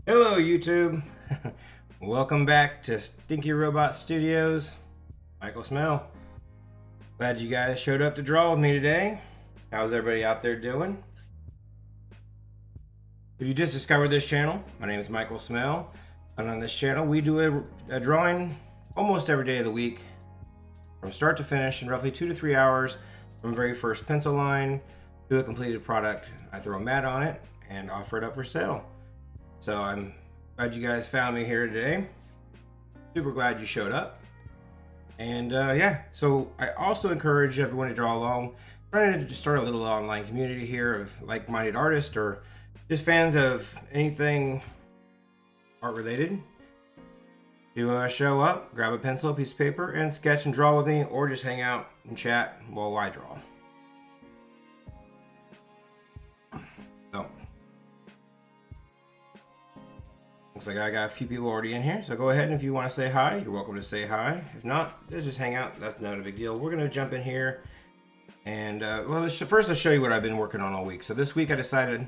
Hello YouTube. Welcome back to Stinky Robot Studios. Michael Smell. Glad you guys showed up to draw with me today. How's everybody out there doing? If you just discovered this channel, my name is Michael Smell, and on this channel we do a drawing almost every day of the week from start to finish in roughly 2 to 3 hours, from very first pencil line to a completed product. I throw a mat on it and offer it up for sale. So I'm glad you guys found me here today. Super glad you showed up. And yeah, so I also encourage everyone to draw along. I'm trying to just start a little online community here of like-minded artists or just fans of anything art related to show up, grab a pencil, a piece of paper, and sketch and draw with me, or just hang out and chat while I draw. So looks like I got a few people already in here, so go ahead and if you want to say hi, you're welcome to say hi. If not, let's just hang out. That's not a big deal. We're going to jump in here and, well, first I'll show you what I've been working on all week. So this week I decided,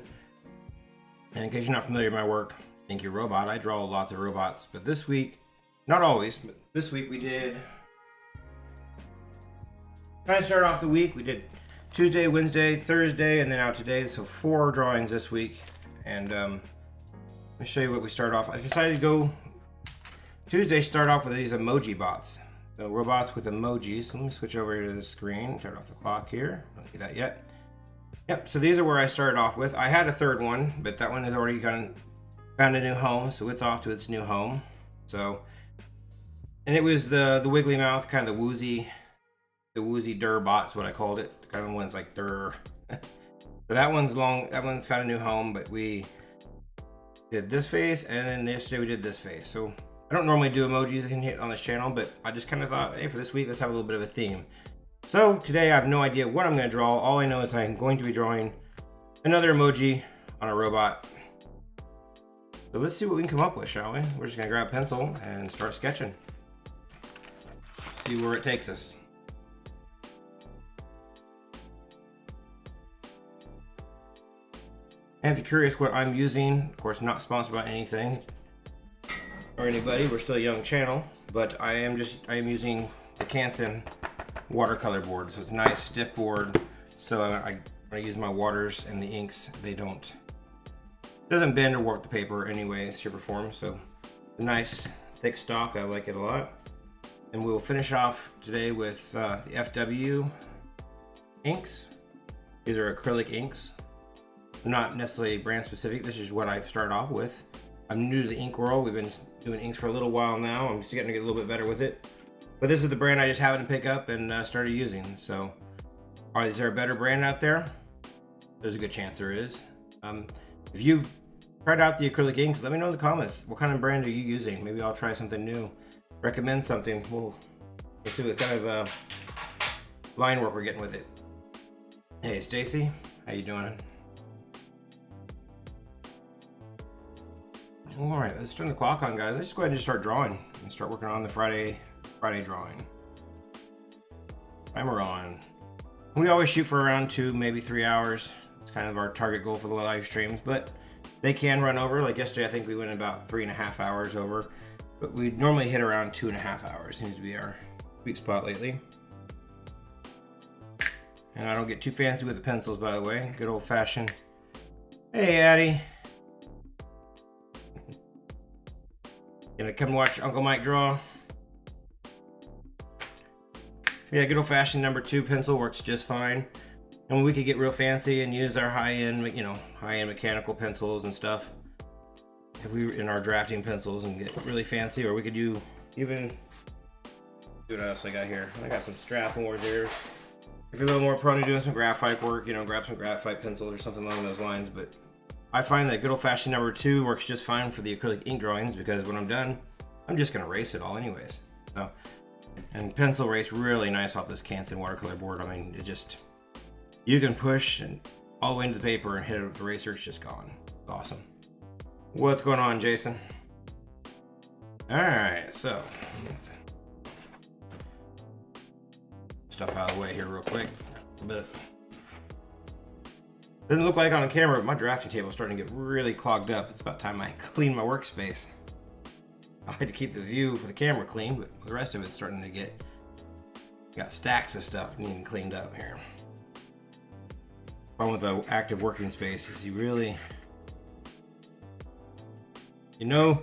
and in case you're not familiar with my work, Stinky Robot, I draw lots of robots, but this week, not always, but this week we did, kind of started off the week, we did Tuesday, Wednesday, Thursday, and then out today, so 4 drawings this week. And let me show you what we started off. I decided to go Tuesday, start off with these emoji bots. So robots with emojis. So let me switch over here to the screen, turn off the clock here. Don't do that yet. Yep, so these are where I started off with. I had a third one, but that one has already found a new home, so it's off to its new home. So, and it was the wiggly mouth, kind of the woozy Durr bot is what I called it. The kind of one's like Durr. So that one's found a new home, but we did this face, and then yesterday we did this face. So I don't normally do emojis on this channel, but I just kind of thought, hey, for this week, let's have a little bit of a theme. So today I have no idea what I'm going to draw. All I know is I'm going to be drawing another emoji on a robot. So let's see what we can come up with, shall we? We're just going to grab a pencil and start sketching. See where it takes us. And if you're curious what I'm using, of course, I'm not sponsored by anything or anybody. We're still a young channel, but I am using the Canson WaterColor board. So it's a nice stiff board. So when I use my waters and the inks, it doesn't bend or warp the paper anyway, shape or form. So a nice thick stock. I like it a lot. And we'll finish off today with the FW inks. These are acrylic inks. Not necessarily brand specific. This is what I've started off with. I'm new to the ink world. We've been doing inks for a little while now. I'm just getting to get a little bit better with it. But this is the brand I just happened to pick up and started using. So, is there a better brand out there? There's a good chance there is. If you've tried out the acrylic inks, let me know in the comments. What kind of brand are you using? Maybe I'll try something new. Recommend something. We'll see what kind of line work we're getting with it. Hey, Stacy, how you doing? All right, let's turn the clock on, guys. Let's just go ahead and just start drawing and start working on the Friday drawing. Timer on. We always shoot for around 2, maybe 3 hours. It's kind of our target goal for the live streams, but they can run over. Like yesterday, I think we went about 3.5 hours over, but we normally hit around 2.5 hours. Seems to be our sweet spot lately. And I don't get too fancy with the pencils, by the way. Good old fashioned. Hey, Addie. Gonna come watch Uncle Mike draw. Yeah, good old-fashioned number 2 pencil works just fine. And we could get real fancy and use our high-end mechanical pencils and stuff. If we were in our drafting pencils and get really fancy, or we could do even. See what else I got here. I got some Strathmores here. If you're a little more prone to doing some graphite work, grab some graphite pencils or something along those lines. But I find that good old-fashioned number 2 works just fine for the acrylic ink drawings, because when I'm done, I'm just going to erase it all anyways. So, and pencil erase really nice off this Canson WaterColor board. I mean, you can push and all the way into the paper and hit it with the eraser, it's just gone. It's awesome. What's going on, Jason? All right, so stuff out of the way here real quick. A bit. Doesn't look like on camera, but my drafting table is starting to get really clogged up. It's about time I clean my workspace. I like to keep the view for the camera clean, but the rest of it's starting to get... Got stacks of stuff needing cleaned up here. Problem with the active working space is you really... You know,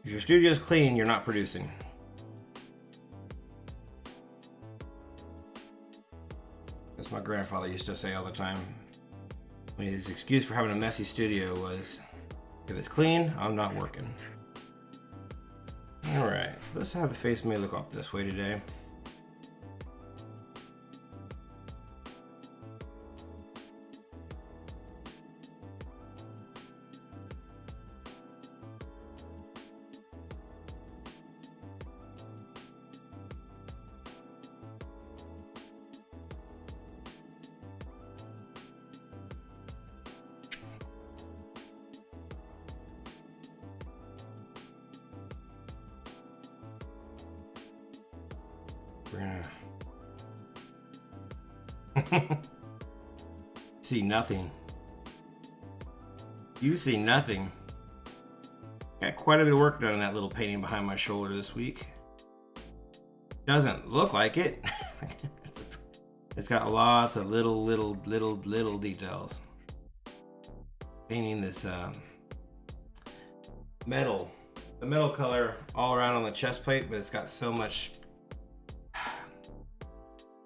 if your studio's clean, you're not producing. That's my grandfather used to say all the time. His excuse for having a messy studio was, if it's clean, I'm not working. Alright, so let's have the face may look off this way today. See nothing. You see nothing. Got quite a bit of work done on that little painting behind my shoulder this week. Doesn't look like it. It's got lots of little details. Painting this metal, the metal color all around on the chest plate, but it's got so much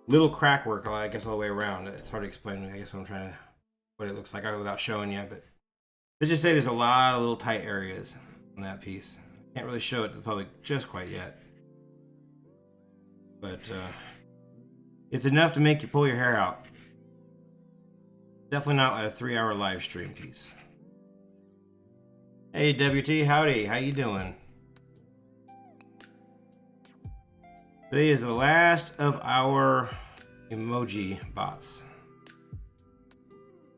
little crack work, I guess, all the way around. It's hard to explain, I guess, what it looks like without showing you, but let's just say there's a lot of little tight areas on that piece. Can't really show it to the public just quite yet, but it's enough to make you pull your hair out. Definitely not at a 3-hour live stream piece. Hey WT, howdy, how you doing? Today is the last of our emoji bots.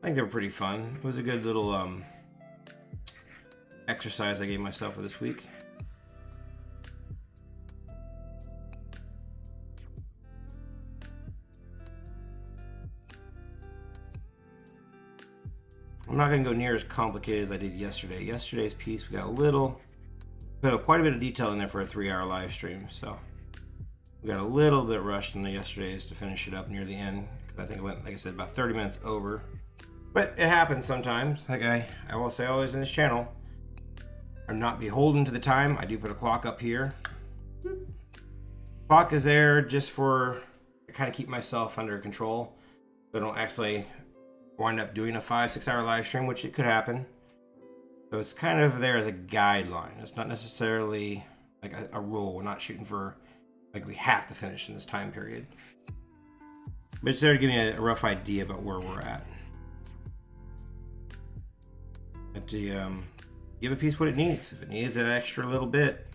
I think they were pretty fun. It was a good little exercise I gave myself for this week. I'm not going to go near as complicated as I did yesterday. Yesterday's piece, we got quite a bit of detail in there for a 3-hour live stream, so we got a little bit rushed in the yesterday's to finish it up near the end. I think it went, like I said, about 30 minutes over. But it happens sometimes. Like I will say always in this channel, I'm not beholden to the time. I do put a clock up here. Clock is there just to kind of keep myself under control, so I don't actually wind up doing a 5-6 hour live stream, which it could happen. So it's kind of there as a guideline. It's not necessarily like a rule. We're not shooting for like we have to finish in this time period. But it's there to give me a rough idea about where we're at. But to give a piece what it needs. If it needs that extra little bit,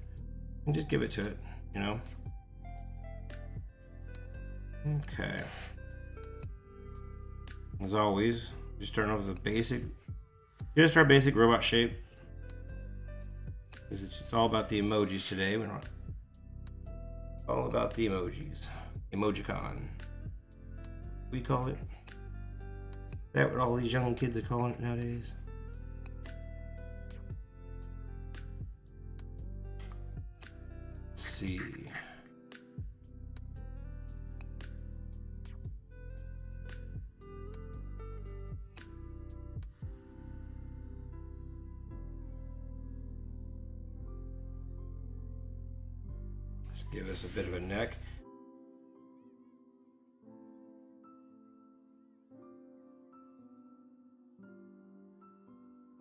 then just give it to it, you know? Okay. As always, just starting off with just our basic robot shape. Because it's all about the emojis today. It's all about the emojis. Emojicon. We call it. Is that what all these young kids are calling it nowadays? Let's see. Let's give this a bit of a neck.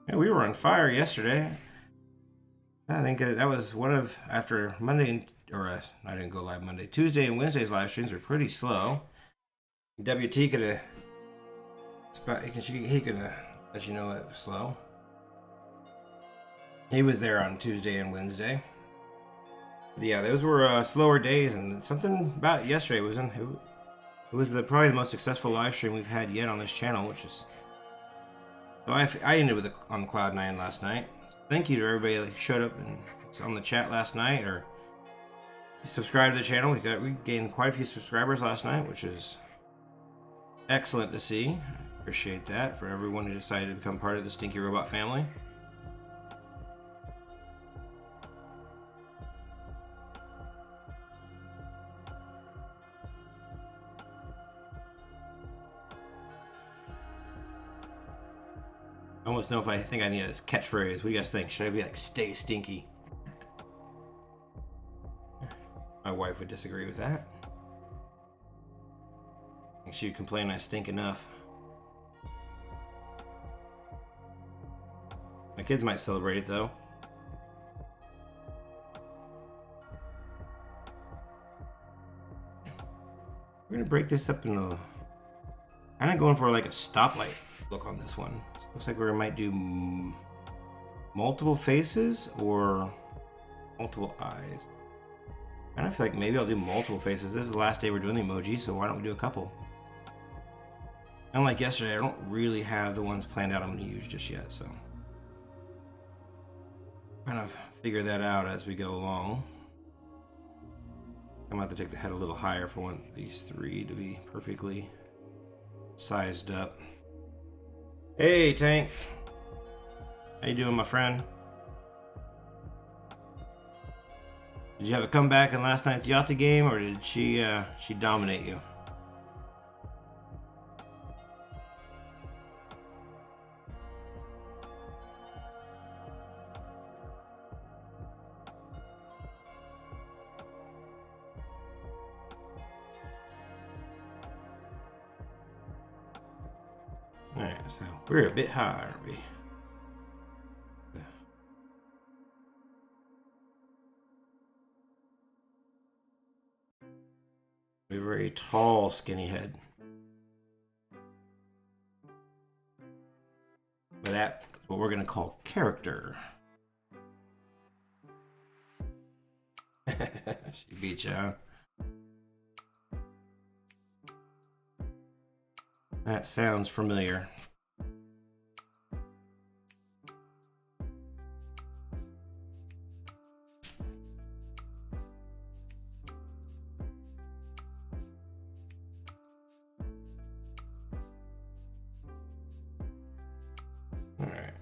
Yeah, we were on fire yesterday. I think that was one of, after Monday, I didn't go live Monday. Tuesday and Wednesday's live streams are pretty slow. WT could have, he could have let you know it was slow. He was there on Tuesday and Wednesday. Yeah, those were slower days, and something about yesterday was it was probably the most successful live stream we've had yet on this channel, which is. So I ended on Cloud 9 last night. So thank you to everybody that showed up and was on the chat last night, or subscribed to the channel. We gained quite a few subscribers last night, which is excellent to see. Appreciate that for everyone who decided to become part of the Stinky Robot family. I almost know if I think I need a catchphrase. What do you guys think? Should I be like, stay stinky? My wife would disagree with that. I think she would complain I stink enough. My kids might celebrate it though. We're gonna break this up into kind of going for like a stoplight look on this one. Looks like we might do multiple faces or multiple eyes. I kind of feel like maybe I'll do multiple faces. This is the last day we're doing the emoji, so why don't we do a couple? Unlike yesterday, I don't really have the ones planned out I'm going to use just yet, so kind of figure that out as we go along. I'm going to have to take the head a little higher for one of these three to be perfectly sized up. Hey, Tank. How you doing, my friend? Did you have a comeback in last night's Yahtzee game, or did she dominate you? Alright, so we're a bit high, aren't we? A very tall, skinny head. But that's what we're going to call character. She beat you, huh? That sounds familiar. All right.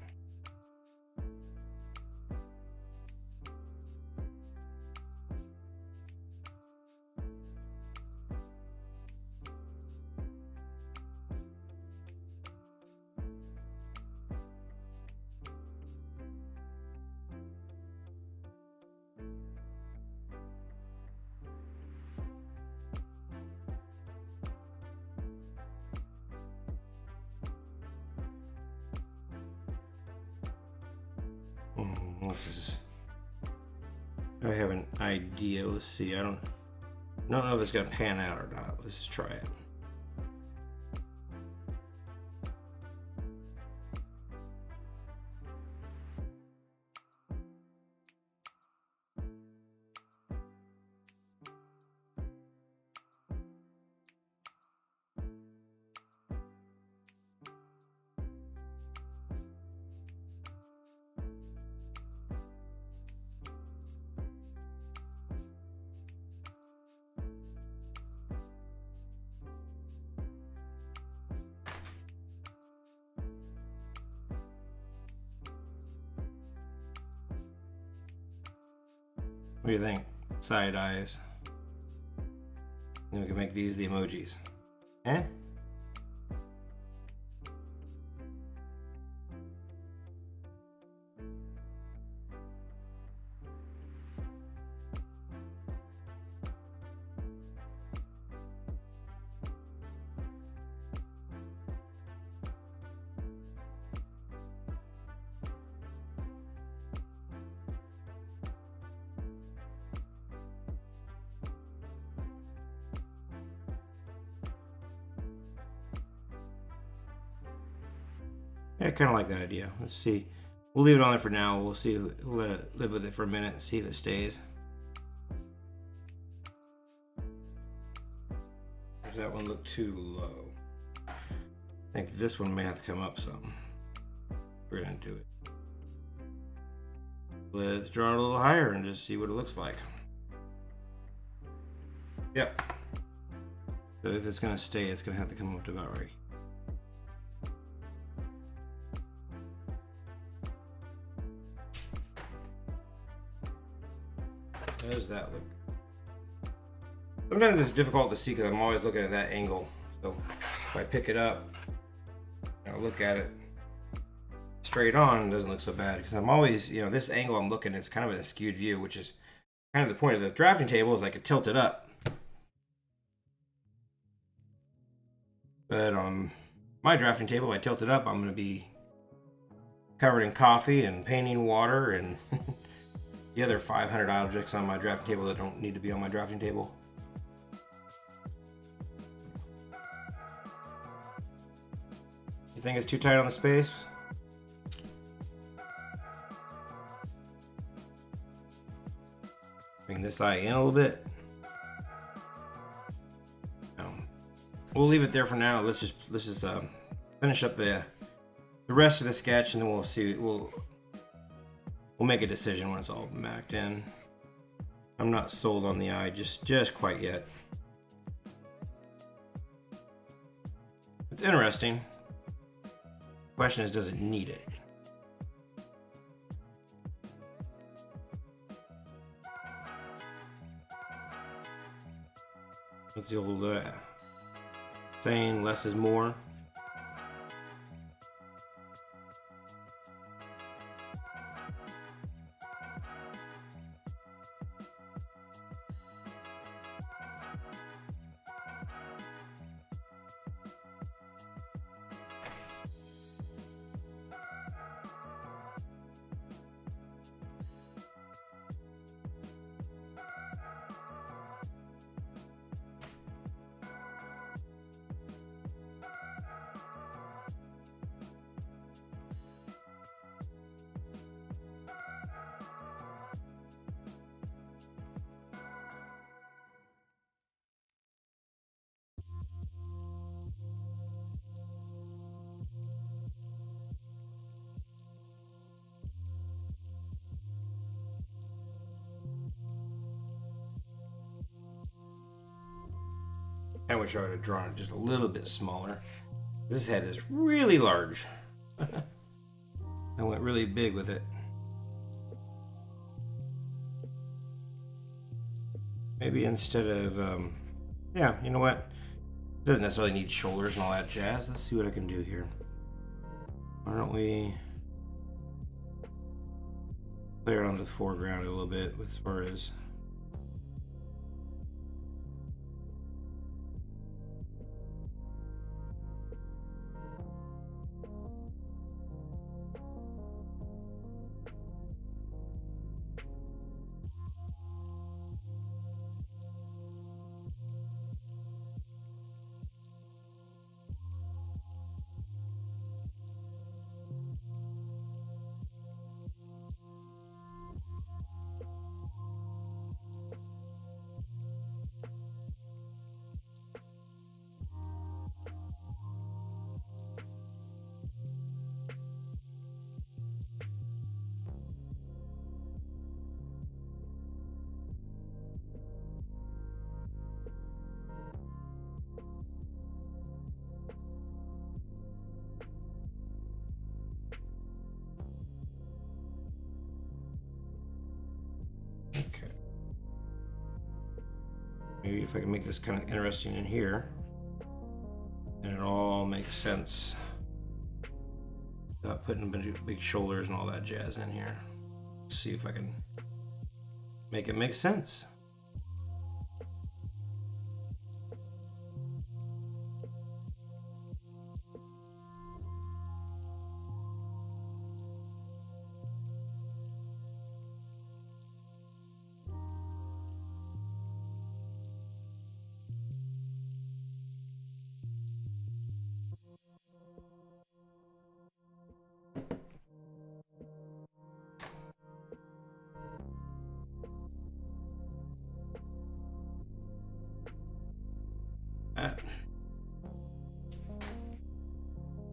This is. I have an idea. Let's see. I don't know if it's gonna pan out or not. Let's just try it. What do you think? Side eyes. Then we can make these the emojis. Eh? Yeah, I kind of like that idea. Let's see. We'll leave it on there for now. We'll see. We'll let it live with it for a minute and see if it stays. Does that one look too low? I think this one may have to come up some. We're gonna do it. Let's draw it a little higher and just see what it looks like. Yep. So if it's gonna stay, it's gonna have to come up to about right. How does that look? Sometimes it's difficult to see because I'm always looking at that angle. So if I pick it up and I look at it straight on, it doesn't look so bad because I'm always, you know, this angle I'm looking at is kind of an skewed view, which is kind of the point of the drafting table, is I could tilt it up. But on my drafting table, if I tilt it up, I'm going to be covered in coffee and painting water and the other 500 objects on my drafting table that don't need to be on my drafting table. You think it's too tight on the space? Bring this eye in a little bit. We'll leave it there for now. Let's just finish up the rest of the sketch, and then we'll see. We'll make a decision when it's all macked in. I'm not sold on the eye just quite yet. It's interesting. The question is, does it need it? What's the old saying, less is more? I wish I would have drawn it just a little bit smaller. This head is really large. I went really big with it. Maybe instead of, yeah, you know what? It doesn't necessarily need shoulders and all that jazz. Let's see what I can do here. Why don't we play around the foreground a little bit as far as maybe if I can make this kind of interesting in here, and it all makes sense without putting big shoulders and all that jazz in here. Let's see if I can make it make sense.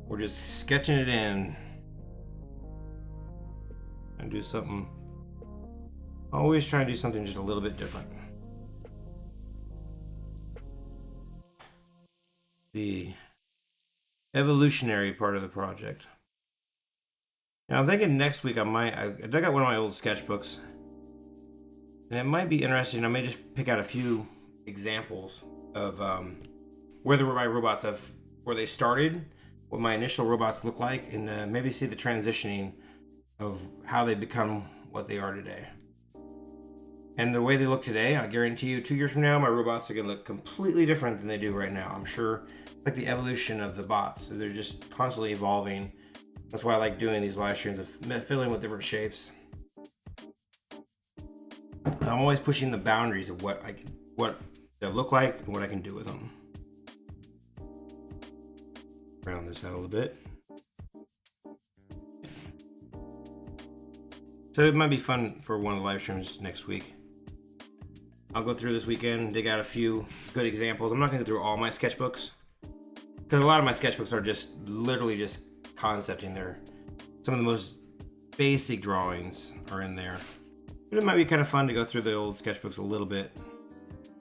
We're just sketching it in and do something. Always try to do something just a little bit different. the evolutionary part of the project. Now I'm thinking next week I dug out one of my old sketchbooks, and it might be interesting. I may just pick out a few examples of where my robots where they started, what my initial robots look like, and maybe see the transitioning of how they become what they are today. And the way they look today, I guarantee you 2 years from now, my robots are going to look completely different than they do right now. I'm sure, like the evolution of the bots. They're just constantly evolving. That's why I like doing these live streams of fiddling with different shapes. I'm always pushing the boundaries of what they look like and what I can do with them. Round this out a little bit. So it might be fun for one of the live streams next week. I'll go through this weekend and dig out a few good examples. I'm not going to go through all my sketchbooks, because a lot of my sketchbooks are just literally just concepting. Some of the most basic drawings are in there. But it might be kind of fun to go through the old sketchbooks a little bit,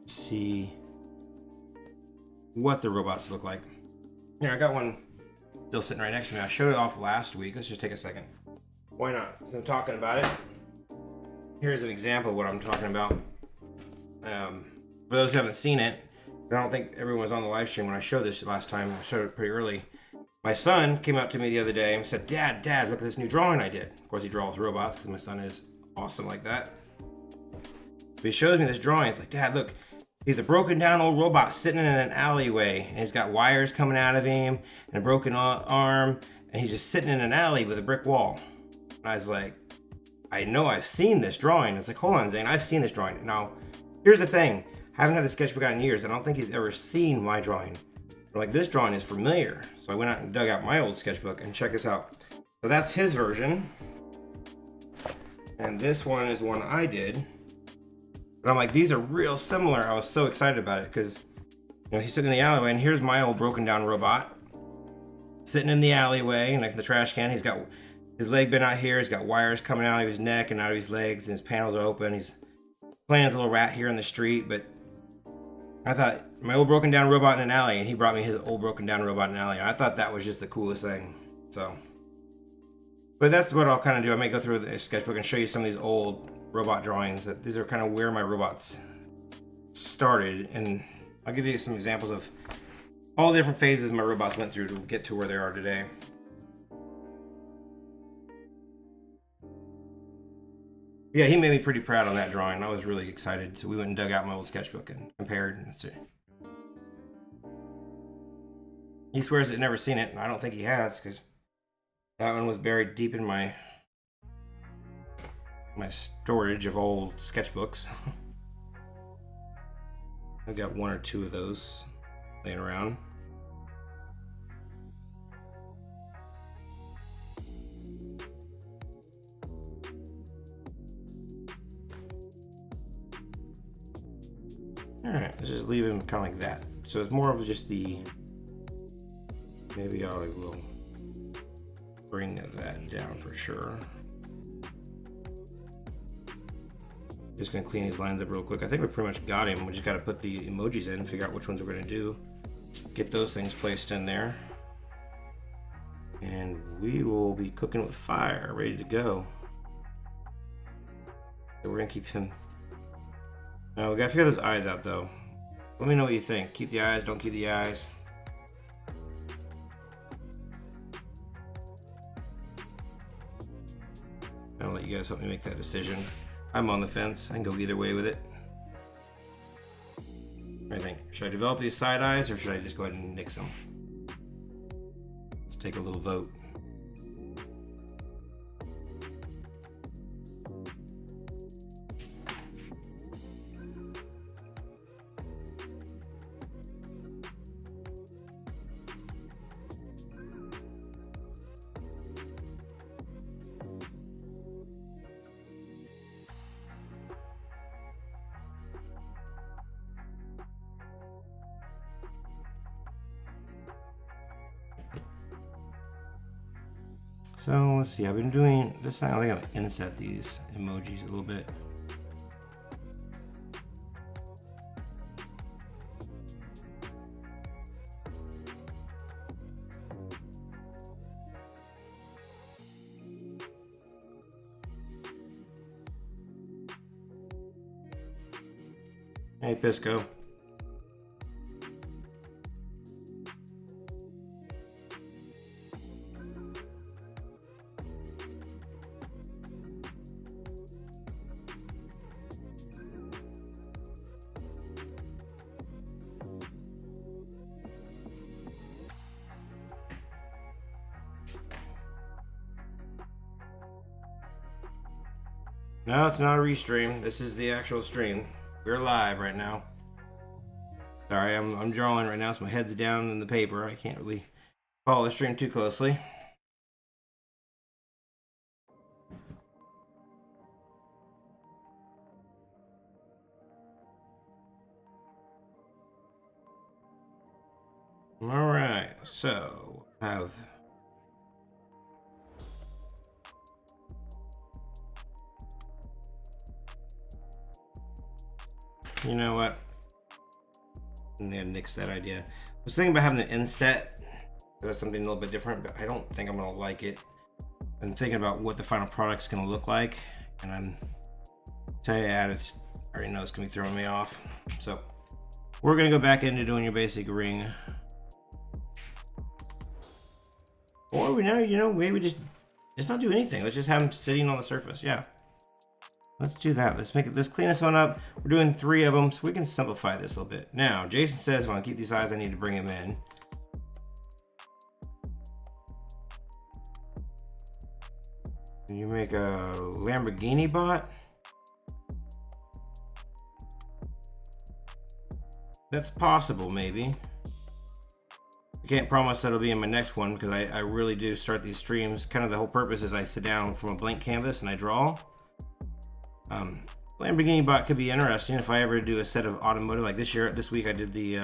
see what the robots look like. Here, I got one still sitting right next to me. I showed it off last week. Let's just take a second. Why not? Since I'm talking about it, here's an example of what I'm talking about. For those who haven't seen it, I don't think everyone was on the live stream when I showed this last time. I showed it pretty early. My son came up to me the other day and said, Dad, look at this new drawing I did. Of course, he draws robots because my son is awesome like that. But he shows me this drawing. It's like, Dad, look, he's a broken down old robot sitting in an alleyway, and he's got wires coming out of him and a broken arm, and he's just sitting in an alley with a brick wall. And I was like, I know I've seen this drawing. It's like, hold on, Zane, I've seen this drawing. Now, here's the thing. I haven't had the sketchbook out in years. I don't think he's ever seen my drawing. But like, this drawing is familiar. So I went out and dug out my old sketchbook, and check this out. So that's his version. And this one is one I did. But I'm like, these are real similar. I was so excited about it because, he's sitting in the alleyway, and here's my old broken down robot sitting in the alleyway, next to the trash can. He's got his leg bent out here. He's got wires coming out of his neck and out of his legs, and his panels are open. He's playing with a little rat here in the street. But I thought, my old broken down robot in an alley, and he brought me his old broken down robot in an alley. And I thought that was just the coolest thing. So, but that's what I'll kind of do. I may go through the sketchbook and show you some of these old robot drawings. These are kind of where my robots started, and I'll give you some examples of all the different phases my robots went through to get to where they are today. Yeah, he made me pretty proud on that drawing. I was really excited. So we went and dug out my old sketchbook and compared. And he swears he'd never seen it, and I don't think he has, because that one was buried deep in my storage of old sketchbooks. I've got one or two of those laying around. Alright, let's just leave him kind of like that. So it's more of just maybe I will bring that down for sure. Just gonna clean these lines up real quick. I think we pretty much got him. We just gotta put the emojis in, figure out which ones we're gonna do. Get those things placed in there. And we will be cooking with fire, ready to go. So we're gonna keep him. Now we gotta figure those eyes out though. Let me know what you think. Keep the eyes, don't keep the eyes. I'll let you guys help me make that decision. I'm on the fence. I can go either way with it. What do you think? Should I develop these side eyes, or should I just go ahead and nix them? Let's take a little vote. So let's see, I've been doing this time. I think I'm gonna inset these emojis a little bit. Hey, Pisco. No, it's not a restream. This is the actual stream. We're live right now. Sorry, I'm drawing right now, so my head's down in the paper. I can't really follow the stream too closely. All right, so have. You know what? I'm gonna nix that idea. I was thinking about having the inset. That's something a little bit different, but I don't think I'm gonna like it. I'm thinking about what the final product's gonna look like, and I'm tell you, I already know it's gonna be throwing me off. So we're gonna go back into doing your basic ring. Or we know, you know, maybe just not do anything. Let's just have them sitting on the surface. Yeah. Let's do that. Let's clean this one up. We're doing 3 of them, so we can simplify this a little bit. Now, Jason says if I want to keep these eyes, I need to bring him in. Can you make a Lamborghini bot? That's possible, maybe. I can't promise that'll be in my next one because I really do start these streams. Kind of the whole purpose is I sit down from a blank canvas and I draw. Lamborghini bot could be interesting if I ever do a set of automotive. Like this week I did the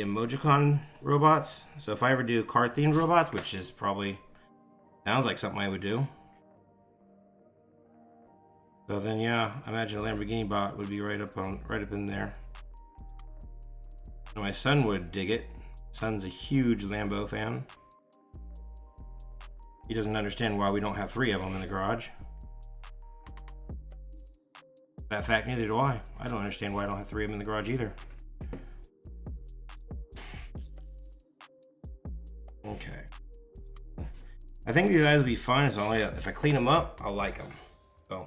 Emojicon robots. So if I ever do car themed robots, which is probably sounds like something I would do. So then yeah, I imagine a Lamborghini bot would be right up in there. My son would dig it. Son's a huge Lambo fan. He doesn't understand why we don't have 3 of them in the garage. That fact, neither do I. I don't understand why I don't have 3 of them in the garage either. Okay. I think these eyes will be fun. It's only if I clean them up, I'll like them. So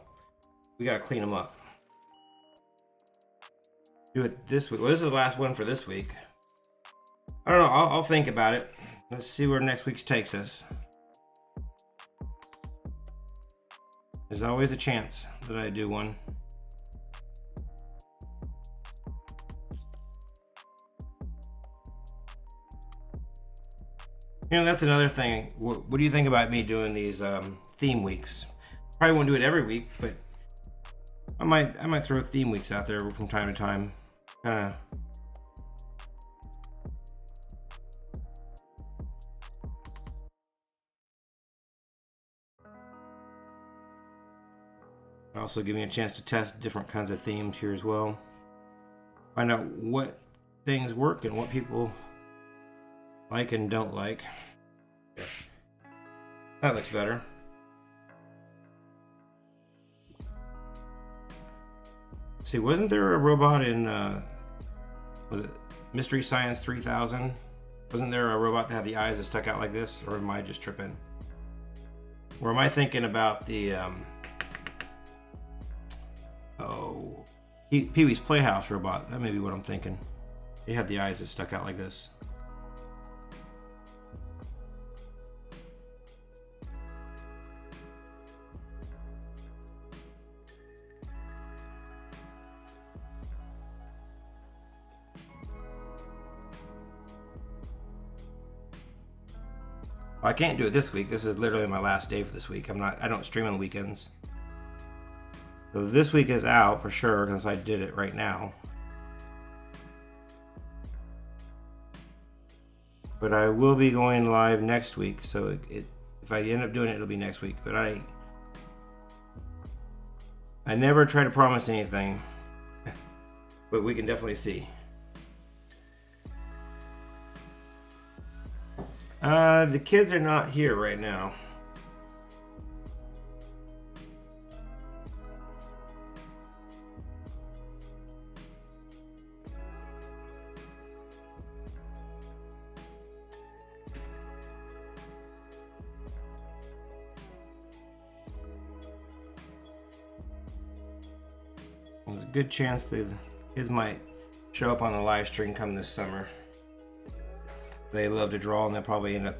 we gotta clean them up. Do it this week. Well, this is the last one for this week. I don't know. I'll think about it. Let's see where next week's takes us. There's always a chance that I do one. You know, that's another thing. What do you think about me doing these theme weeks? Probably won't do it every week, but I might throw theme weeks out there from time to time. Kinda. Also give me a chance to test different kinds of themes here as well. Find out what things work and what people like and don't like. That looks better. Let's see, wasn't there a robot in was it Mystery Science 3000? Wasn't there a robot that had the eyes that stuck out like this? Or am I just tripping? Or am I thinking about the Pee-wee's Playhouse robot? That may be what I'm thinking. He had the eyes that stuck out like this. I can't do it this week. This is literally my last day for this week. I don't stream on the weekends. So this week is out for sure because I did it right now. But I will be going live next week. So if I end up doing it, it'll be next week. But I never try to promise anything. But we can definitely see. The kids are not here right now. There's a good chance the kids might show up on the live stream come this summer. They love to draw, and they'll probably end up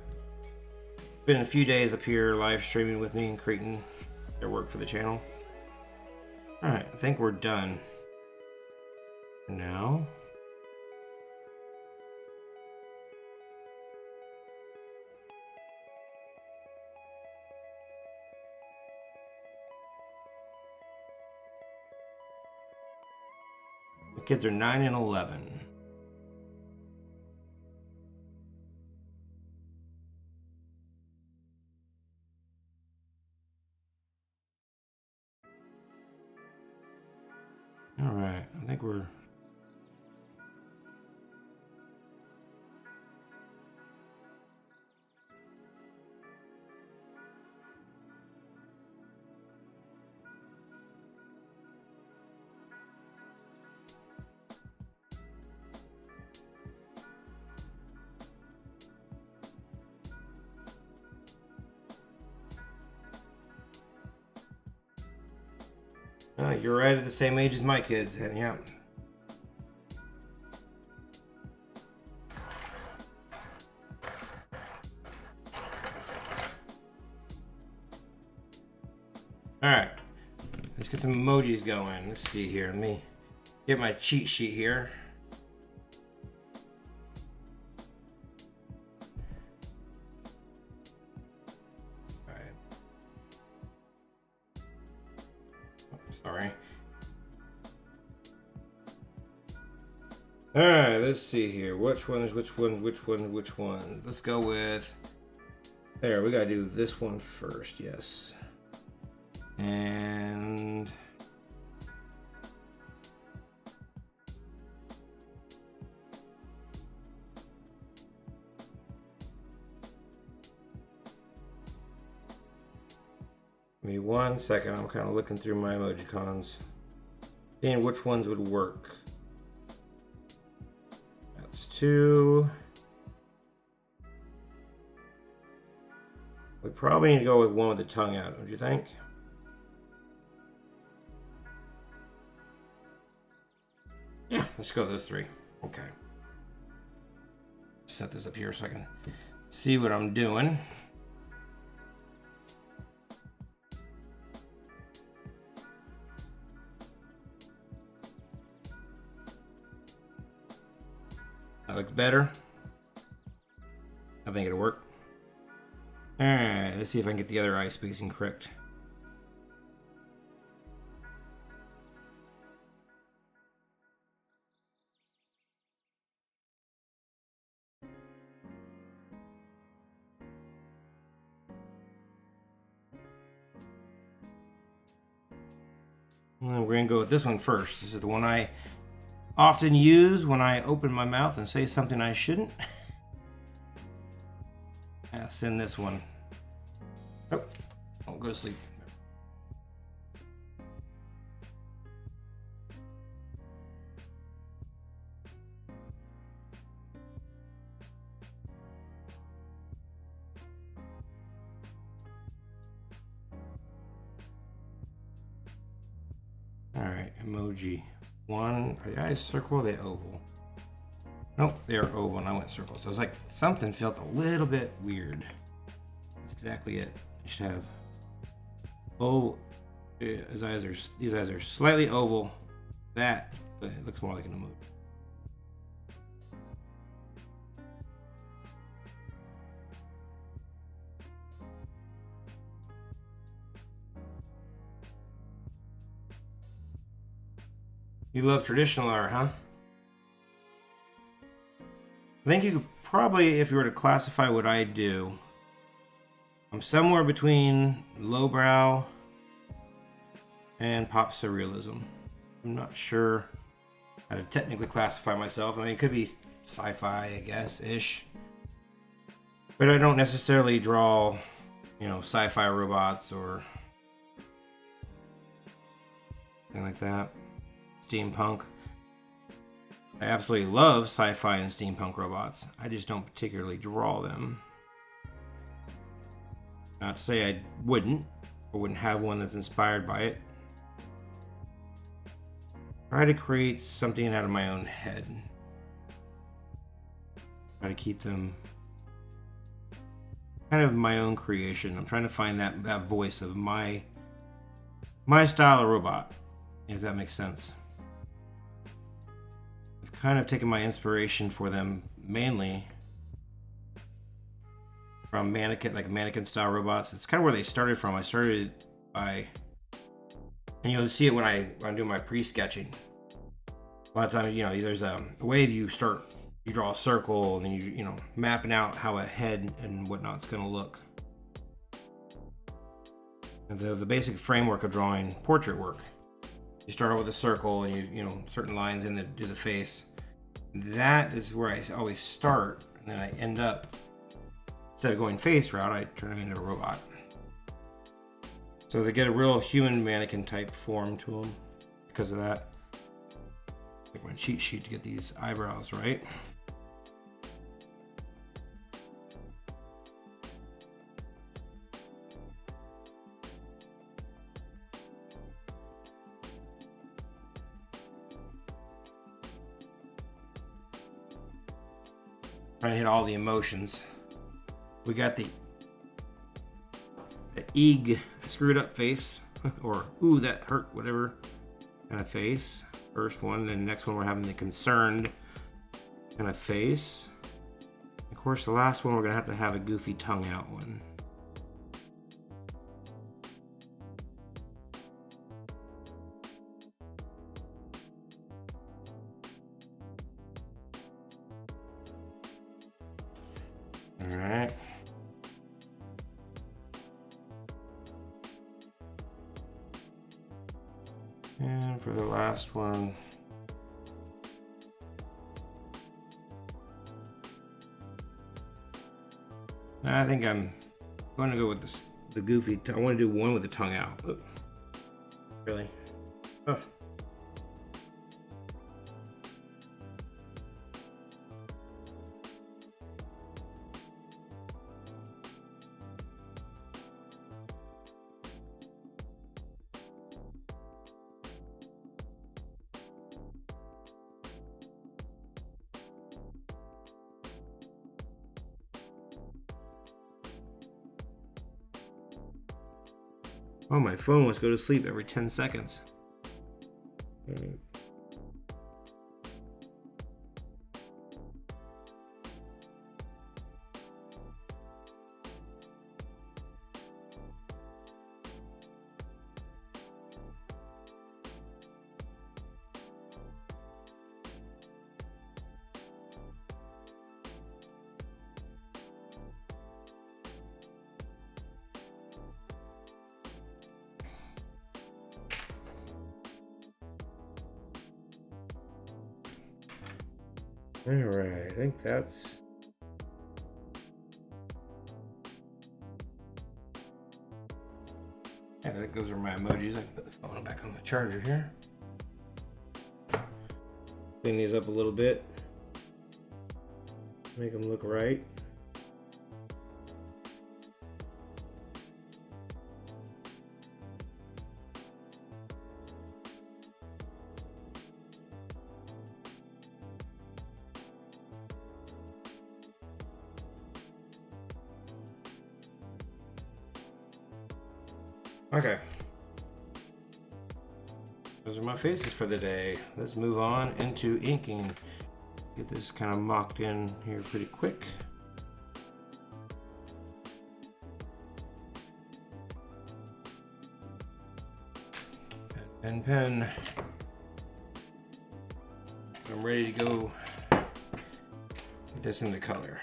spending a few days up here live streaming with me and creating their work for the channel. Alright, I think we're done. Now. The kids are 9 and 11. All right, I think we're... you're right at the same age as my kids, and yeah. Alright, let's get some emojis going. Let's see here. Let me get my cheat sheet here. Sorry. Alright, let's see here. Which ones? Let's go with... There, we gotta do this one first, yes. And... Give me 1 second, I'm kind of looking through my emojicons, seeing which ones would work. That's 2. We probably need to go with one with the tongue out, don't you think? Yeah, let's go with those 3. Okay. Set this up here so I can see what I'm doing. That looks better. I think it'll work. Alright, let's see if I can get the other eye spacing correct. And we're going to go with this one first. This is the one I often use when I open my mouth and say something I shouldn't. I'll send this one. Oh, I'll go to sleep. All right, emoji. One, are the eyes circle or are they oval? Nope, they're oval and I went circle. So it's like something felt a little bit weird. That's exactly it. You should have, oh, these eyes are slightly oval. That, but it looks more like an emoji. You love traditional art, huh? I think you could probably, if you were to classify what I do, I'm somewhere between lowbrow and pop surrealism. I'm not sure how to technically classify myself. I mean, it could be sci-fi, I guess, ish. But I don't necessarily draw, you know, sci-fi robots or anything like that. Steampunk. I absolutely love sci-fi and steampunk robots. I just don't particularly draw them. Not to say I wouldn't, or wouldn't have one that's inspired by it. Try to create something out of my own head. Try to keep them kind of my own creation. I'm trying to find that voice of my style of robot, if that makes sense. I've kind of taken my inspiration for them mainly from mannequin style robots. It's kind of where they started from. I started by, and you'll see it when I do my pre-sketching. A lot of times, there's a way you draw a circle, and then you mapping out how a head and whatnot's going to look. And the basic framework of drawing portrait work. You start out with a circle, and you certain lines in do the face. That is where I always start, and then I end up, instead of going face route, I turn them into a robot. So they get a real human mannequin type form to them because of that. Like my cheat sheet to get these eyebrows right. Trying to hit all the emotions. We got the eeg, screwed up face, or ooh that hurt, whatever kind of face. First one, then next one we're having the concerned kind of face. Of course, the last one we're gonna have a goofy tongue out one. All right. And for the last one, I think I'm going to go with the goofy. I want to do one with the tongue out. Oop. Really? Oh. Oh, my phone wants to go to sleep every 10 seconds. All right, I think that's. Yeah, I think those are my emojis. I can put the phone back on the charger here. Clean these up a little bit. Make them look right. Okay. Those are my faces for the day. Let's move on into inking. Get this kind of mocked in here pretty quick. Pen. I'm ready to go get this into color.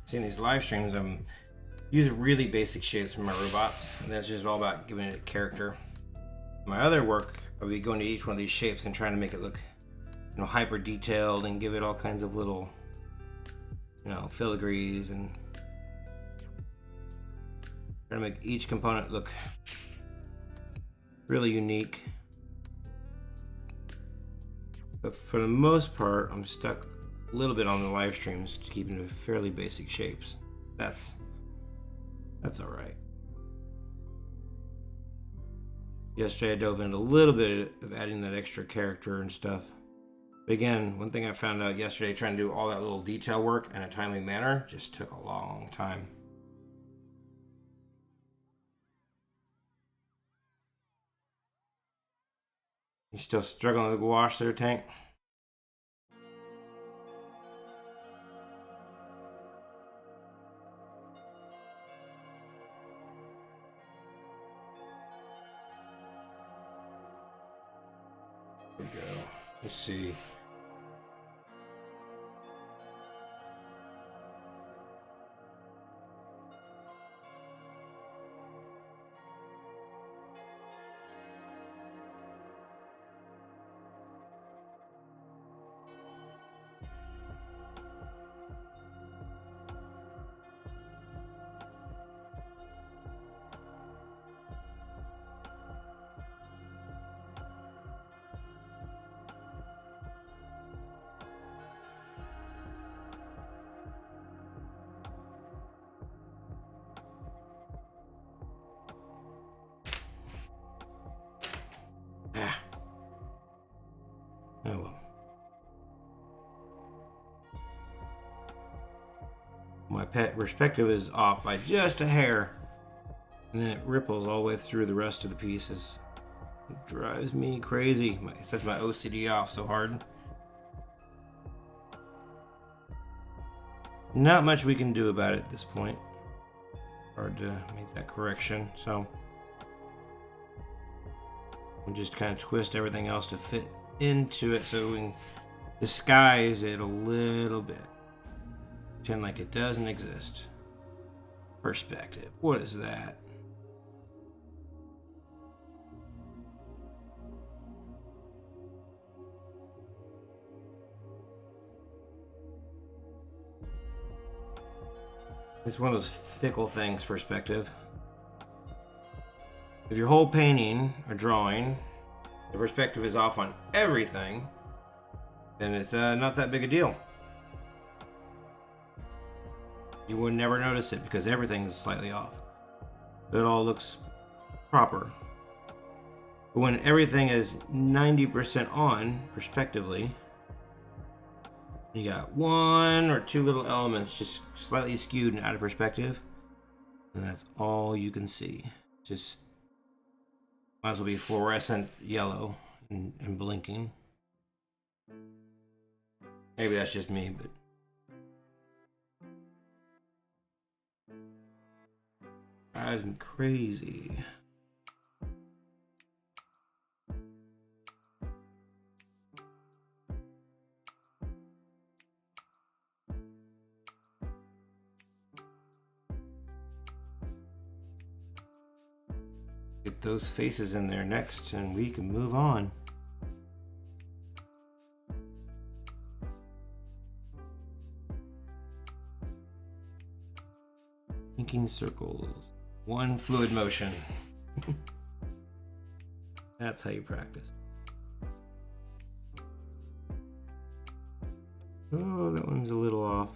Seeing these live streams, I'm using really basic shapes for my robots, and that's just all about giving it a character. My other work, I'll be going to each one of these shapes and trying to make it look, hyper detailed and give it all kinds of little, filigrees, and trying to make each component look really unique. But for the most part, I'm stuck a little bit on the live streams to keep it in fairly basic shapes. That's all right. Yesterday I dove into a little bit of adding that extra character and stuff. But again, one thing I found out yesterday, trying to do all that little detail work in a timely manner just took a long time. You still struggling with the gouache there, Tank? There we go. Let's see. Oh well. My perspective is off by just a hair, and then it ripples all the way through the rest of the pieces. It drives me crazy. It sets my OCD off so hard. Not much we can do about it at this point. Hard to make that correction, so we'll just kind of twist everything else to fit into it so we can disguise it a little bit. Pretend like it doesn't exist. Perspective. What is that? It's one of those fickle things, perspective. If your whole painting or drawing, the perspective is off on everything, then it's not that big a deal. You would never notice it because everything is slightly off. It all looks proper. But when everything is 90% on, perspectively, you got one or two little elements just slightly skewed and out of perspective, and that's all you can see. Just might as well be fluorescent yellow and blinking. Maybe that's just me, but drives me crazy. Get those faces in there next, and we can move on. Inking circles. One fluid motion. That's how you practice. Oh, that one's a little off.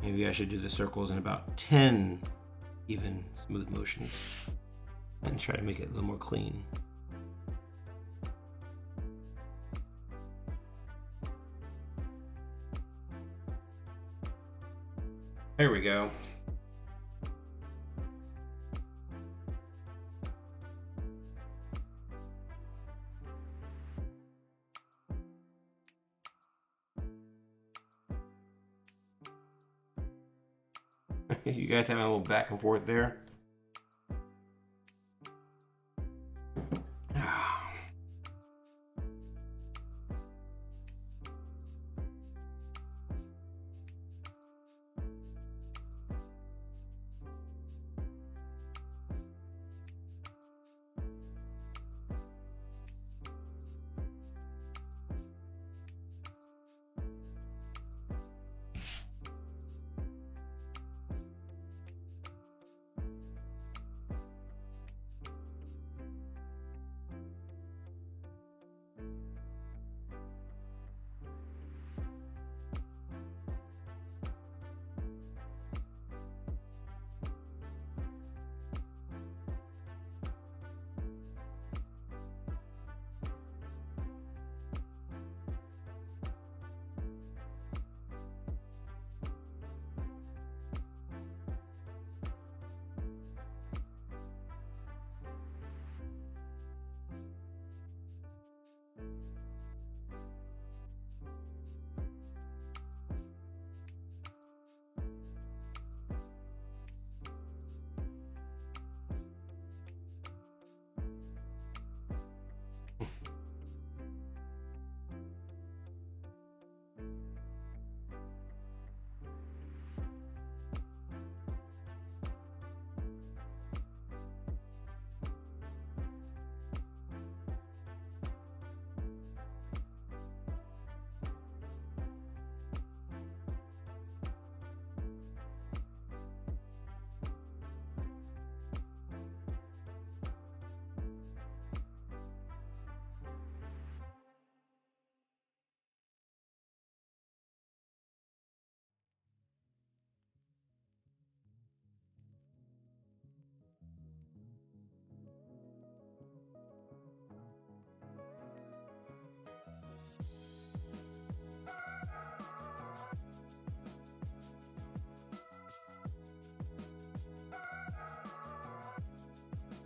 Maybe I should do the circles in about 10 even smooth motions and try to make it a little more clean. There we go. You guys having a little back and forth there?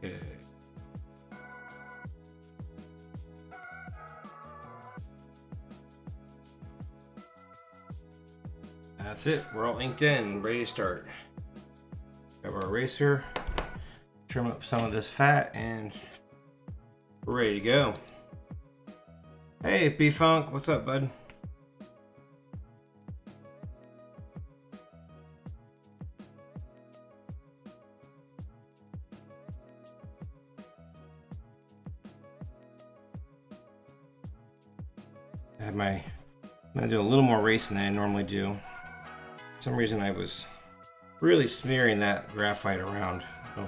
Okay. That's it. We're all inked in, ready to start. Grab our eraser, trim up some of this fat, and we're ready to go. Hey, P-Funk, what's up, bud? I'm gonna do a little more racing than I normally do. For some reason I was really smearing that graphite around. So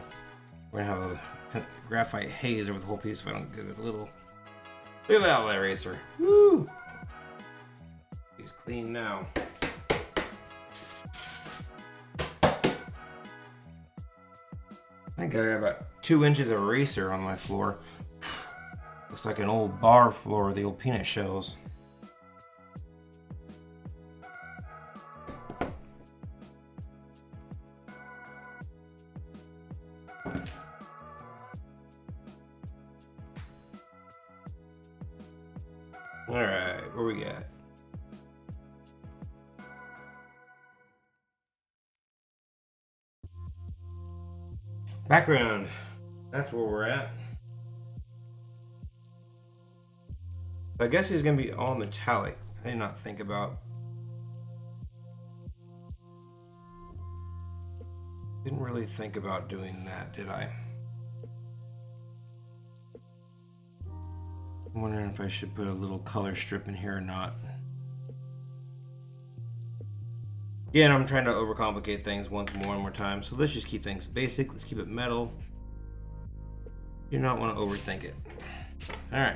we're gonna have a graphite haze over the whole piece if I don't give it a little. Look at that eraser. Woo! He's clean now. I think I got about 2 inches of eraser on my floor. Looks like an old bar floor, the old peanut shells. Alright, where we got? Background. That's where we're at. I guess he's gonna be all metallic. I did not think about. Didn't really think about doing that, did I? I'm wondering if I should put a little color strip in here or not. Yeah, and I'm trying to overcomplicate things one more time. So let's just keep things basic. Let's keep it metal. You do not want to overthink it. All right.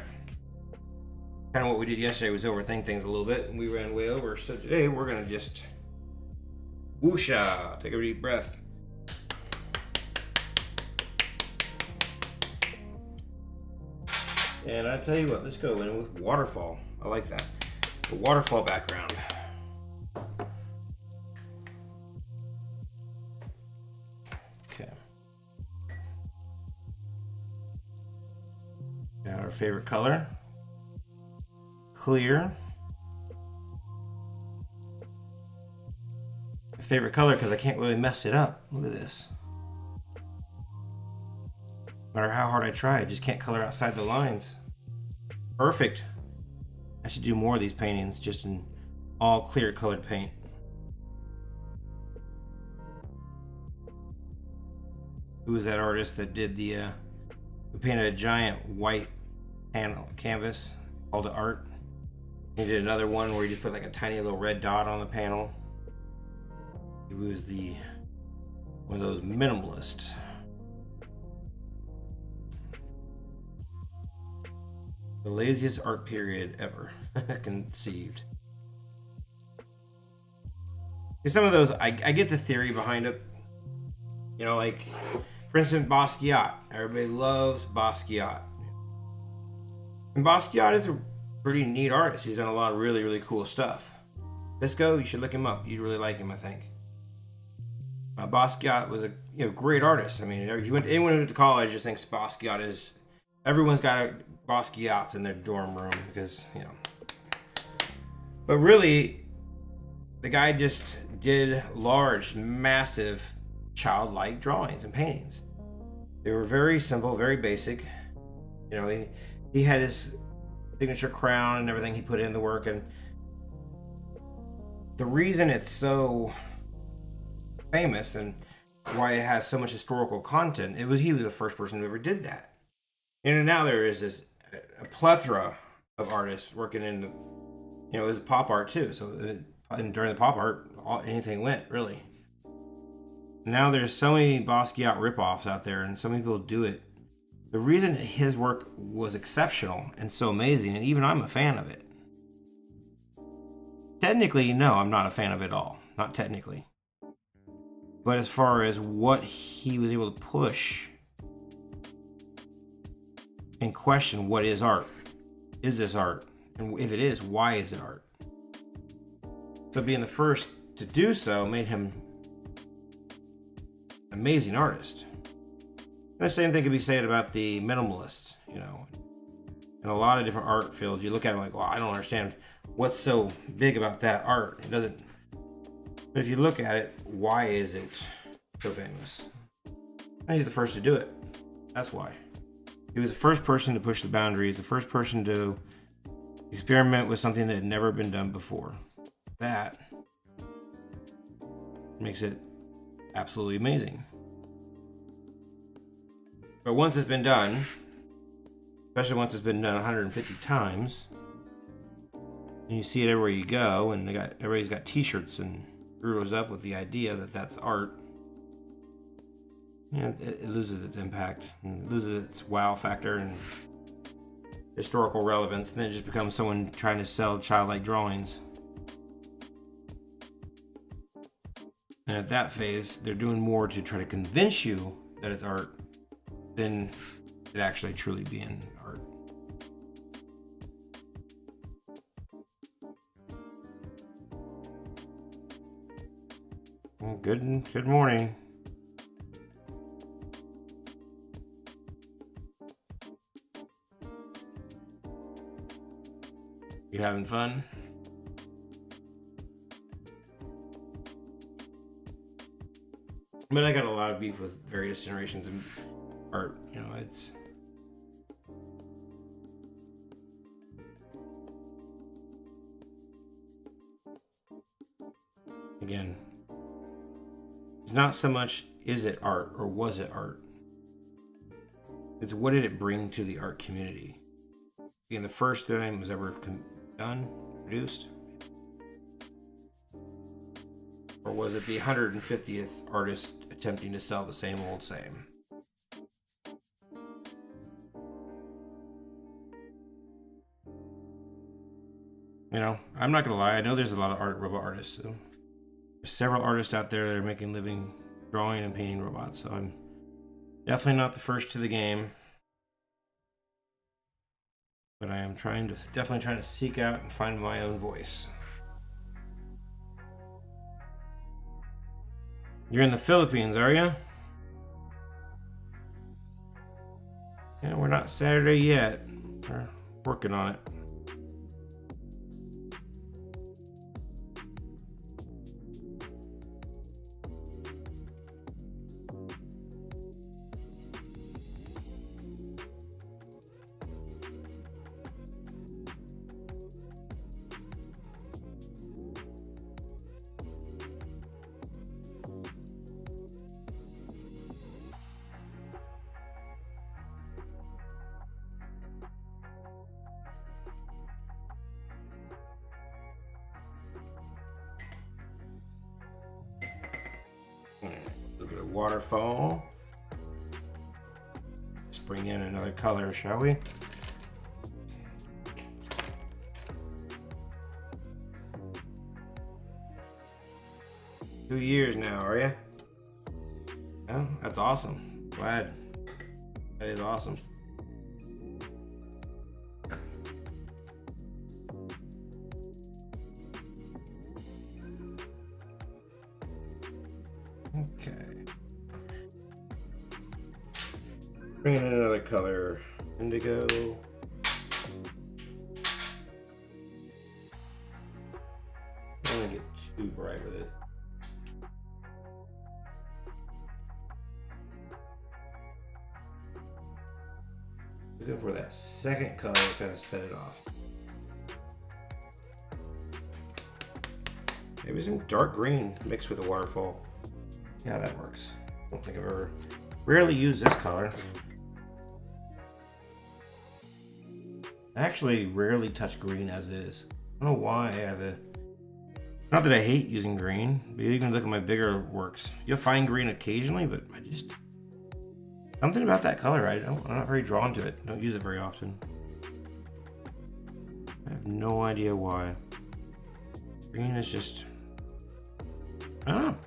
Kind of what we did yesterday was overthink things a little bit, and we ran way over. So today we're gonna just whoosha. Take a deep breath. And I tell you what, let's go in with waterfall. I like that. The waterfall background. Okay. Now our favorite color. Clear. My favorite color because I can't really mess it up. Look at this. No matter how hard I try, I just can't color outside the lines. Perfect. I should do more of these paintings just in all clear colored paint. Who was that artist that did the who painted a giant white panel canvas called it art? He did another one where he just put like a tiny little red dot on the panel. He was one of those minimalists. The laziest art period ever conceived. Some of those, I get the theory behind it. You know, like, for instance, Basquiat. Everybody loves Basquiat. And Basquiat is a pretty neat artist. He's done a lot of really, really cool stuff. Disco, you should look him up. You'd really like him, I think. Basquiat was a great artist. I mean, if you anyone who went to college just thinks Basquiat is... Everyone's got Basquiats in their dorm room because, But really, the guy just did large, massive, childlike drawings and paintings. They were very simple, very basic. He had his signature crown and everything he put in the work. And the reason it's so famous and why it has so much historical content, he was the first person who ever did that. And now there is a plethora of artists working in, it was pop art too. So during the pop art, anything went, really. Now there's so many Basquiat ripoffs out there, and so many people do it. The reason his work was exceptional and so amazing, and even I'm a fan of it. Technically, no, I'm not a fan of it all. Not technically. But as far as what he was able to push and question, what is art? Is this art? And if it is, why is it art? So being the first to do so made him an amazing artist. And the same thing could be said about the minimalist, In a lot of different art fields, you look at it like, well, I don't understand what's so big about that art. It doesn't. But if you look at it, why is it so famous? And he's the first to do it. That's why. He was the first person to push the boundaries, the first person to experiment with something that had never been done before. That makes it absolutely amazing. But once it's been done, especially once it's been done 150 times, and you see it everywhere you go, and everybody's got t-shirts and grows up with the idea that that's art, it loses its impact and loses its wow factor and historical relevance, and then it just becomes someone trying to sell childlike drawings. And at that phase, they're doing more to try to convince you that it's art than it actually truly being art. Well, good morning. You having fun? But I got a lot of beef with various generations of art. You know, it's again, it's not so much is it art or was it art. It's what did it bring to the art community. Again, the first time it was ever done, produced. Or was it the 150th artist attempting to sell the same old same? You know, I'm not gonna lie, I know there's a lot of robot artists. So there's several artists out there that are making a living drawing and painting robots, so I'm definitely not the first to the game. But I am definitely trying to seek out and find my own voice. You're in the Philippines, are you? Yeah, we're not Saturday yet. We're working on it. Look at a waterfall. Let's bring in another color, shall we? Two years now, are you? Oh, that's awesome. Glad. That is awesome. Okay. Bring in another color. Indigo. Don't want to get too bright with it. Looking for that second color to kind of set it off. Maybe some dark green mixed with a waterfall. Yeah, that works. I don't think I've ever rarely used this color. I actually rarely touch green as is. I don't know why I have a... Not that I hate using green, but you can look at my bigger works. You'll find green occasionally, but I just... Something about that color, I'm not very drawn to it. I don't use it very often. I have no idea why. Green is just... I don't know.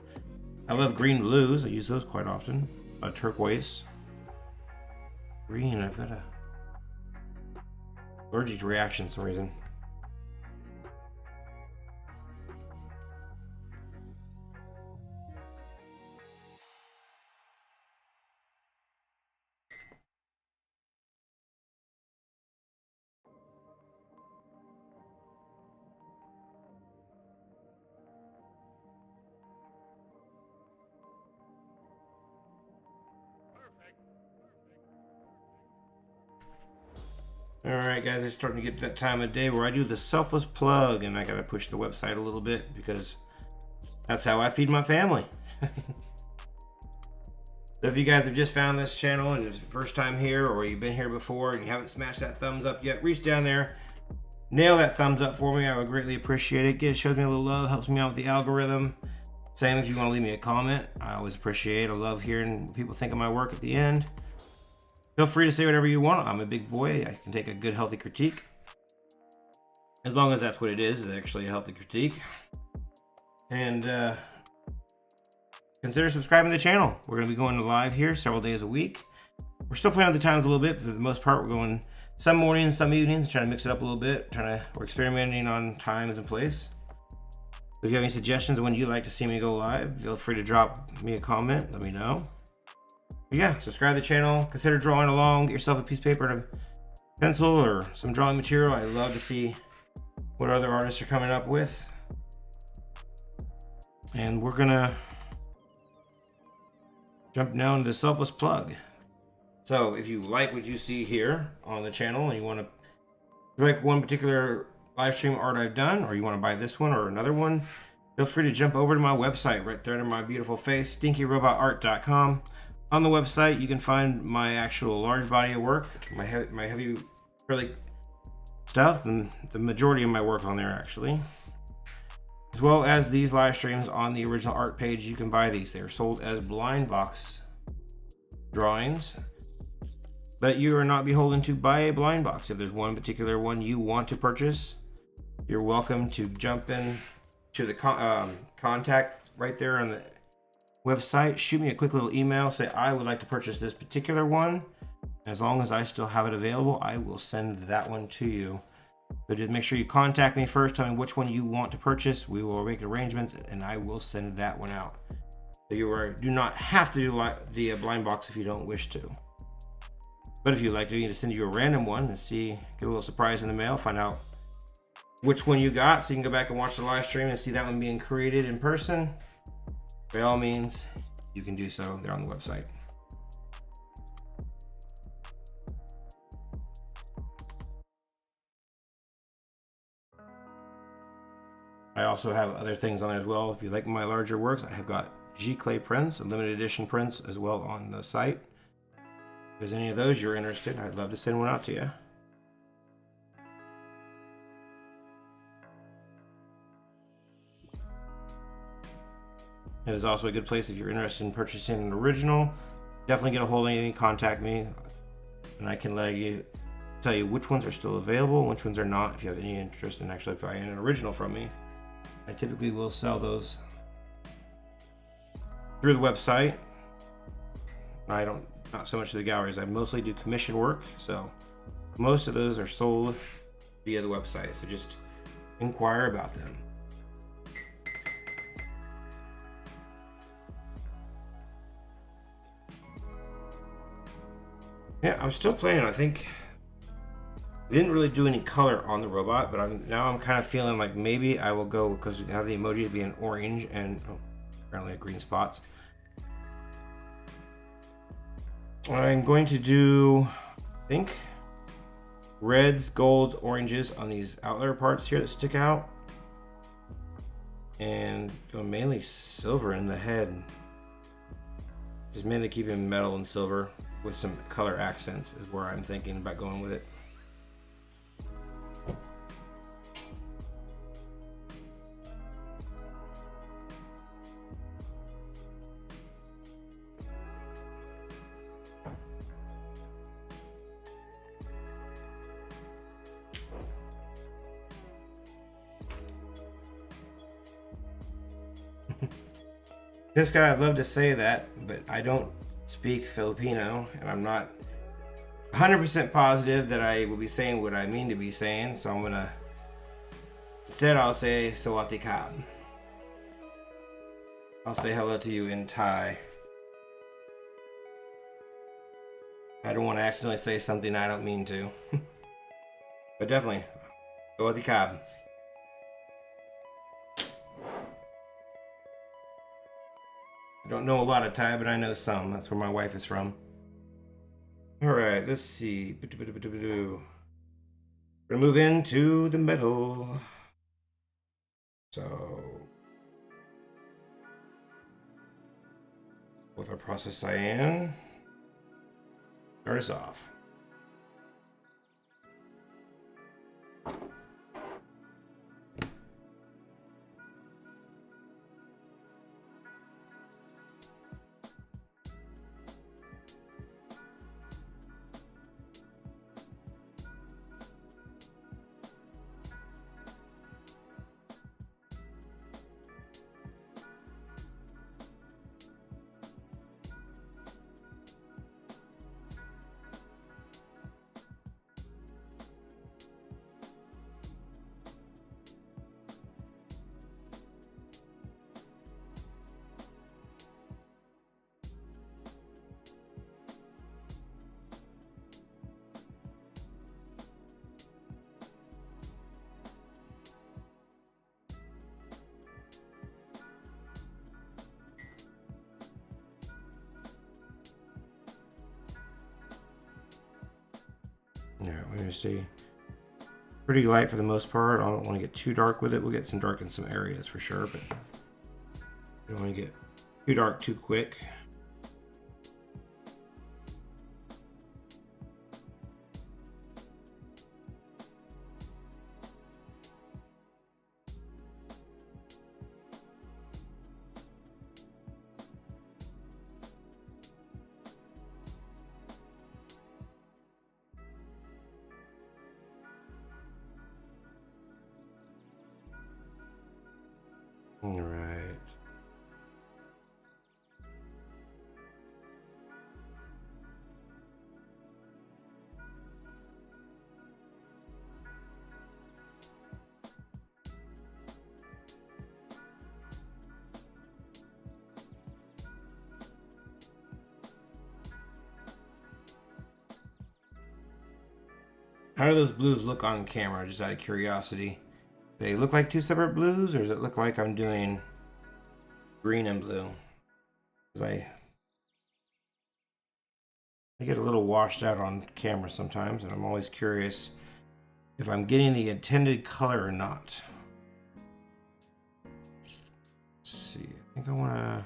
I love green blues. I use those quite often. Turquoise. Green, I've got a allergic reaction for some reason. Alright guys, it's starting to get to that time of day where I do the selfless plug, and I gotta push the website a little bit because that's how I feed my family. So if you guys have just found this channel and it's the first time here, or you've been here before and you haven't smashed that thumbs up yet, reach down there, nail that thumbs up for me. I would greatly appreciate it. It shows me a little love, helps me out with the algorithm. Same if you want to leave me a comment. I always appreciate. I love hearing what people think of my work at the end. Feel free to say whatever you want. I'm a big boy. I can take a good, healthy critique. As long as that's what it is actually a healthy critique. And consider subscribing to the channel. We're going to be going live here several days a week. We're still playing with the times a little bit, but for the most part, we're going some mornings, some evenings, trying to mix it up a little bit. We're experimenting on times and place. If you have any suggestions of when you'd like to see me go live, feel free to drop me a comment. Let me know. But yeah, subscribe to the channel. Consider drawing along. Get yourself a piece of paper and a pencil or some drawing material. I love to see what other artists are coming up with. And we're gonna jump down to the selfless plug. So if you like what you see here on the channel and you want to like one particular live stream art I've done, or you want to buy this one or another one, feel free to jump over to my website right there under my beautiful face, stinkyrobotart.com. On the website, you can find my actual large body of work, my heavy acrylic stuff, and the majority of my work on there actually, as well as these live streams on the original art page. You can buy these. They're sold as blind box drawings, but you are not beholden to buy a blind box. If there's one particular one you want to purchase, you're welcome to jump in to the contact right there on the website. Shoot me a quick little email, say I would like to purchase this particular one. As long as I still have it available, I will send that one to you. So just make sure you contact me first, tell me which one you want to purchase. We will make arrangements and I will send that one out. So you do not have to do the blind box if you don't wish to. But if you'd like to, you can send you a random one and see, get a little surprise in the mail, find out which one you got, so you can go back and watch the live stream and see that one being created in person. By all means, you can do so. They're on the website. I also have other things on there as well. If you like my larger works, I have got G-Clay prints and limited edition prints as well on the site. If there's any of those you're interested, I'd love to send one out to you. It is also a good place if you're interested in purchasing an original. Definitely get a hold of me, contact me, and I can tell you which ones are still available, which ones are not. If you have any interest in actually buying an original from me, I typically will sell those through the website. Not so much to the galleries. I mostly do commission work, so most of those are sold via the website. So just inquire about them. Yeah, I'm still playing. I think I didn't really do any color on the robot, but I'm kind of feeling like maybe I will go, because we have the emojis being orange and apparently green spots. I'm going to do, I think, reds, golds, oranges on these outlier parts here that stick out, and go mainly silver in the head. Just mainly keeping metal and silver with some color accents is where I'm thinking about going with it. This guy, I'd love to say that, but I don't speak Filipino, and I'm not 100% positive that I will be saying what I mean to be saying, so instead I'll say Sawati Kab. I'll say hello to you in Thai. I don't want to accidentally say something I don't mean to. But definitely, Sawati Kab. I don't know a lot of Thai, but I know some. That's where my wife is from. Alright, let's see. We're gonna move into the metal. So, with our process cyan, start us off. Yeah, we're gonna stay pretty light for the most part. I don't want to get too dark with it. We'll get some dark in some areas for sure, but you don't want to get too dark too quick. All right. How do those blues look on camera, just out of curiosity? Do they look like two separate blues, or does it look like I'm doing green and blue? Because I get a little washed out on camera sometimes, and I'm always curious if I'm getting the intended color or not. Let's see, I think I want to...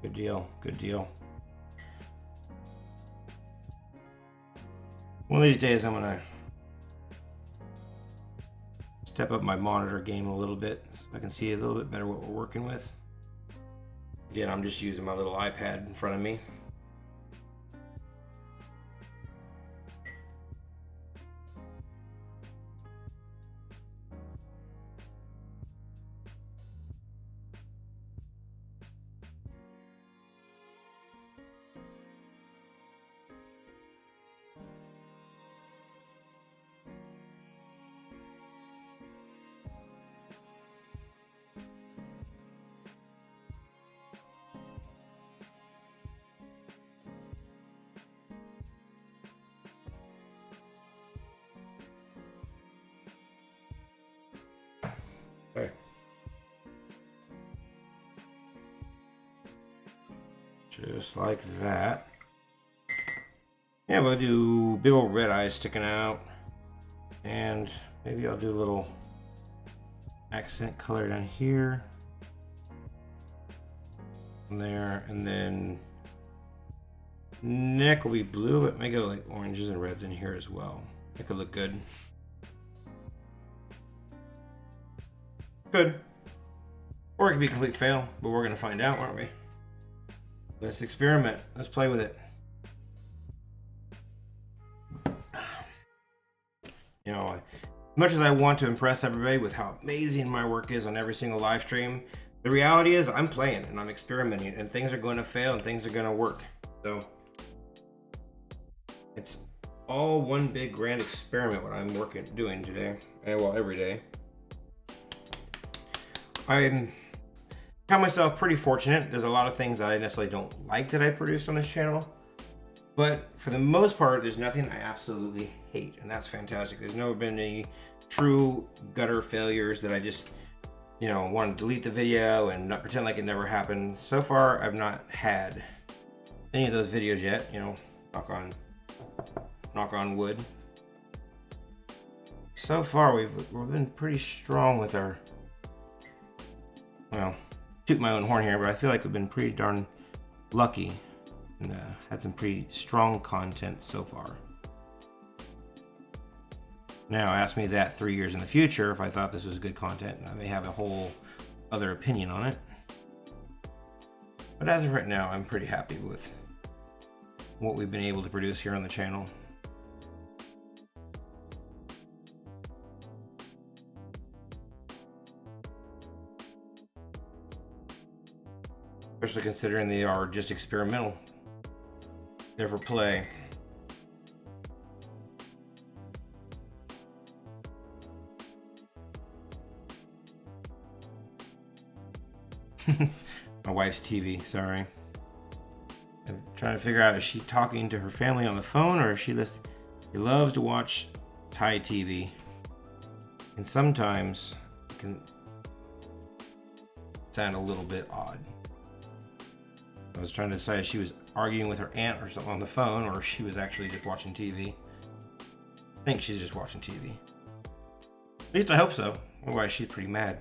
Good deal, good deal. One of these days I'm gonna step up my monitor game a little bit so I can see a little bit better what we're working with. Again, I'm just using my little iPad in front of me. Okay. Just like that. Yeah, we'll do big old red eyes sticking out. And maybe I'll do a little accent color down here. And there, and then neck will be blue, but maybe go like oranges and reds in here as well. That could look good. Good. Or it could be a complete fail, but we're gonna find out, aren't we? Let's experiment. Let's play with it. You know, as much as I want to impress everybody with how amazing my work is on every single live stream, the reality is I'm playing and I'm experimenting, and things are going to fail and things are going to work. So it's all one big grand experiment what I'm doing today. Well, every day. I count myself pretty fortunate. There's a lot of things that I necessarily don't like that I produce on this channel, but for the most part, there's nothing I absolutely hate, and that's fantastic. There's never been any true gutter failures that I just, you know, want to delete the video and not pretend like it never happened. So far, I've not had any of those videos yet. You know, knock on wood. So far, we've been pretty strong with our, well, toot my own horn here, but I feel like we've been pretty darn lucky and had some pretty strong content so far. Now, ask me that 3 years in the future if I thought this was good content. I may have a whole other opinion on it. But as of right now, I'm pretty happy with what we've been able to produce here on the channel. Especially considering they are just experimental. They're for play. My wife's TV, sorry. I'm trying to figure out, is she talking to her family on the phone, or is she loves to watch Thai TV. And sometimes it can sound a little bit odd. I was trying to decide if she was arguing with her aunt or something on the phone, or if she was actually just watching TV. I think she's just watching TV. At least I hope so. Otherwise, she's pretty mad.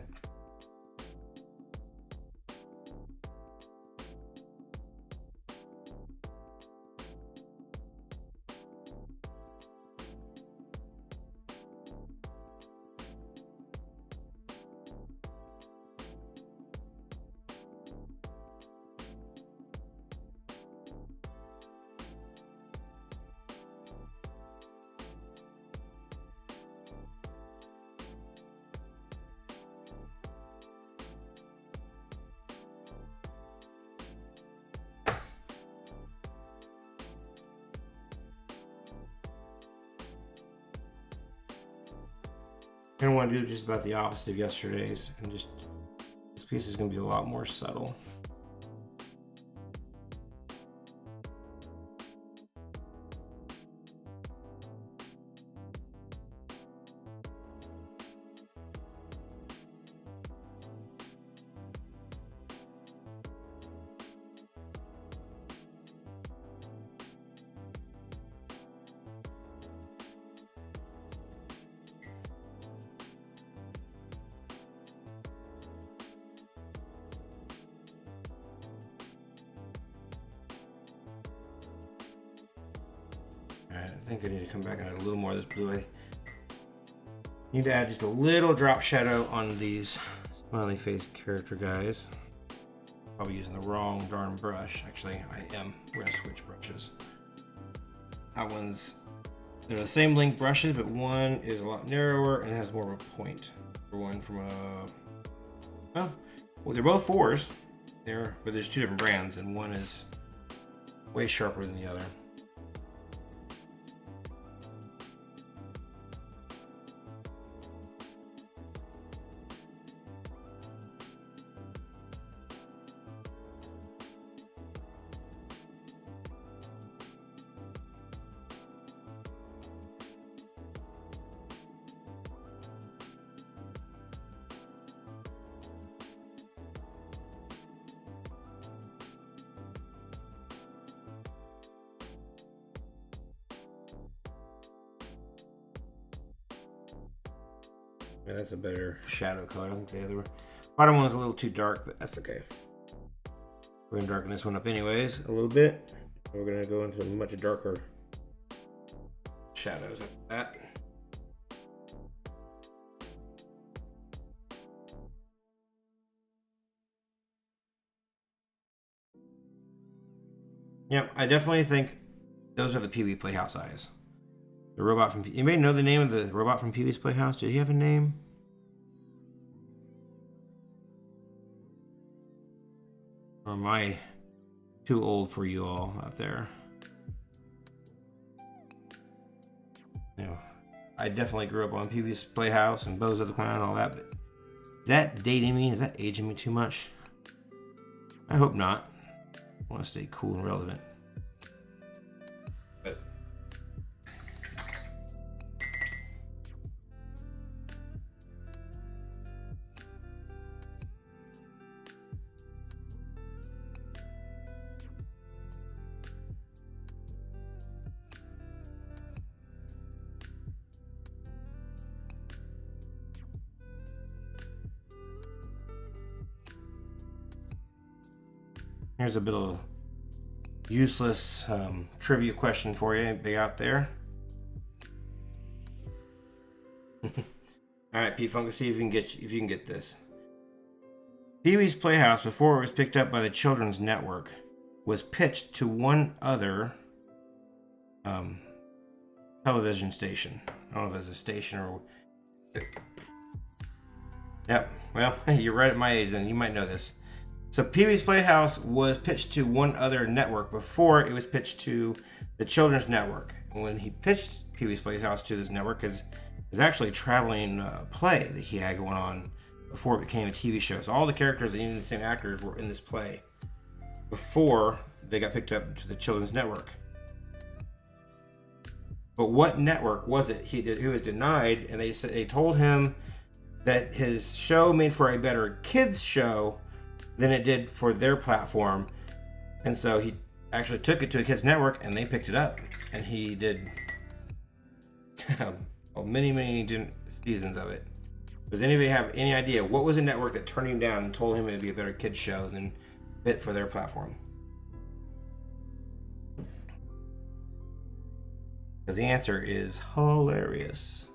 I'm going to want to do just about the opposite of yesterday's, and just this piece is going to be a lot more subtle. I think I need to come back and add a little more of this blue. I need to add just a little drop shadow on these smiley face character guys. Probably using the wrong darn brush. Actually, I am. We're gonna switch brushes. That one's, they're the same length brushes, but one is a lot narrower and has more of a point. For one from a, well, they're both 4s. But there's 2 different brands, and one is way sharper than the other. Yeah, that's a better shadow color. I think the other bottom one was a little too dark, but that's okay. We're gonna darken this one up anyways a little bit. We're gonna go into much darker shadows like that. Yep, I definitely think those are the Pee-wee Playhouse eyes. The robot from... You may know the name of the robot from Pee-wee's Playhouse. Did he have a name? Or am I too old for you all out there? No. I definitely grew up on Pee-wee's Playhouse and Bozo the Clown and all that, but is that dating me? Is that aging me too much? I hope not. I want to stay cool and relevant. But here's a bit of useless trivia question for you, big out there. All right, P-Funk, let's see if you can get this. Pee-wee's Playhouse, before it was picked up by the Children's Network, was pitched to one other television station. I don't know if it's a station or. Yep. Well, you're right at my age, then you might know this. So Pee-wee's Playhouse was pitched to one other network before it was pitched to the Children's Network. When he pitched Pee-wee's Playhouse to this network, because it was actually a traveling play that he had going on before it became a TV show. So all the characters and even the same actors were in this play before they got picked up to the Children's Network. But what network was it he was denied? And they told him that his show made for a better kids show than it did for their platform. And so he actually took it to a kids network and they picked it up. And he did many seasons of it. Does anybody have any idea what was a network that turned him down and told him it'd be a better kids show than fit for their platform? Because the answer is hilarious.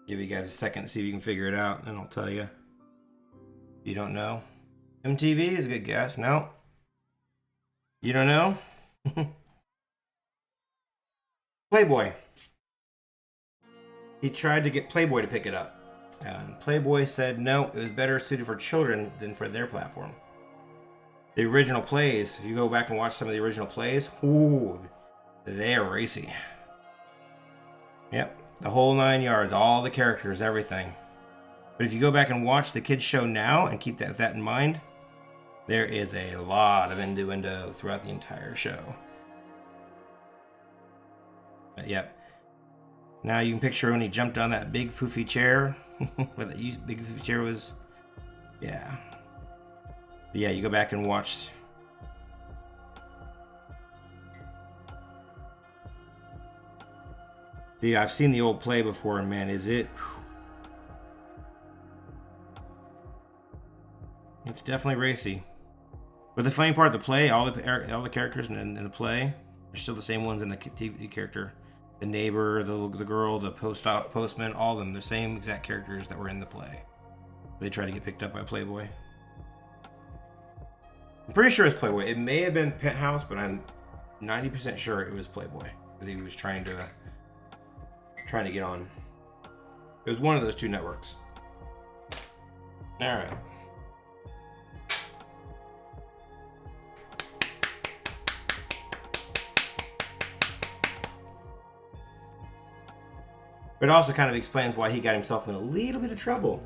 Give you guys a second to see if you can figure it out, and I'll tell you. If you don't know, MTV is a good guess. No. You don't know? Playboy. He tried to get Playboy to pick it up. And Playboy said no, it was better suited for children than for their platform. The original plays, if you go back and watch some of the original plays, ooh, they're racy. Yep, the whole 9 yards, all the characters, everything. But if you go back and watch the kids show now and keep that in mind, there is a lot of innuendo throughout the entire show. But yep. Now you can picture when he jumped on that big foofy chair. What that big foofy chair was. Yeah. But yeah, you go back and watch. Yeah, I've seen the old play before, and man, is it. It's definitely racy. But the funny part of the play, all the characters in the play are still the same ones in the TV character. The neighbor, the girl, the postman, all of them, the same exact characters that were in the play. They tried to get picked up by Playboy. I'm pretty sure it's Playboy. It may have been Penthouse, but I'm 90% sure it was Playboy that he was trying to get on. It was one of those two networks. All right. But it also kind of explains why he got himself in a little bit of trouble.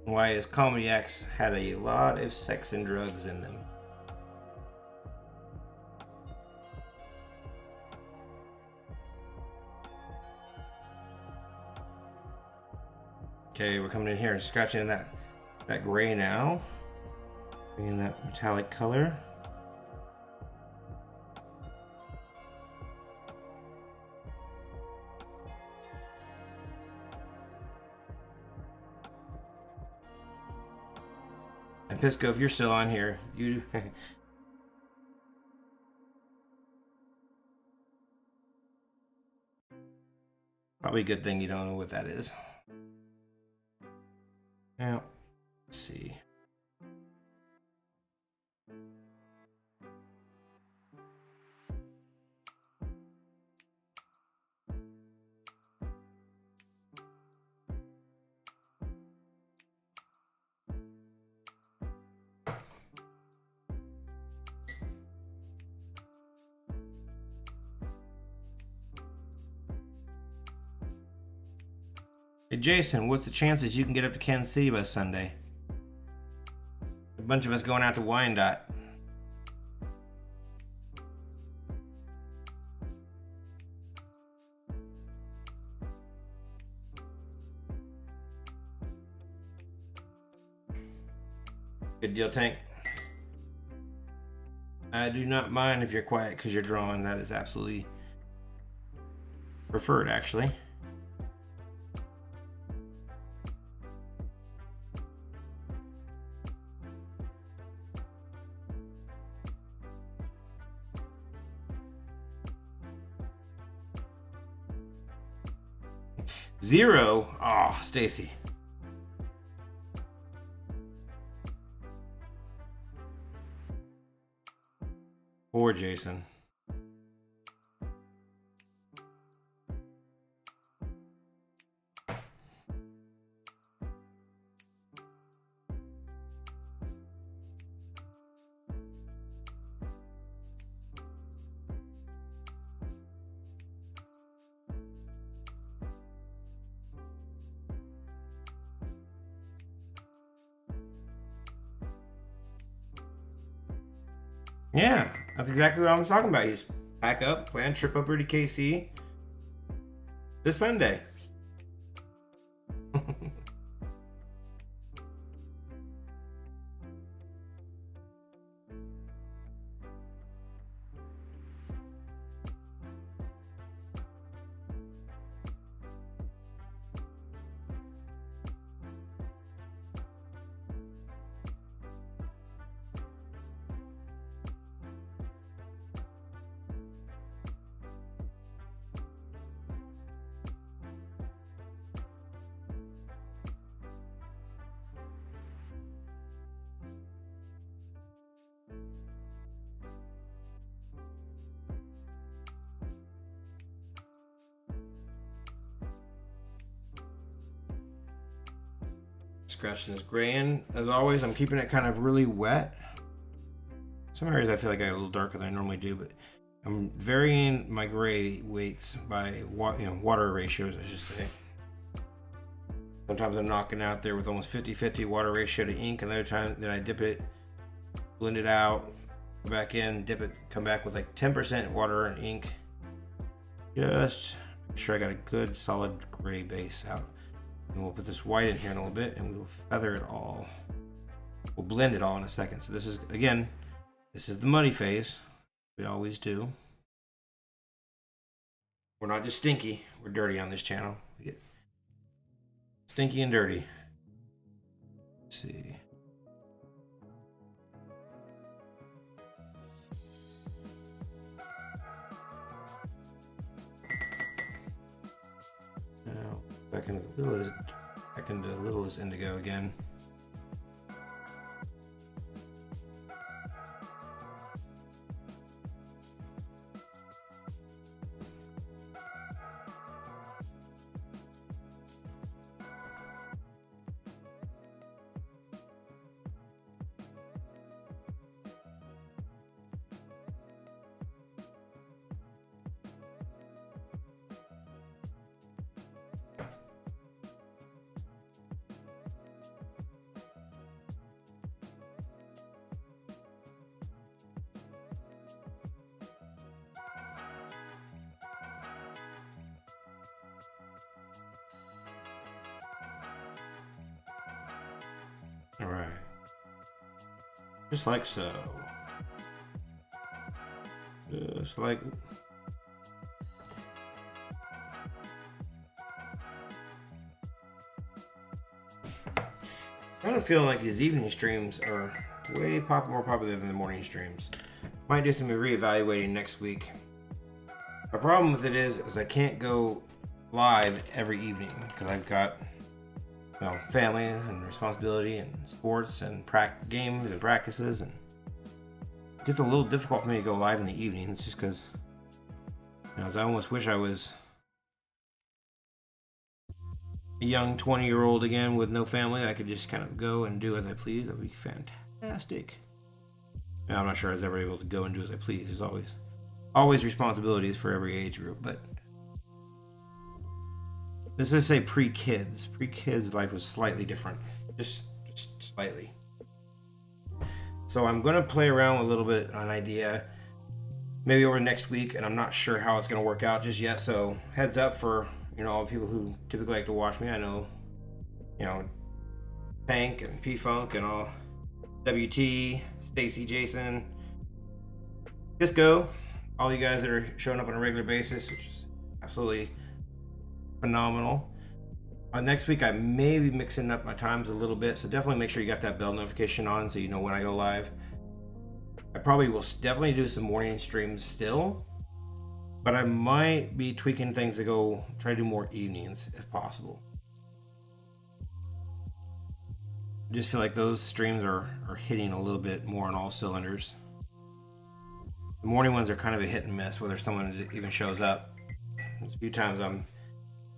Why his comedy acts had a lot of sex and drugs in them. Okay, we're coming in here and scratching in that gray now. Bringing that metallic color. And Pisco, if you're still on here, you probably a good thing you don't know what that is. Now, let's see. Hey Jason, what's the chances you can get up to Kansas City by Sunday? A bunch of us going out to Wyandotte. Good deal, Tank. I do not mind if you're quiet because you're drawing. That is absolutely preferred, actually. Zero? Oh, Stacy. Poor Jason. Yeah, that's exactly what I'm talking about. You just pack up, plan trip over to KC this Sunday. Scratching this gray in. As always, I'm keeping it kind of really wet. Some areas I feel like I got a little darker than I normally do, but I'm varying my gray weights by water ratios, I should say. Sometimes I'm knocking out there with almost 50-50 water ratio to ink, and other time then I dip it, blend it out, go back in, dip it, come back with like 10% water and ink. Just make sure I got a good solid gray base out. And we'll put this white in here in a little bit, and we will feather it all. We'll blend it all in a second. So this is, again, this is the muddy phase. We always do. We're not just stinky, we're dirty on this channel. We get stinky and dirty. Let's see. Now, back into the littlest indigo again. All right, just like so. Just like. I kind of feel like these evening streams are way more popular than the morning streams. Might do some reevaluating next week. The problem with it is I can't go live every evening because I've got family and responsibility and sports and games and practices, and it gets a little difficult for me to go live in the evenings just because I almost wish I was a young 20-year-old again with no family. I could just kind of go and do as I please. That would be fantastic. Now, I'm not sure I was ever able to go and do as I please. There's always responsibilities for every age group, but let's just say pre-kids. Pre-kids life was slightly different, just slightly. So I'm going to play around with a little bit on an idea, maybe over next week, and I'm not sure how it's going to work out just yet. So heads up for all the people who typically like to watch me. I know, Tank and P-Funk and all, WT, Stacy, Jason, Disco, all you guys that are showing up on a regular basis, which is absolutely phenomenal. Next week I may be mixing up my times a little bit, so definitely make sure you got that bell notification on so you know when I go live. I probably will definitely do some morning streams still, but I might be tweaking things to try to do more evenings if possible. I just feel like those streams are hitting a little bit more on all cylinders. The morning ones are kind of a hit and miss, whether someone even shows up. There's a few times I'm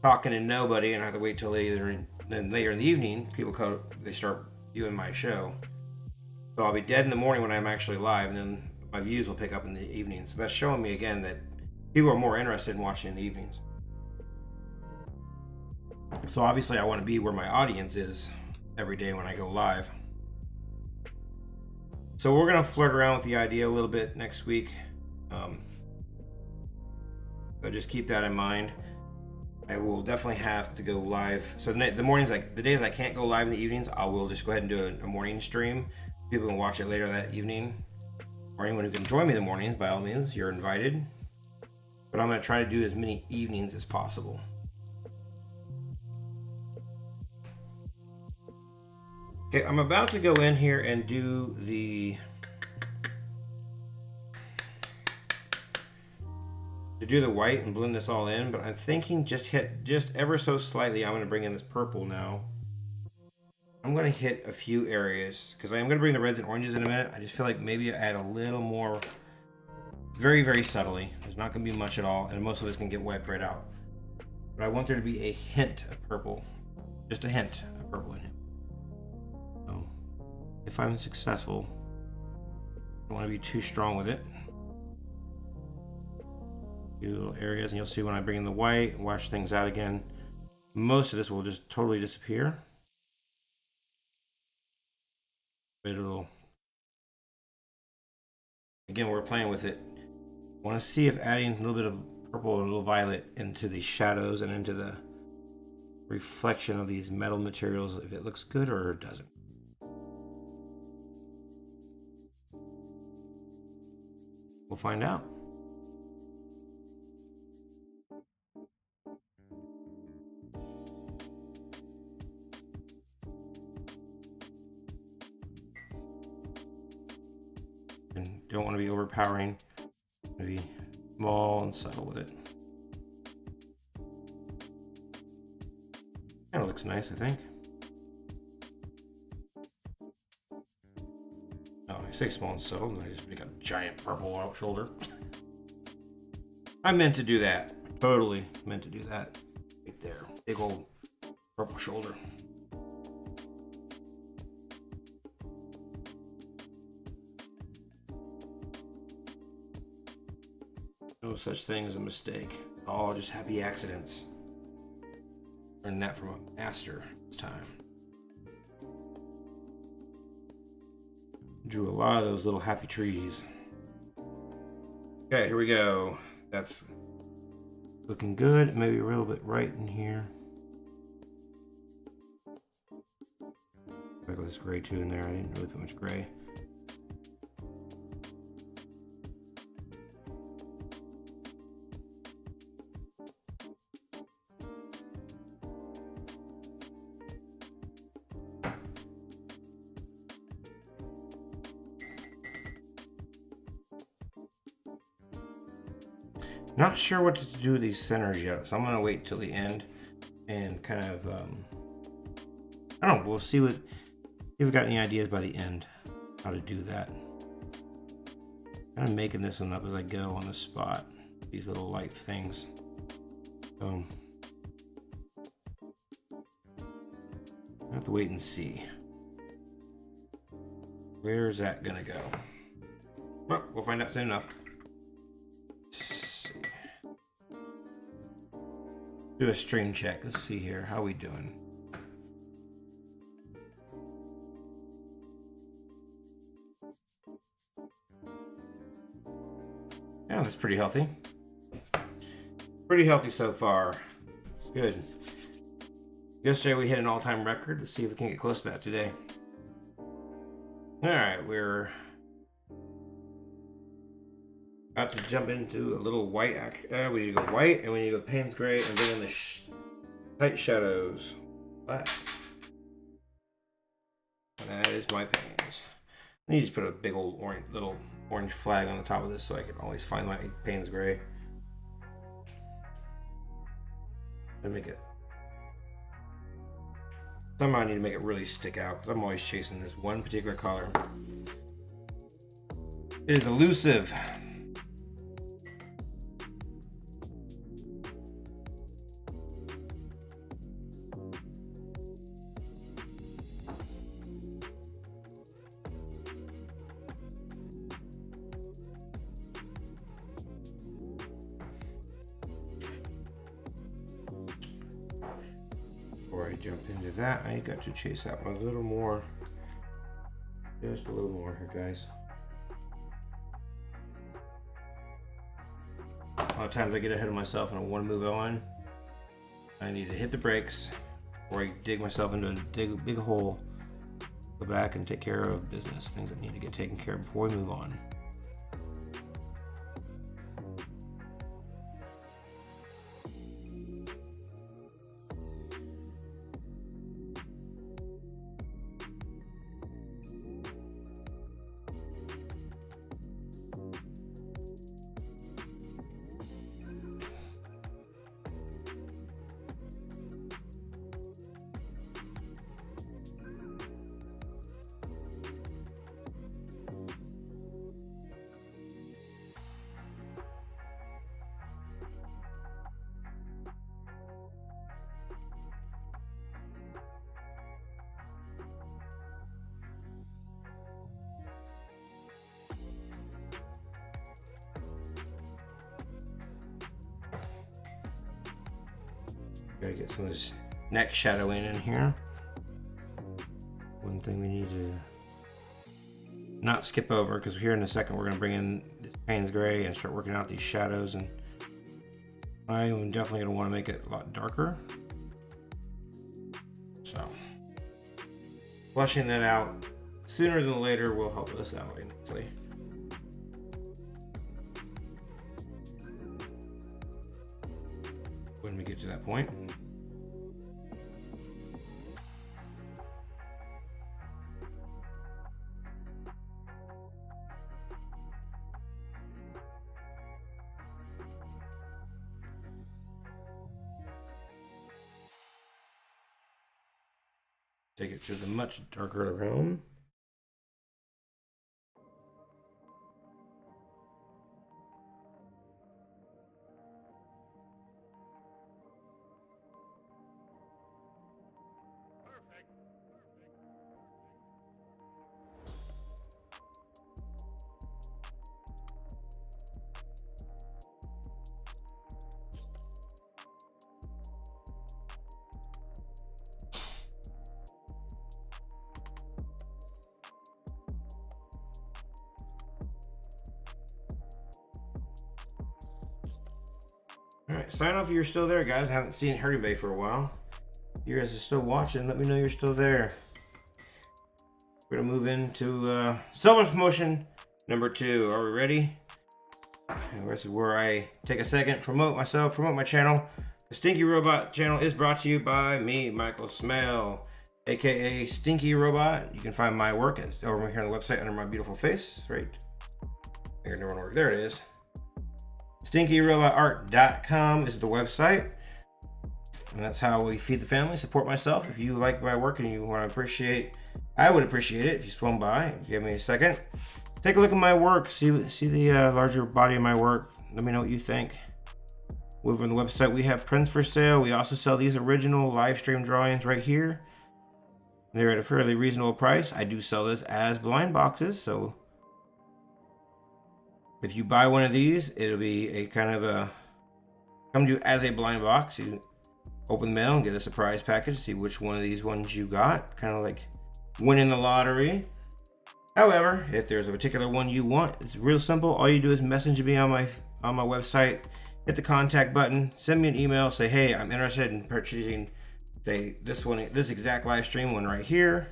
talking to nobody and I have to wait till later in the evening they start viewing my show. So I'll be dead in the morning when I'm actually live, and then my views will pick up in the evening. So that's showing me again that people are more interested in watching in the evenings. So obviously I want to be where my audience is every day when I go live. So we're gonna flirt around with the idea a little bit next week. So just keep that in mind. I will definitely have to go live. So the mornings, like the days I can't go live in the evenings, I will just go ahead and do a morning stream. People can watch it later that evening, or anyone who can join me in the mornings, by all means, you're invited. But I'm going to try to do as many evenings as possible. Okay, I'm about to go in here and do the white and blend this all in, but I'm thinking just ever so slightly. I'm going to bring in this purple now. I'm going to hit a few areas because I am going to bring the reds and oranges in a minute. I just feel like maybe I add a little more, very, very subtly. There's not going to be much at all, and most of it's going to get wiped right out. But I want there to be a hint of purple, just a hint of purple in it. So if I'm successful, I don't want to be too strong with it. Few little areas, and you'll see when I bring in the white, wash things out again, most of this will just totally disappear. Again, we're playing with it. I want to see if adding a little bit of purple and a little violet into the shadows and into the reflection of these metal materials, if it looks good or it doesn't. We'll find out. And don't want to be overpowering. Maybe small and subtle with it. Kind of looks nice, I think. Oh, I say small and subtle, and I just make a giant purple out shoulder. I meant to do that. Totally meant to do that. Right there. Big old purple shoulder. No such thing as a mistake. All just happy accidents. Learned that from a master this time. Drew a lot of those little happy trees. Okay, here we go. That's looking good. Maybe a little bit right in here. I'll go this gray too in there. I didn't really put much gray. Not sure what to do with these centers yet, so I'm gonna wait till the end and kind of, I don't know, we'll see if we've got any ideas by the end how to do that. Kind of making this one up as I go on the spot, these little light things. So I have to wait and see. Where's that gonna go? Well, we'll find out soon enough. Do a stream check. Let's see here. How we doing? Yeah, that's pretty healthy. Pretty healthy so far. It's good. Yesterday we hit an all-time record. Let's see if we can get close to that today. All right, we're about to jump into a little white. We need to go white, and we need to go Payne's Gray, and bring in the tight shadows. Black. And that is my Payne's. I need to just put a big old little orange flag on the top of this so I can always find my Payne's Gray. And make it. Somehow I need to make it really stick out because I'm always chasing this one particular color. It is elusive. Before I jump into that, I got to chase out a little more Just a little more here, guys. A lot of times I get ahead of myself and I want to move on. I need to hit the brakes before I dig myself into a big hole. Go back and take care of business, things that need to get taken care of before we move on. Gotta get some of this neck shadowing in here. One thing we need to not skip over, because here in a second we're going to bring in Payne's Gray and start working out these shadows, and I'm definitely going to want to make it a lot darker. So flushing that out sooner than later will help us out immensely. When we get to that point. Take it to the much darker room. Alright, sign off if you're still there, guys. I haven't seen anybody for a while. If you guys are still watching, let me know you're still there. We're going to move into self-promotion number 2. Are we ready? And this is where I take a second, promote myself, promote my channel. The Stinky Robot channel is brought to you by me, Michael Smell, aka Stinky Robot. You can find my work over here on the website under my beautiful face, right? There it is. StinkyRobotArt.com is the website, and that's how we feed the family, support myself. If you like my work and you want to appreciate, I would appreciate it if you swung by, give me a second, take a look at my work, see the larger body of my work. Let me know what you think. Over on the website, we have prints for sale. We also sell these original live stream drawings right here. They're at a fairly reasonable price. I do sell this as blind boxes, so if you buy one of these, it'll be a kind of a come to you as a blind box. You open the mail and get a surprise package, see which one of these ones you got, kind of like winning the lottery. However, if there's a particular one you want, it's real simple. All you do is message me on my website, hit the contact button, send me an email, say, hey, I'm interested in purchasing, say, this exact live stream one right here.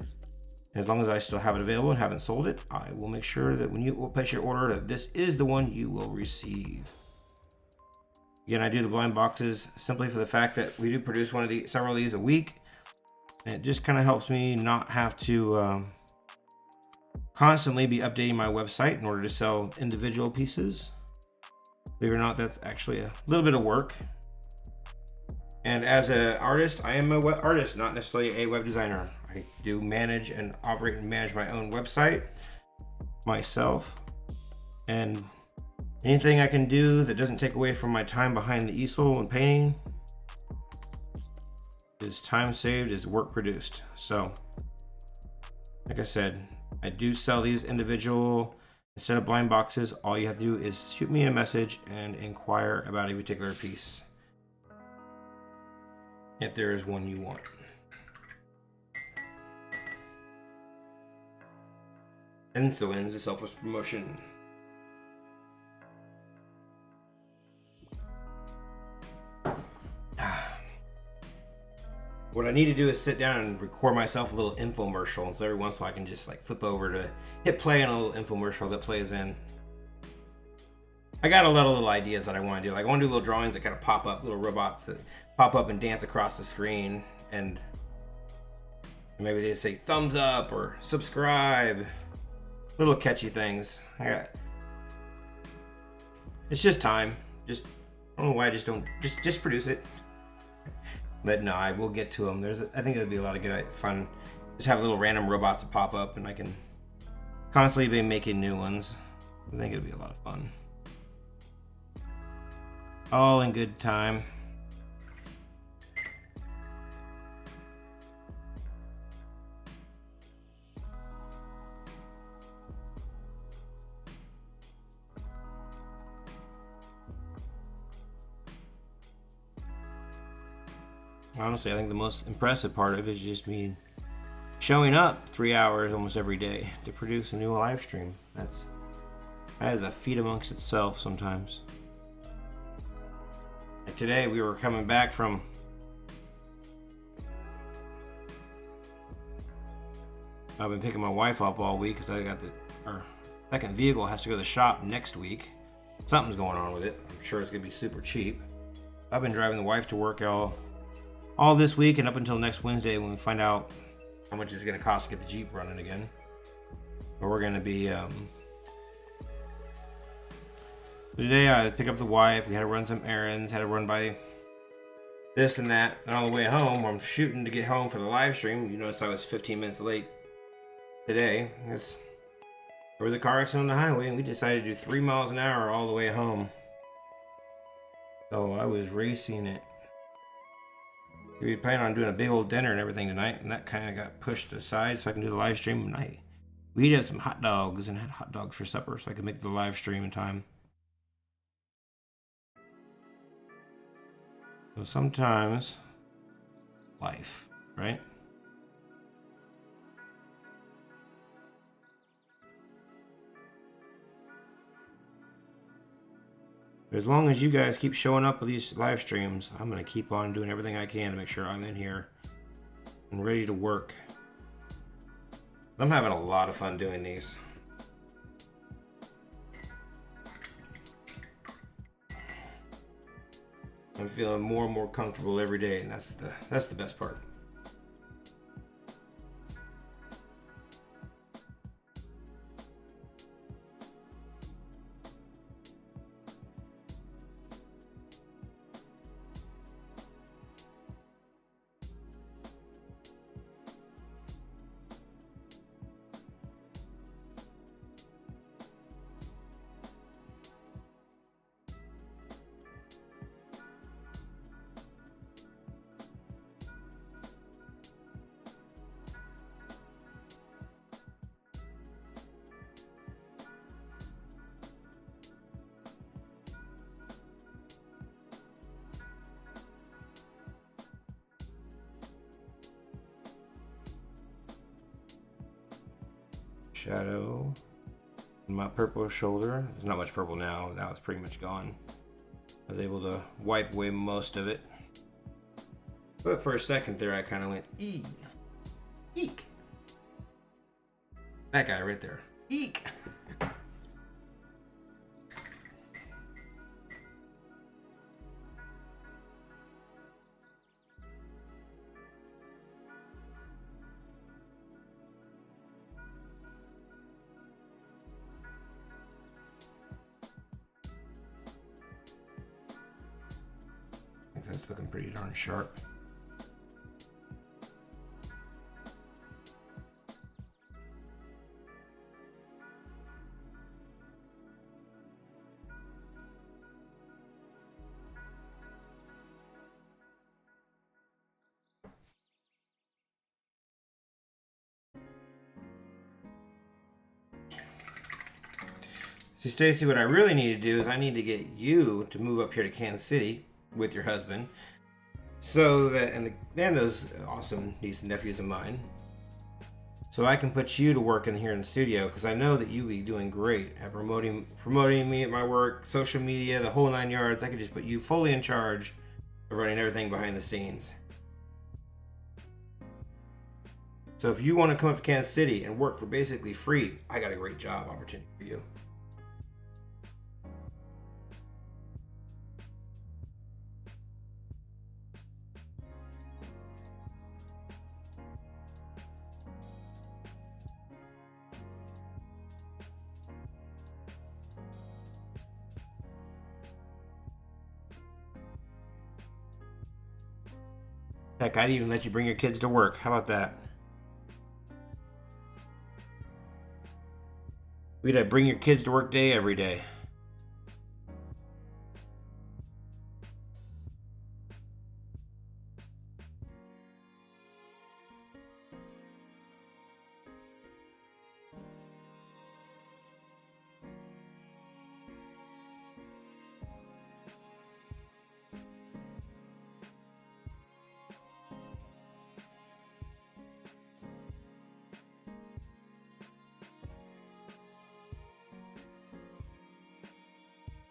As long as I still have it available and haven't sold it, I will make sure that when you place your order, that this is the one you will receive. Again, I do the blind boxes simply for the fact that we do produce several of these a week. And it just kind of helps me not have to constantly be updating my website in order to sell individual pieces. Believe it or not, that's actually a little bit of work. And as an artist, I am a web artist, not necessarily a web designer. I do manage and operate and manage my own website myself. And anything I can do that doesn't take away from my time behind the easel and painting is time saved, is work produced. So, like I said, I do sell these individual, instead of blind boxes. All you have to do is shoot me a message and inquire about a particular piece, if there is one you want. And so ends the selfless promotion. What I need to do is sit down and record myself a little infomercial, and so every once in a while I can just like flip over to hit play on a little infomercial that plays in. I got a lot of little ideas that I want to do. Like I want to do little drawings that kind of pop up, little robots that pop up and dance across the screen, and maybe they say thumbs up or subscribe. Little catchy things. It's just time. I don't know why I just don't just produce it. But no, I will get to them. I think it'll be a lot of good fun. Just have little random robots that pop up, and I can constantly be making new ones. I think it'll be a lot of fun. All in good time. Honestly, I think the most impressive part of it is just me showing up 3 hours almost every day to produce a new live stream. That is a feat amongst itself sometimes. And today we were coming back from I've been picking my wife up all week because I got our second vehicle has to go to the shop next week. Something's going on with it. I'm sure it's gonna be super cheap. I've been driving the wife to work all this week and up until next Wednesday when we find out how much it's going to cost to get the Jeep running again. But we're going to be today I pick up the wife. We had to run some errands, had to run by this and that, and on the way home I'm shooting to get home for the live stream. You notice I was 15 minutes late today. There was a car accident on the highway and we decided to do 3 miles an hour all the way home. So I was racing it. We planned on doing a big old dinner and everything tonight, and that kind of got pushed aside so I can do the live stream tonight. We had some hot dogs and had hot dogs for supper so I could make the live stream in time. So sometimes, life, right? As long as you guys keep showing up with these live streams, I'm going to keep on doing everything I can to make sure I'm in here and ready to work. I'm having a lot of fun doing these. I'm feeling more and more comfortable every day, and that's the best part. Shadow in my purple shoulder. There's not much purple now. That was pretty much gone. I was able to wipe away most of it. But for a second there, I kind of went, eek. Eek. That guy right there. Eek. That's looking pretty darn sharp. See, Stacy, what I really need to do is I need to get you to move up here to Kansas City with your husband, so that and those awesome niece and nephews of mine, so I can put you to work in here in the studio, because I know that you be doing great at promoting me at my work, social media, the whole 9 yards. I could just put you fully in charge of running everything behind the scenes. So if you want to come up to Kansas City and work for basically free, I got a great job opportunity for you. Heck, I'd even let you bring your kids to work. How about that? We'd have bring your kids to work day every day.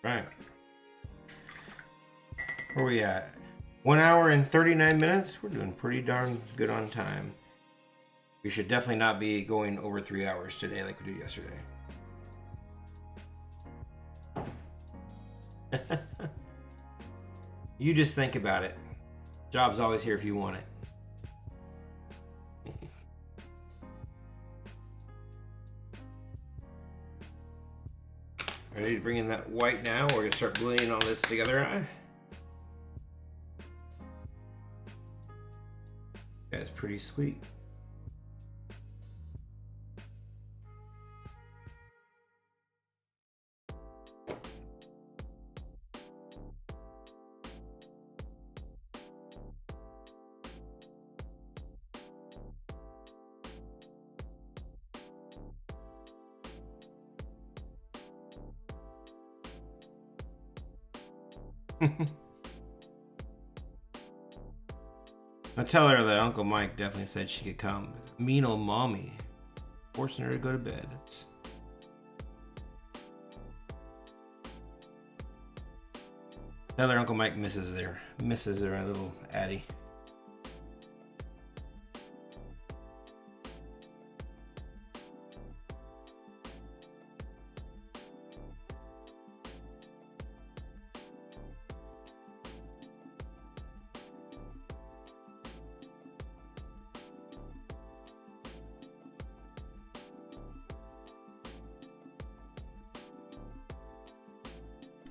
Right. Where are we at? 1 hour and 39 minutes? We're doing pretty darn good on time. We should definitely not be going over 3 hours today like we did yesterday. You just think about it. Job's always here if you want it. Ready to bring in that white now? We're going to start blending all this together. That's pretty sweet. I tell her that Uncle Mike definitely said she could come. Mean old mommy forcing her to go to bed. Tell her Uncle Mike misses their little Addie.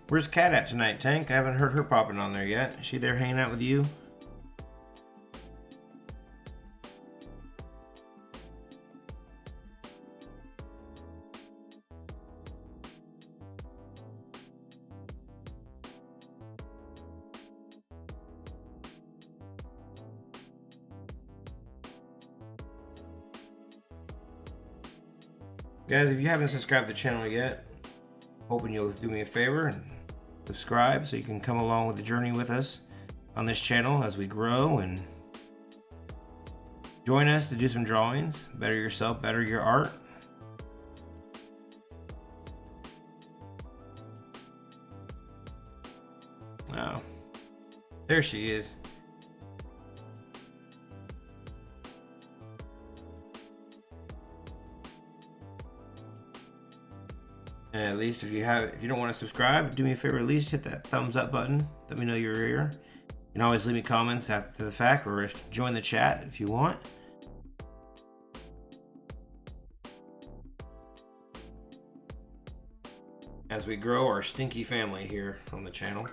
Where's Kat at tonight, Tank? I haven't heard her popping on there yet. Is she there hanging out with you? Guys, if you haven't subscribed to the channel yet, hoping you'll do me a favor and subscribe so you can come along with the journey with us on this channel as we grow, and join us to do some drawings, better yourself, better your art. Oh, there she is. And at least if you don't want to subscribe, do me a favor, at least hit that thumbs up button. Let me know you're here. You can always leave me comments after the fact, or join the chat if you want. As we grow our Stinky family here on the channel.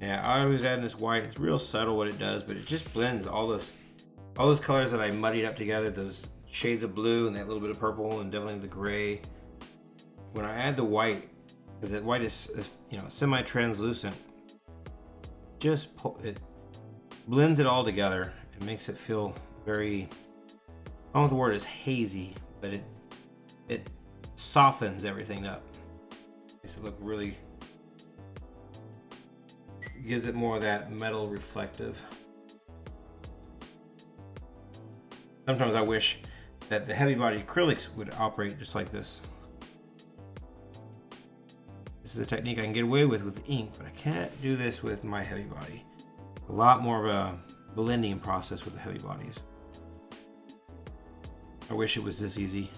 Yeah, I always add this white. It's real subtle what it does, but it just blends all those colors that I muddied up together, those shades of blue and that little bit of purple and definitely the gray. When I add the white, because that white is you know, semi-translucent, it blends it all together and makes it feel very, I don't know if the word is hazy, but it softens everything up. Makes it look really, gives it more of that metal reflective. Sometimes I wish that the heavy body acrylics would operate just like this. This is a technique I can get away with ink, but I can't do this with my heavy body. A lot more of a blending process with the heavy bodies. I wish it was this easy.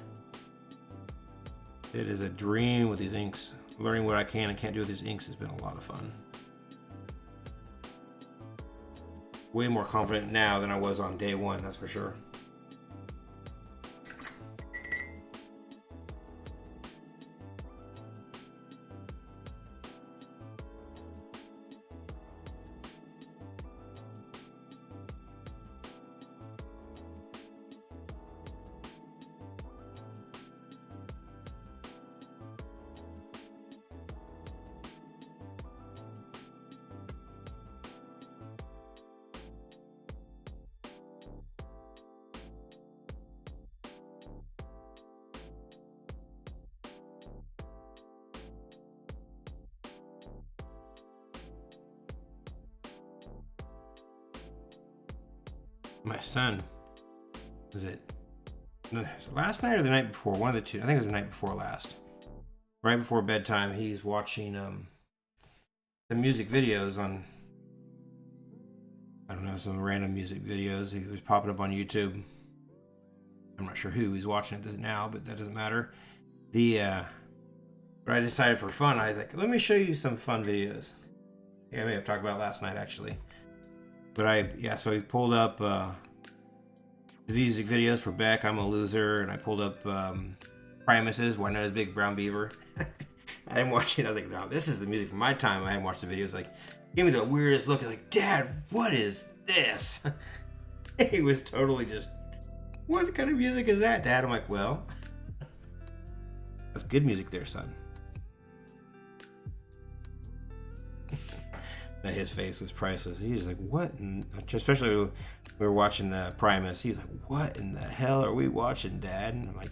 It is a dream with these inks. Learning what I can and can't do with these inks has been a lot of fun. Way more confident now than I was on day one, that's for sure. My son, was it last night or the night before? One of the two. I think it was the night before last. Right before bedtime, he's watching the music videos on, I don't know, some random music videos. He was popping up on YouTube. I'm not sure who he's watching it now, but that doesn't matter. But I decided for fun, I was like, let me show you some fun videos. Yeah, I may have talked about it last night actually. But so he pulled up the music videos for Beck, I'm a Loser, and I pulled up Primus's Why Not As Big Brown Beaver. I didn't watch it. I was like, no, this is the music from my time. I hadn't watched the videos. Like, gave me the weirdest look. Like, Dad, what is this? He was totally just, what kind of music is that, Dad? I'm like, well, that's good music there, son. His face was priceless. He was like, what? Especially when we were watching the Primus. He was like, what in the hell are we watching, Dad? And I'm like,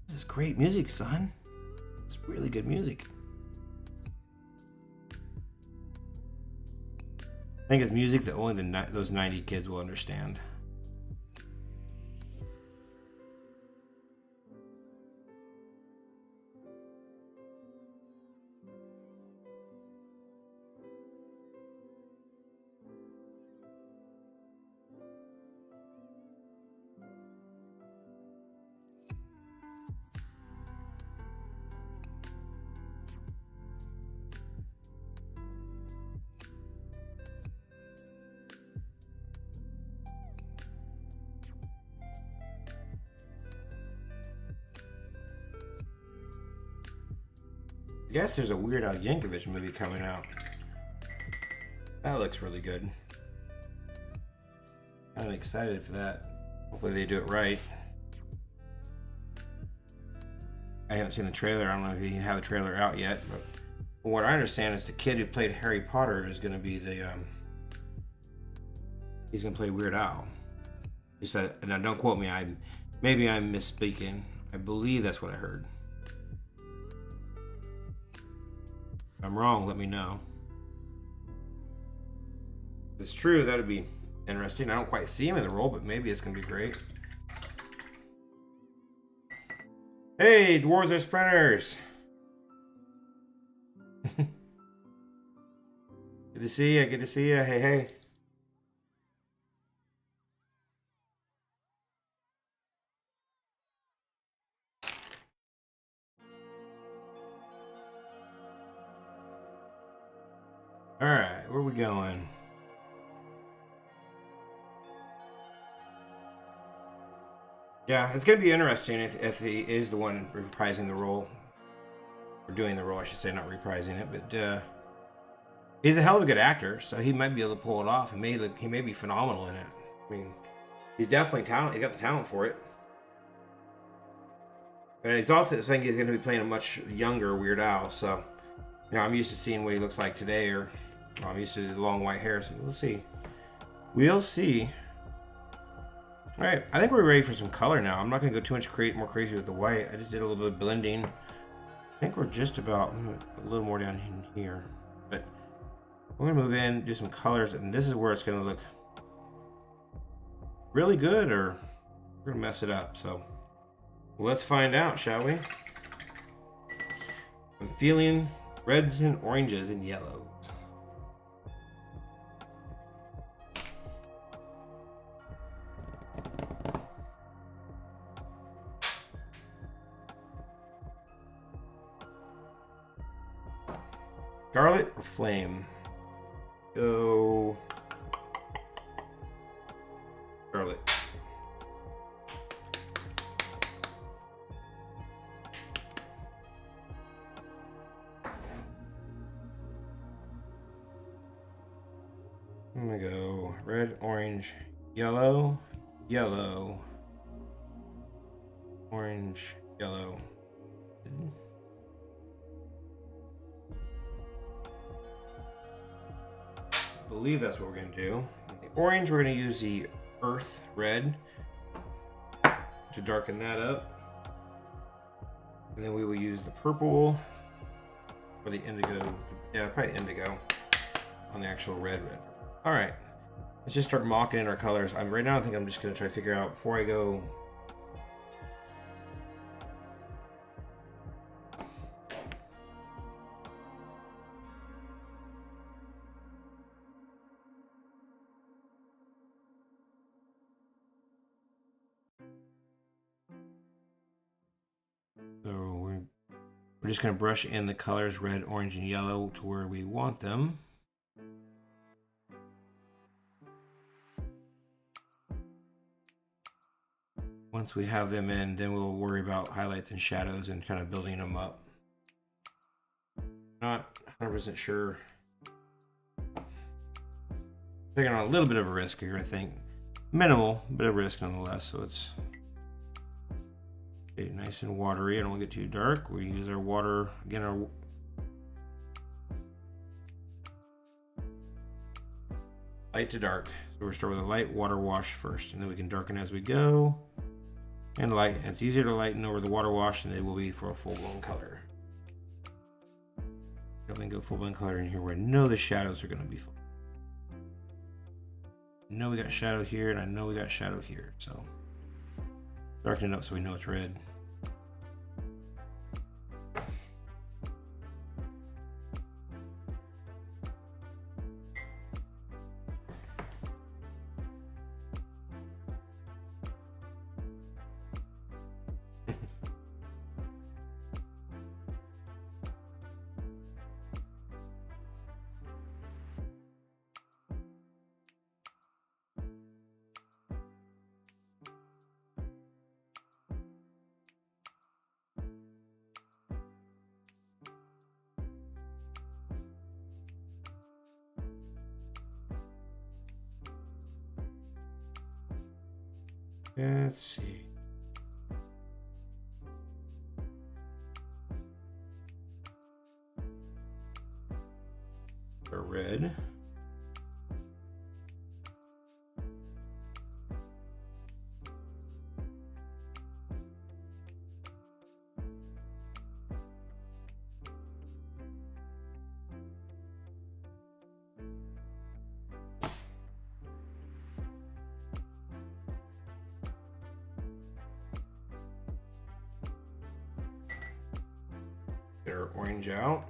this is great music, son. It's really good music. I think it's music that only those 90 kids will understand. I guess there's a Weird Al Yankovic movie coming out. That looks really good. I'm excited for that. Hopefully they do it right. I haven't seen the trailer. I don't know if you have the trailer out yet, but from what I understand is the kid who played Harry Potter is going to be the he's going to play Weird Al. He said, and now don't quote me, maybe I'm misspeaking. I believe that's what I heard. If I'm wrong, let me know. If it's true, that'd be interesting. I don't quite see him in the role, but maybe it's gonna be great. Hey, Dwarves are Sprinters! Good to see you, good to see you. Hey, hey. Alright, where are we going? Yeah, it's going to be interesting if he is the one reprising the role. Or doing the role, I should say, not reprising it. But He's a hell of a good actor, so he might be able to pull it off. He may be phenomenal in it. I mean, he's definitely talented. He's got the talent for it. And it's also saying he's going to be playing a much younger Weird Al, so I'm used to seeing what he looks like today, or I'm used to the long white hair. So we'll see. We'll see. All right, I think we're ready for some color now. I'm not going to go too much more crazy with the white. I just did a little bit of blending. I think we're just about a little more down in here, but we're going to move in, do some colors, and this is where it's going to look really good, or we're going to mess it up. So let's find out, shall we? I'm feeling reds and oranges and yellows. Scarlet or flame? Go Scarlet. I'm gonna go red, orange, yellow, yellow, orange, yellow. I believe that's what we're going to do. The orange, we're going to use the earth red to darken that up. And then we will use the purple or the indigo. Yeah, probably indigo on the actual red. All right, let's just start mocking in our colors. Right now I think I'm just going to try to figure out before I go. So we're just going to brush in the colors red, orange, and yellow to where we want them. Once we have them in, then we'll worry about highlights and shadows and kind of building them up. Not 100% sure. Taking on a little bit of a risk here, I think. Minimal, bit of risk nonetheless, so it's okay, nice and watery. I don't want to get too dark. We use our water, again, our light to dark. So we'll start with a light water wash first, and then we can darken as we go. And light, it's easier to lighten over the water wash than it will be for a full-blown color. Definitely go full-blown color in here where I know the shadows are going to be full. I know we got shadow here, and I know we got shadow here, so darken it up so we know it's red. Let's see. A red. Get our orange out.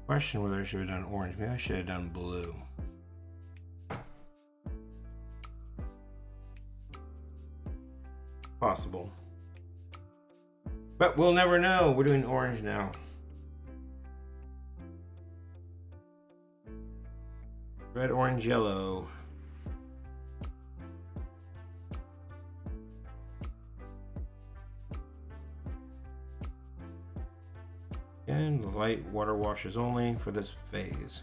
Question whether I should have done orange. Maybe I should have done blue. Possible. But we'll never know. We're doing orange now. Red, orange, yellow. And the light water washes only for this phase.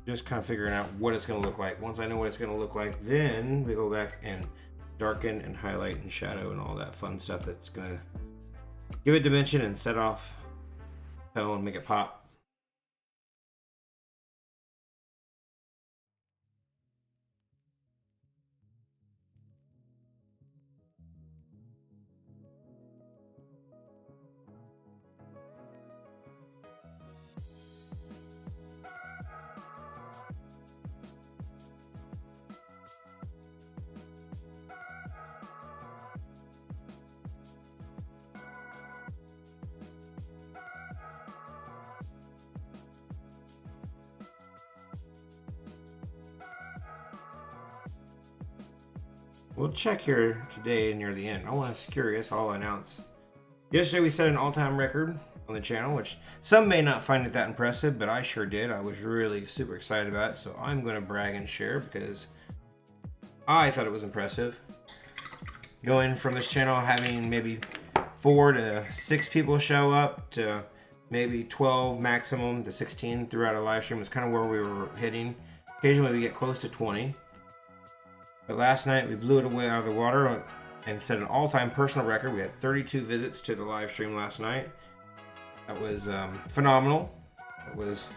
Just kind of figuring out what it's going to look like. Once I know what it's going to look like, then we go back and darken and highlight and shadow and all that fun stuff that's going to give it dimension and set off tone, make it pop. We'll check here today near the end. I was curious, I'll announce. Yesterday we set an all-time record on the channel, which some may not find it that impressive, but I sure did. I was really super excited about it, so I'm going to brag and share because I thought it was impressive. Going from this channel having maybe 4 to 6 people show up to maybe 12 maximum to 16 throughout a live stream was kind of where we were hitting. Occasionally we get close to 20. But last night we blew it away out of the water and set an all-time personal record. We had 32 visits to the live stream last night. That was phenomenal. It was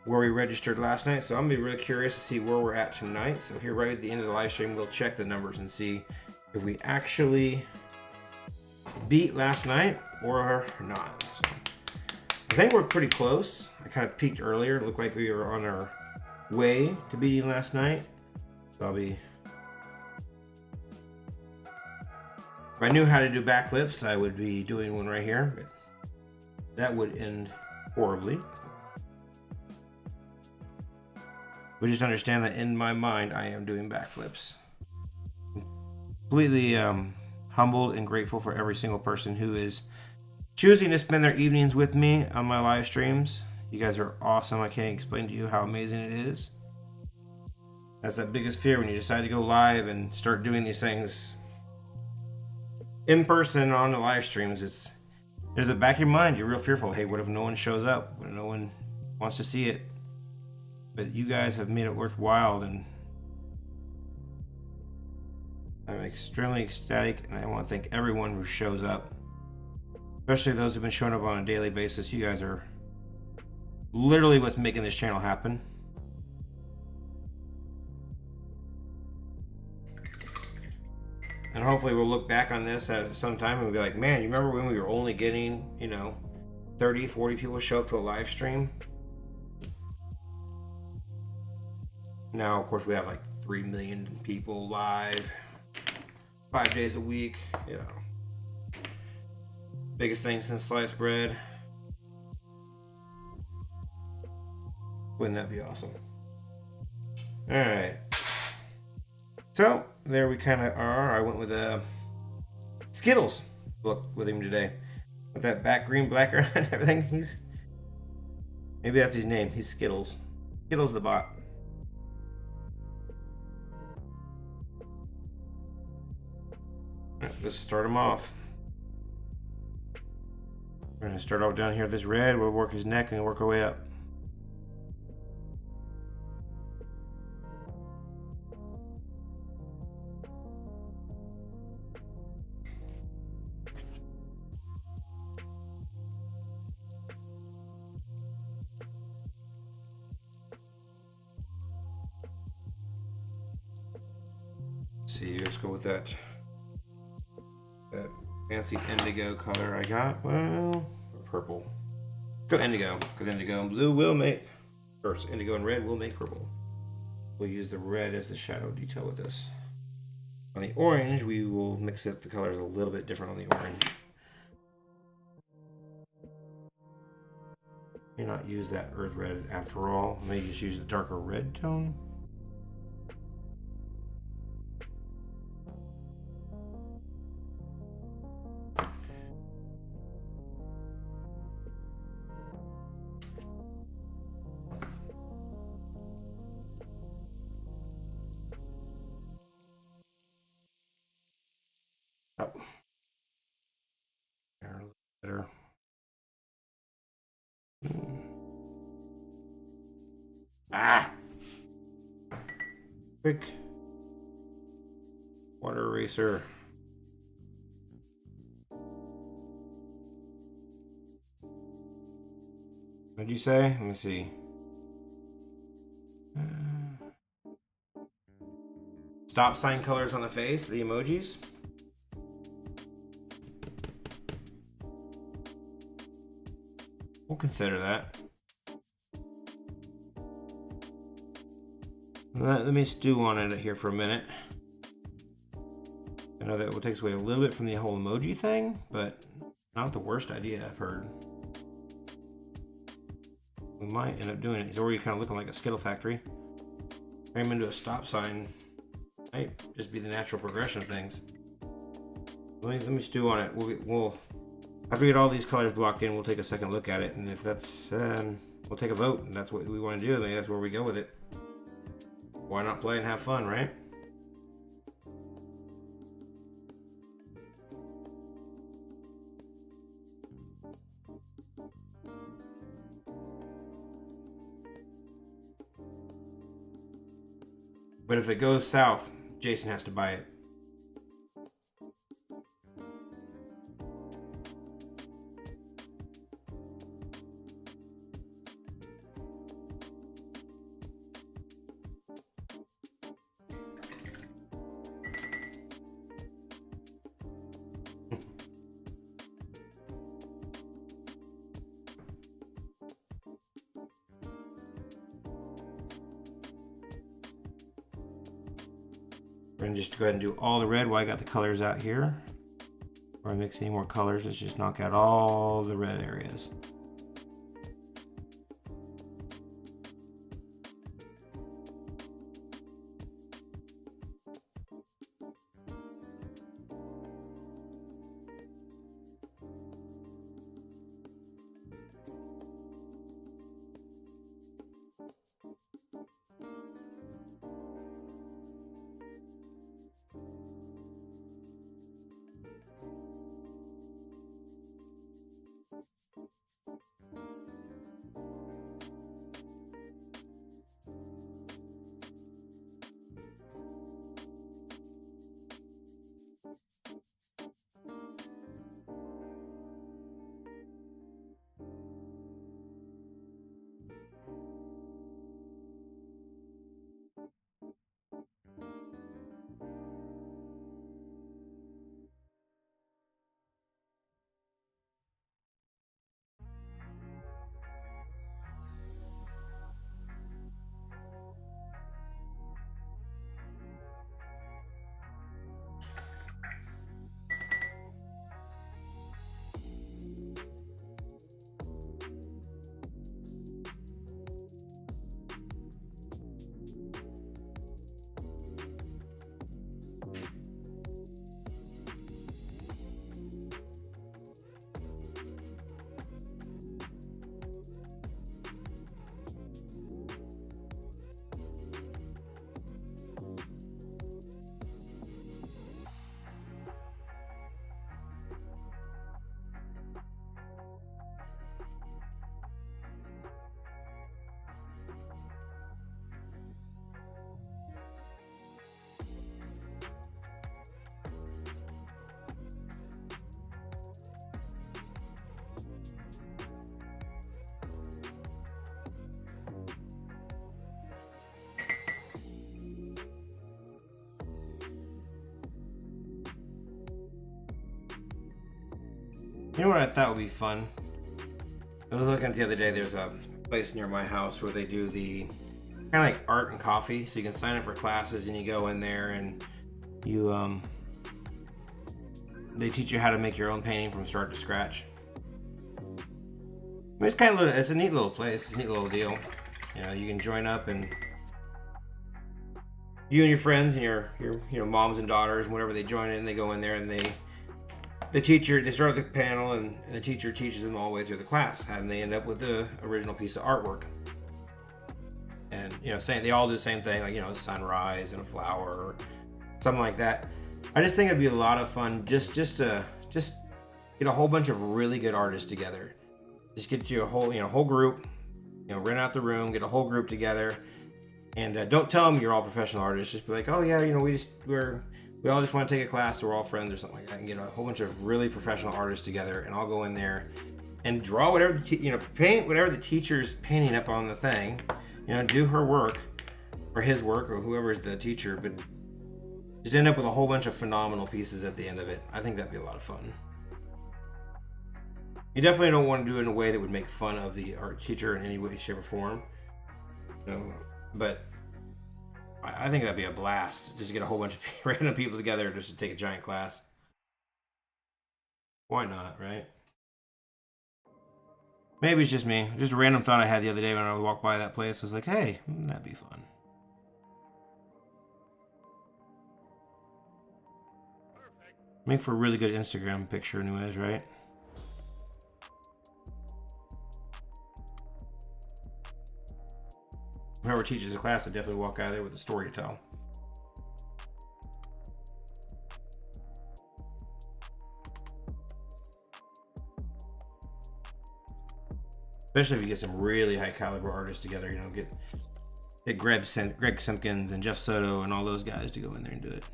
where we registered last night, so I'm gonna be really curious to see where we're at tonight. So here right at the end of the live stream, we'll check the numbers and see if we actually beat last night or not. So I think we're pretty close. I kind of peaked earlier. It looked like we were on our way to beating last night. So if I knew how to do backflips, I would be doing one right here, but that would end horribly. But just understand that in my mind, I am doing backflips. Completely humbled and grateful for every single person who is choosing to spend their evenings with me on my live streams. You guys are awesome. I can't explain to you how amazing it is. That's that biggest fear when you decide to go live and start doing these things in person on the live streams. There's a back of your mind, you're real fearful. Hey, what if no one shows up? What if no one wants to see it? But you guys have made it worthwhile, and I'm extremely ecstatic, and I want to thank everyone who shows up, especially those who've been showing up on a daily basis. You guys are literally what's making this channel happen. And hopefully we'll look back on this at some time and we'll be like, man, you remember when we were only getting, 30, 40 people show up to a live stream? Now, of course, we have like 3 million people live, 5 days a week, Biggest thing since sliced bread. Wouldn't that be awesome? All right. So there we kind of are. I went with Skittles look with him today, with that back green background and everything. Maybe that's his name. He's Skittles. Skittles the bot. All right, let's start him off. We're gonna start off down here with this red. We'll work his neck and work our way up. See, let's go with that fancy indigo color I got. Well, purple. Go indigo, because indigo and blue will make, or indigo and red will make purple. We'll use the red as the shadow detail with this. On the orange, we will mix up the colors a little bit different on the orange. May not use that earth red after all. May just use the darker red tone. Quick water eraser. What'd you say? Let me see. Stop sign colors on the face, the emojis. We'll consider that. Let me stew on it here for a minute. I know that will take away a little bit from the whole emoji thing, but not the worst idea I've heard. We might end up doing it. He's already kind of looking like a Skittle factory. Turn him into a stop sign. Might just be the natural progression of things. Let me stew on it. We'll after we get all these colors blocked in, we'll take a second look at it, and if that's we'll take a vote, and that's what we want to do. Maybe that's where we go with it. Why not play and have fun, right? But if it goes south, Jason has to buy it. We're gonna just go ahead and do all the red while I got the colors out here. Before I mix any more colors, let's just knock out all the red areas. You know what I thought would be fun? I was looking at the other day, there's a place near my house where they do the kind of like art and coffee. So you can sign up for classes and you go in there and you they teach you how to make your own painting from start to scratch. I mean, it's kind of it's a neat little place, it's a neat little deal. You know, you can join up and you and your friends and your moms and daughters and whatever, they join in, they go in there and the teacher, they start with the panel and the teacher teaches them all the way through the class, and they end up with the original piece of artwork. And you know, saying they all do the same thing, like, you know, a sunrise and a flower or something like that. I just think it'd be a lot of fun just to get a whole bunch of really good artists together. Just get you a whole group, rent out the room, get a whole group together, And don't tell them you're all professional artists. Just be like, oh yeah, you know, we all just want to take a class, so we're all friends or something like that, and get a whole bunch of really professional artists together, and I'll go in there and draw whatever paint whatever the teacher's painting up on the thing, you know, do her work or his work or whoever's the teacher, but just end up with a whole bunch of phenomenal pieces at the end of it. I think that'd be a lot of fun. You definitely don't want to do it in a way that would make fun of the art teacher in any way, shape, or form. But I think that'd be a blast. Just get a whole bunch of random people together just to take a giant class. Why not, right? Maybe it's just me. Just a random thought I had the other day when I walked by that place. I was like, hey, that'd be fun. Make for a really good Instagram picture anyways, right? Whoever teaches the class would definitely walk out of there with a story to tell. Especially if you get some really high caliber artists together, you know, get Greg Simpkins and Jeff Soto and all those guys to go in there and do it.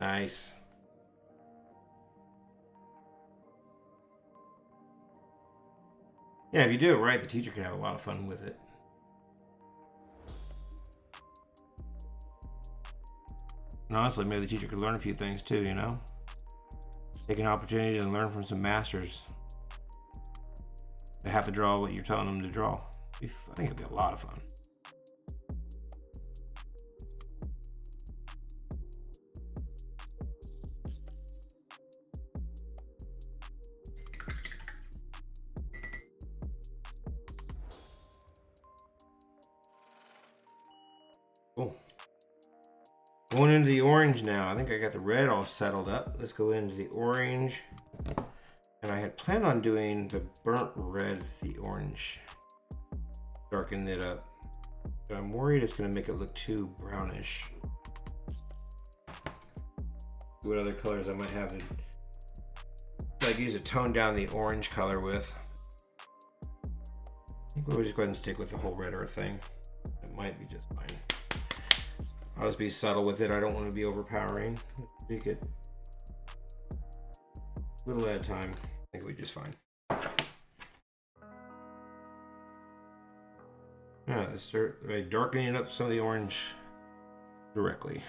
Nice. Yeah, if you do it right, the teacher can have a lot of fun with it. And honestly, maybe the teacher could learn a few things too, you know? Take an opportunity to learn from some masters. They have to draw what you're telling them to draw. I think it'd be a lot of fun. Cool. Going into the orange now. I think I got the red all settled up. Let's go into the orange. And I had planned on doing the burnt red with the orange. Darken it up. But I'm worried it's going to make it look too brownish. What other colors I might have to like use to tone down the orange color with. I think we'll just go ahead and stick with the whole red earth thing. It might be just fine. I'll just be subtle with it. I don't want to be overpowering. Make it a little at a time. I think we'll be just fine. Yeah, let's start by darkening up some of the orange directly.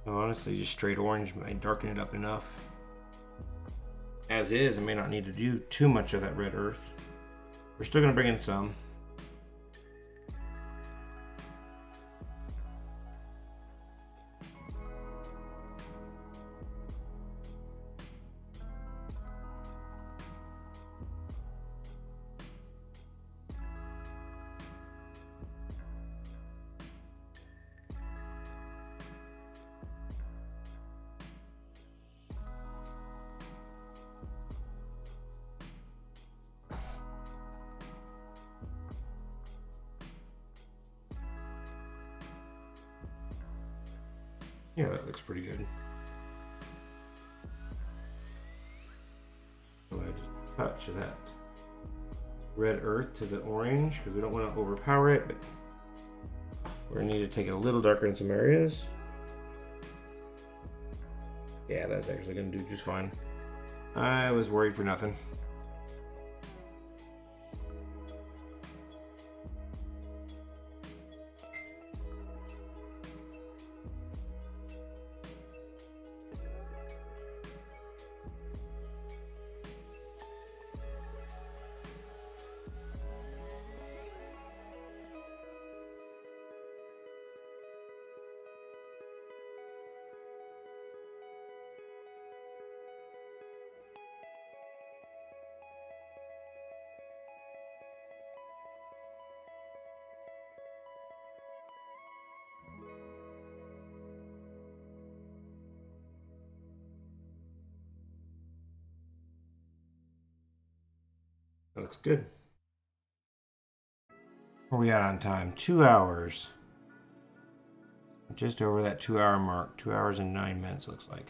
Honestly, just straight orange might darken it up enough. As is, I may not need to do too much of that red earth. We're still going to bring in some. Yeah, that looks pretty good. So I just touch that. red earth to the orange because we don't want to overpower it, but we're gonna need to take it a little darker in some areas. Yeah, that's actually gonna do just fine. I was worried for nothing. That looks good. Where are we at on time? 2 hours. Just over that 2 hour mark. 2 hours and 9 minutes looks like.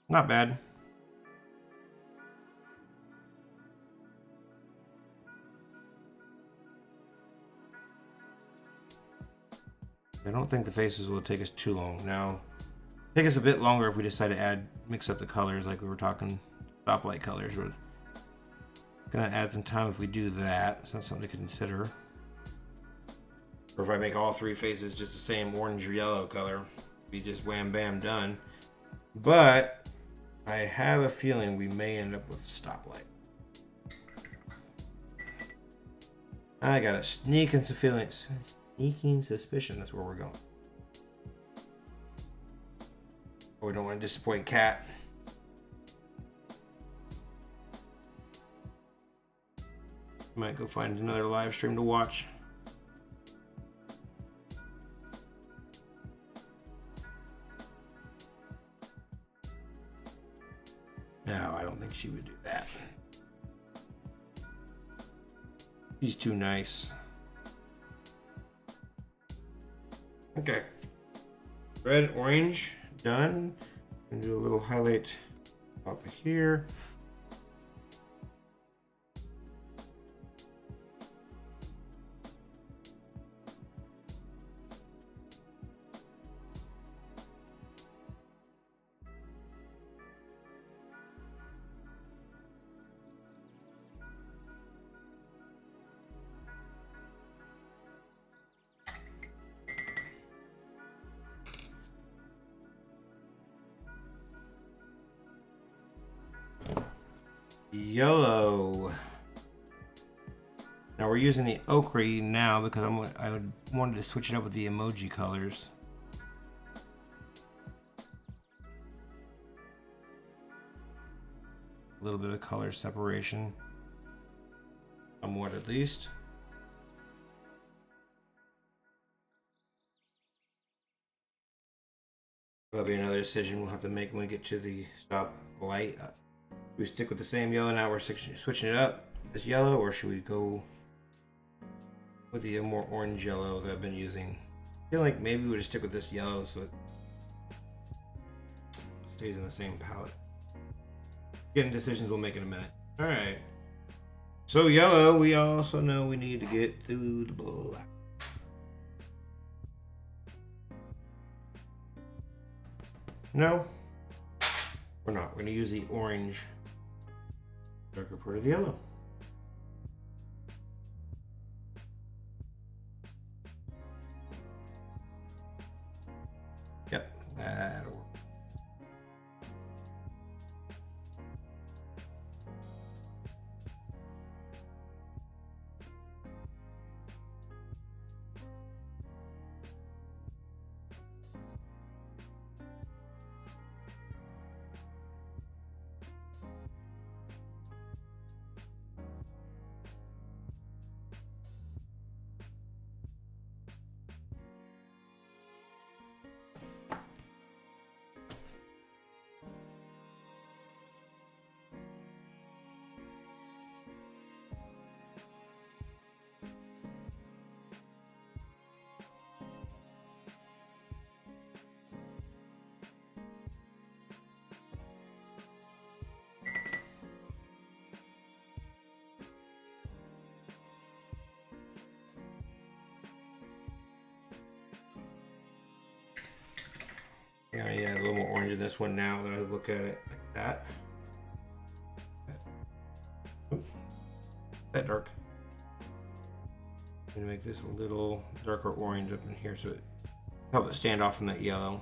Not bad. I don't think the faces will take us too long. Now, take us a bit longer if we decide to mix up the colors like we were talking, stoplight colors. We're gonna add some time if we do that. So that's something to consider. Or if I make all 3 faces just the same orange or yellow color, be just wham bam done. But I have a feeling we may end up with a stoplight. I got a sneaking suspicion that's where we're going. But we don't want to disappoint Kat. Might go find another live stream to watch. No, I don't think she would do that. She's too nice. Okay. Red, orange, done. I'm gonna do a little highlight up here. Yellow. Now we're using the ochre now because I wanted to switch it up with the emoji colors. A little bit of color separation, somewhat at least. That'll be another decision we'll have to make when we get to the stop light. We stick with the same yellow now, we're switching it up, this yellow, or should we go with the more orange yellow that I've been using? I feel like maybe we'll just stick with this yellow so it stays in the same palette. Getting decisions we'll make in a minute. Alright. So yellow, we also know we need to get through the black. No, we're not. We're going to use the orange darker part of the yellow. Yep, that'll work. I need to add a little more orange in this one now that I look at it like that. Ooh, that dark. I'm gonna make this a little darker orange up in here so it helps it stand off from that yellow.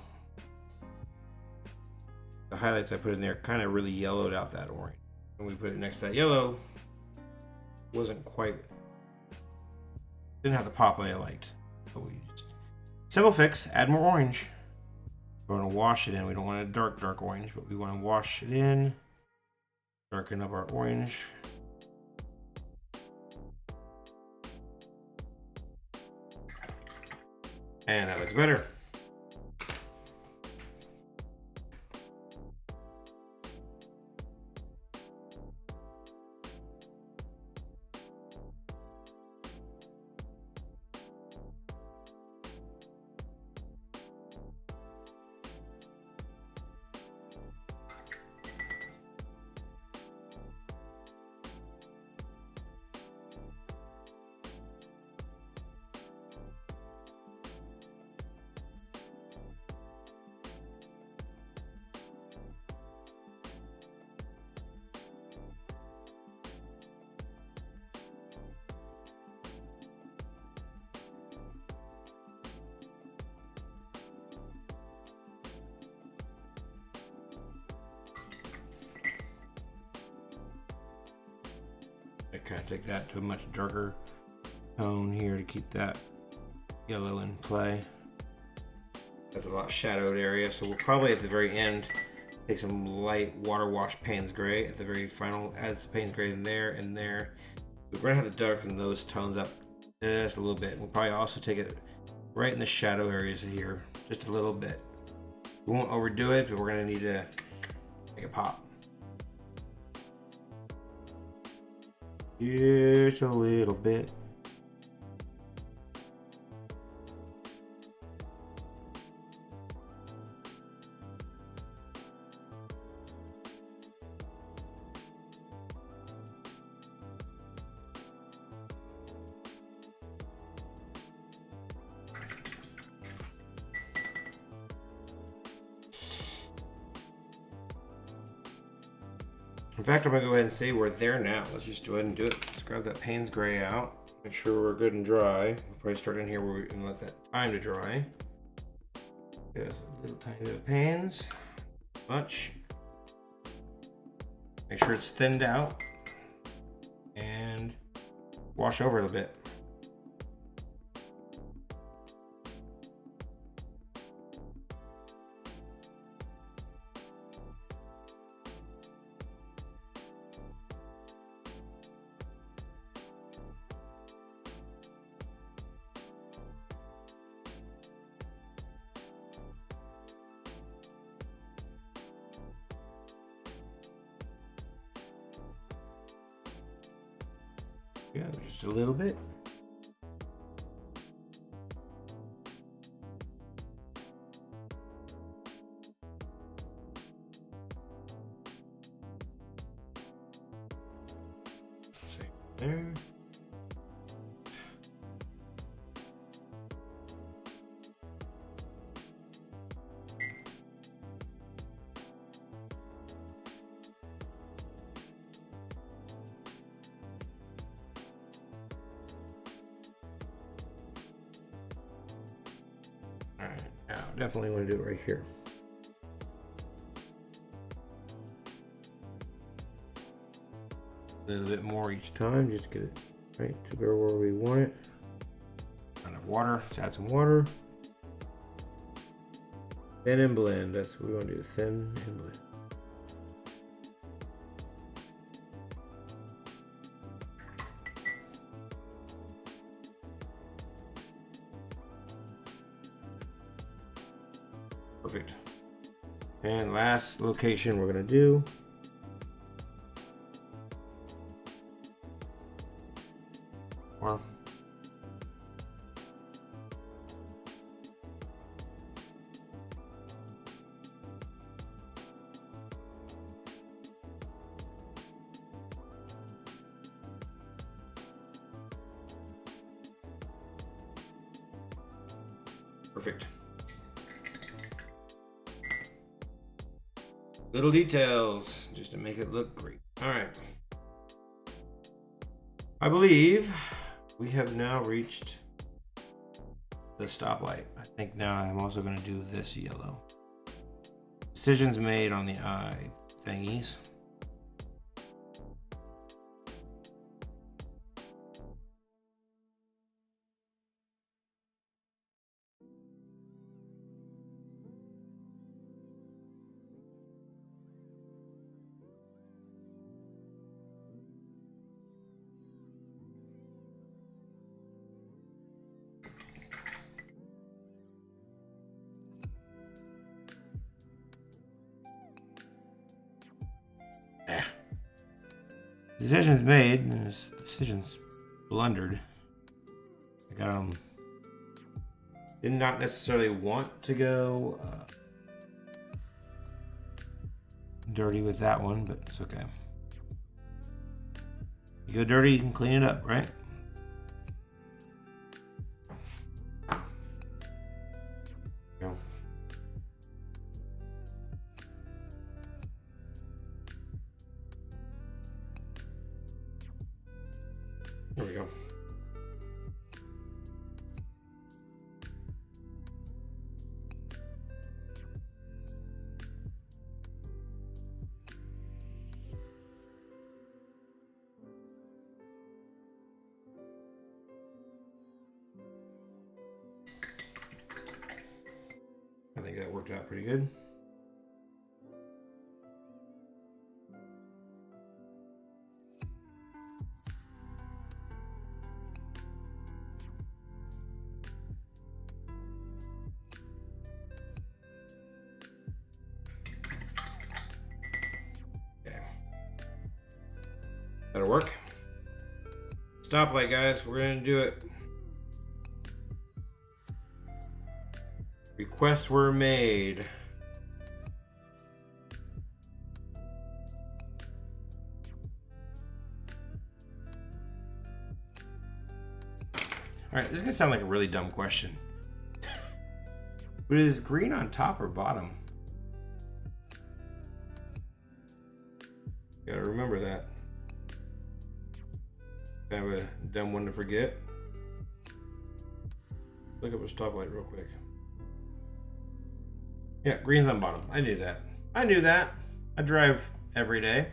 The highlights I put in there kind of really yellowed out that orange. When we put it next to that yellow, wasn't quite, didn't have the pop that I liked. So we just, simple fix, add more orange. We're gonna wash it in. We don't want a dark orange, but we want to wash it in, darken up our orange. And that looks better. I kind of take that to a much darker tone here to keep that yellow in play. That's a lot shadowed area, so we'll probably at the very end take some light water wash Payne's Gray at the very final, add some Payne's Gray in there and there. We're gonna have to darken those tones up just a little bit. We'll probably also take it right in the shadow areas here, just a little bit. We won't overdo it, but we're gonna need to make it pop. Just a little bit. In fact, I'm gonna go ahead and say we're there now. Let's just go ahead and do it. Let's grab that Payne's Gray out. Make sure we're good and dry. We'll probably start in here where we can let that time to dry. Just a little tiny bit of Payne's. Much. Make sure it's thinned out. And wash over it a bit. Yeah, just a little bit. See there. Alright, now definitely want to do it right here. A little bit more each time, just get it right to go where we want it. Enough water, let's add some water. Thin and blend, that's what we want to do, thin and blend. Perfect. And last location we're gonna do. Wow. Perfect. Little details just to make it look great. All right. I believe we have now reached the stoplight. I think now I'm also going to do this yellow. Decisions made on the eye thingies. Decisions made, there's decisions blundered. I got them. Did not necessarily want to go dirty with that one, but it's okay. You go dirty, you can clean it up, right? Go. There we go. I think that worked out pretty good. That'll work. Stoplight, guys. We're gonna do it. Requests were made. All right, this is gonna sound like a really dumb question. But is green on top or bottom? Gotta remember that. Kind of a dumb one to forget. Look up a stoplight real quick. Yeah, green's on bottom. I knew that. I knew that. I drive every day.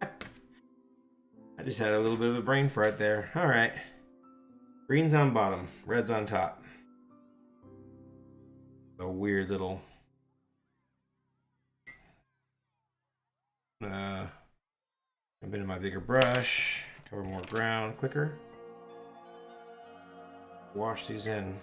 I just had a little bit of a brain fart there. All right. Green's on bottom, red's on top. A weird little jump into my bigger brush, cover more ground quicker. Wash these in.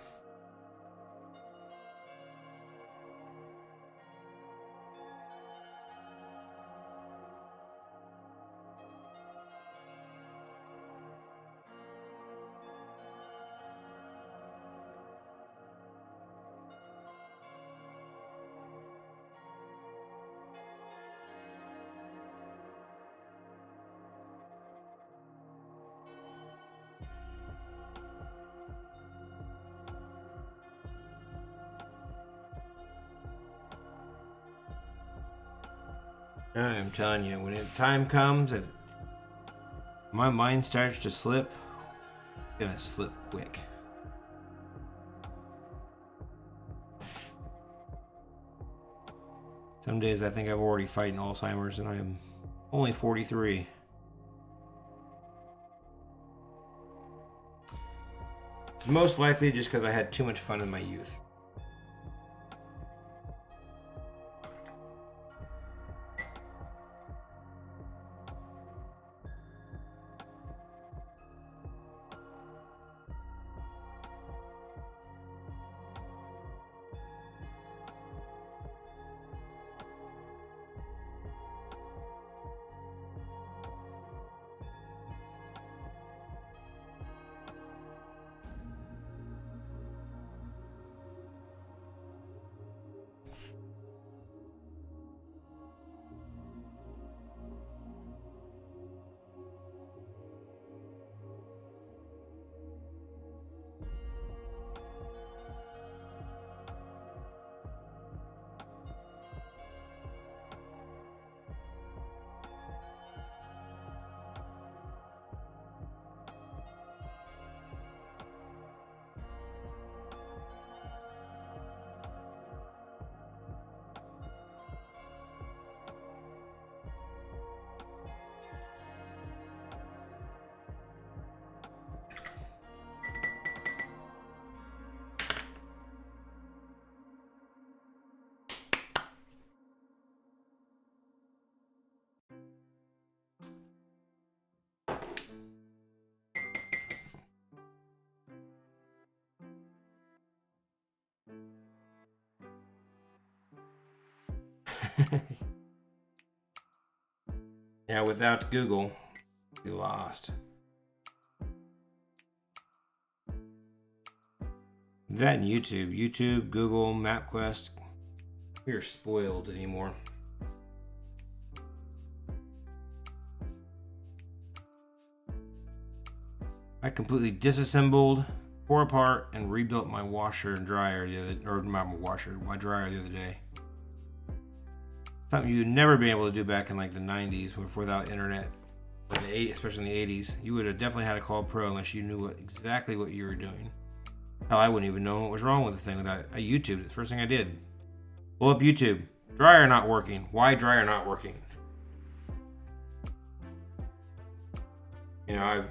I'm telling you, when time comes and my mind starts to slip, it's gonna slip quick. Some days I think I've already fighting Alzheimer's and I'm only 43. It's most likely just because I had too much fun in my youth. Yeah, without Google, we lost. That and YouTube, Google, MapQuest. We are spoiled anymore. I completely disassembled, tore apart, and rebuilt my washer and dryer my dryer the other day. Something you'd never been able to do back in like the 90s without internet, especially in the 80s. You would have definitely had to call a pro unless you knew exactly what you were doing. Hell, I wouldn't even know what was wrong with the thing without I YouTubed it. The first thing I did. Pull up YouTube. Dryer not working. Why dryer not working? You know, I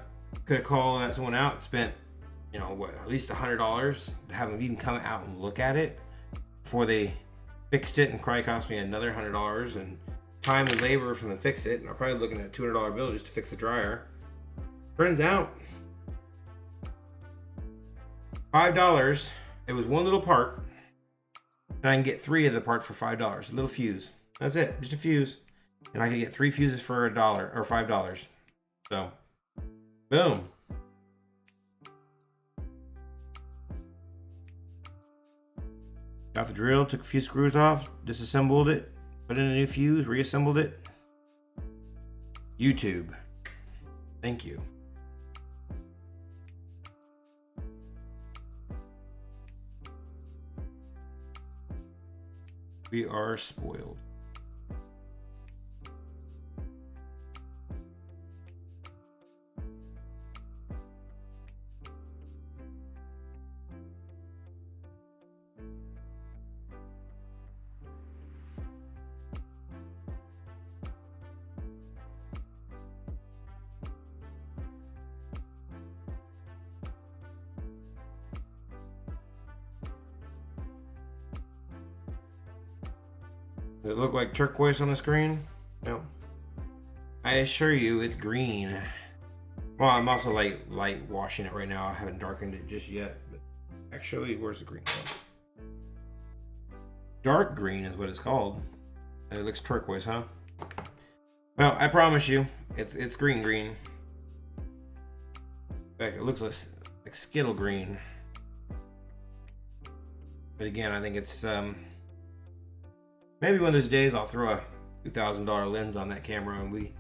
could have called someone out and spent, at least $100 to have them even come out and look at it before they fixed it, and probably cost me another $100 and time and labor for them to fix it. And I'm probably looking at a $200 bill just to fix the dryer. Turns out, $5. It was one little part, and I can get 3 of the parts for $5. A little fuse. That's it, just a fuse, and I can get 3 fuses for $1 or $5. So, boom. Got the drill, took a few screws off, disassembled it, put in a new fuse, reassembled it. YouTube. Thank you. We are spoiled. Does it look like turquoise on the screen? No. I assure you it's green. Well, I'm also light washing it right now. I haven't darkened it just yet. But actually, where's the green one? Dark green is what it's called. And it looks turquoise, huh? Well, I promise you, it's green. In fact, it looks like Skittle green. But again, I think it's maybe one of those days I'll throw a $2,000 lens on that camera and we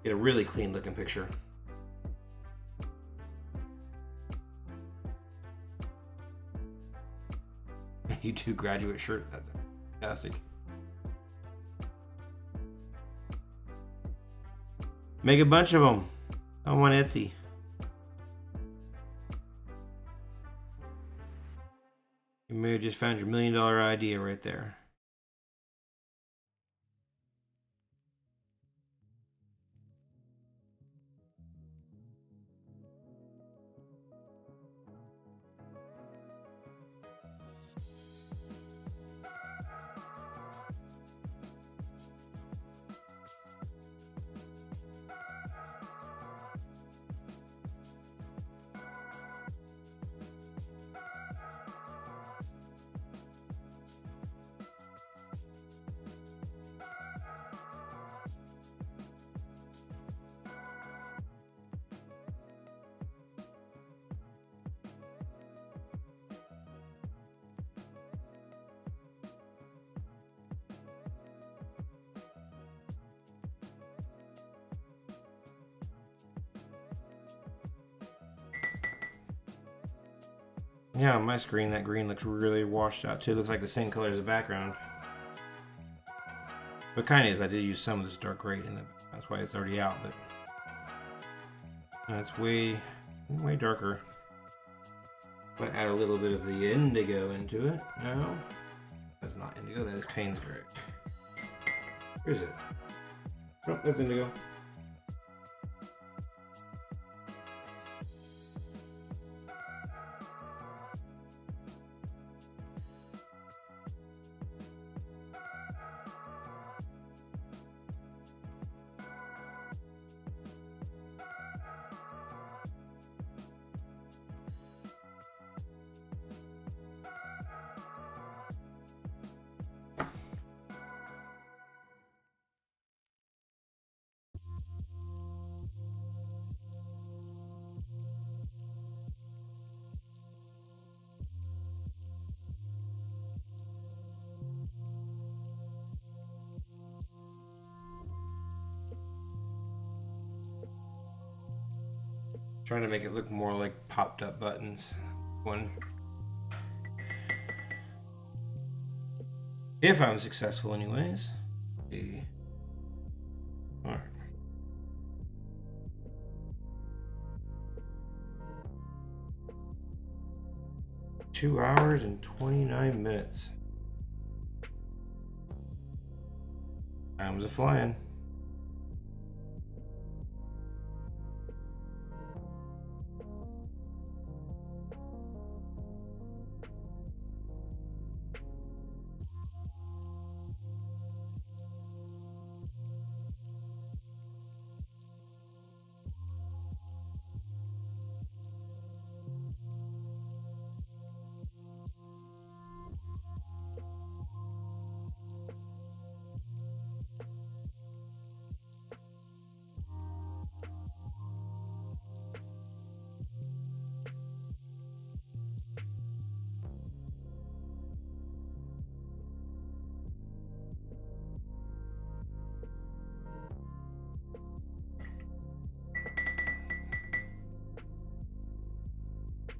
get a really clean looking picture. YouTube graduate shirt, that's fantastic. Make a bunch of them on Etsy. You may have just found your $1 million idea right there. Yeah, on my screen, that green looks really washed out too. It looks like the same color as the background. But kind of is. I did use some of this dark gray in the. That's why it's already out. But that's way darker. I'm gonna add a little bit of the indigo into it. No, that's not indigo. That is Payne's gray. Where's it? Oh, that's indigo. Trying to make it look more like popped up buttons. One. If I'm successful anyways. Alright. 2 hours and 29 minutes. Time's a flying.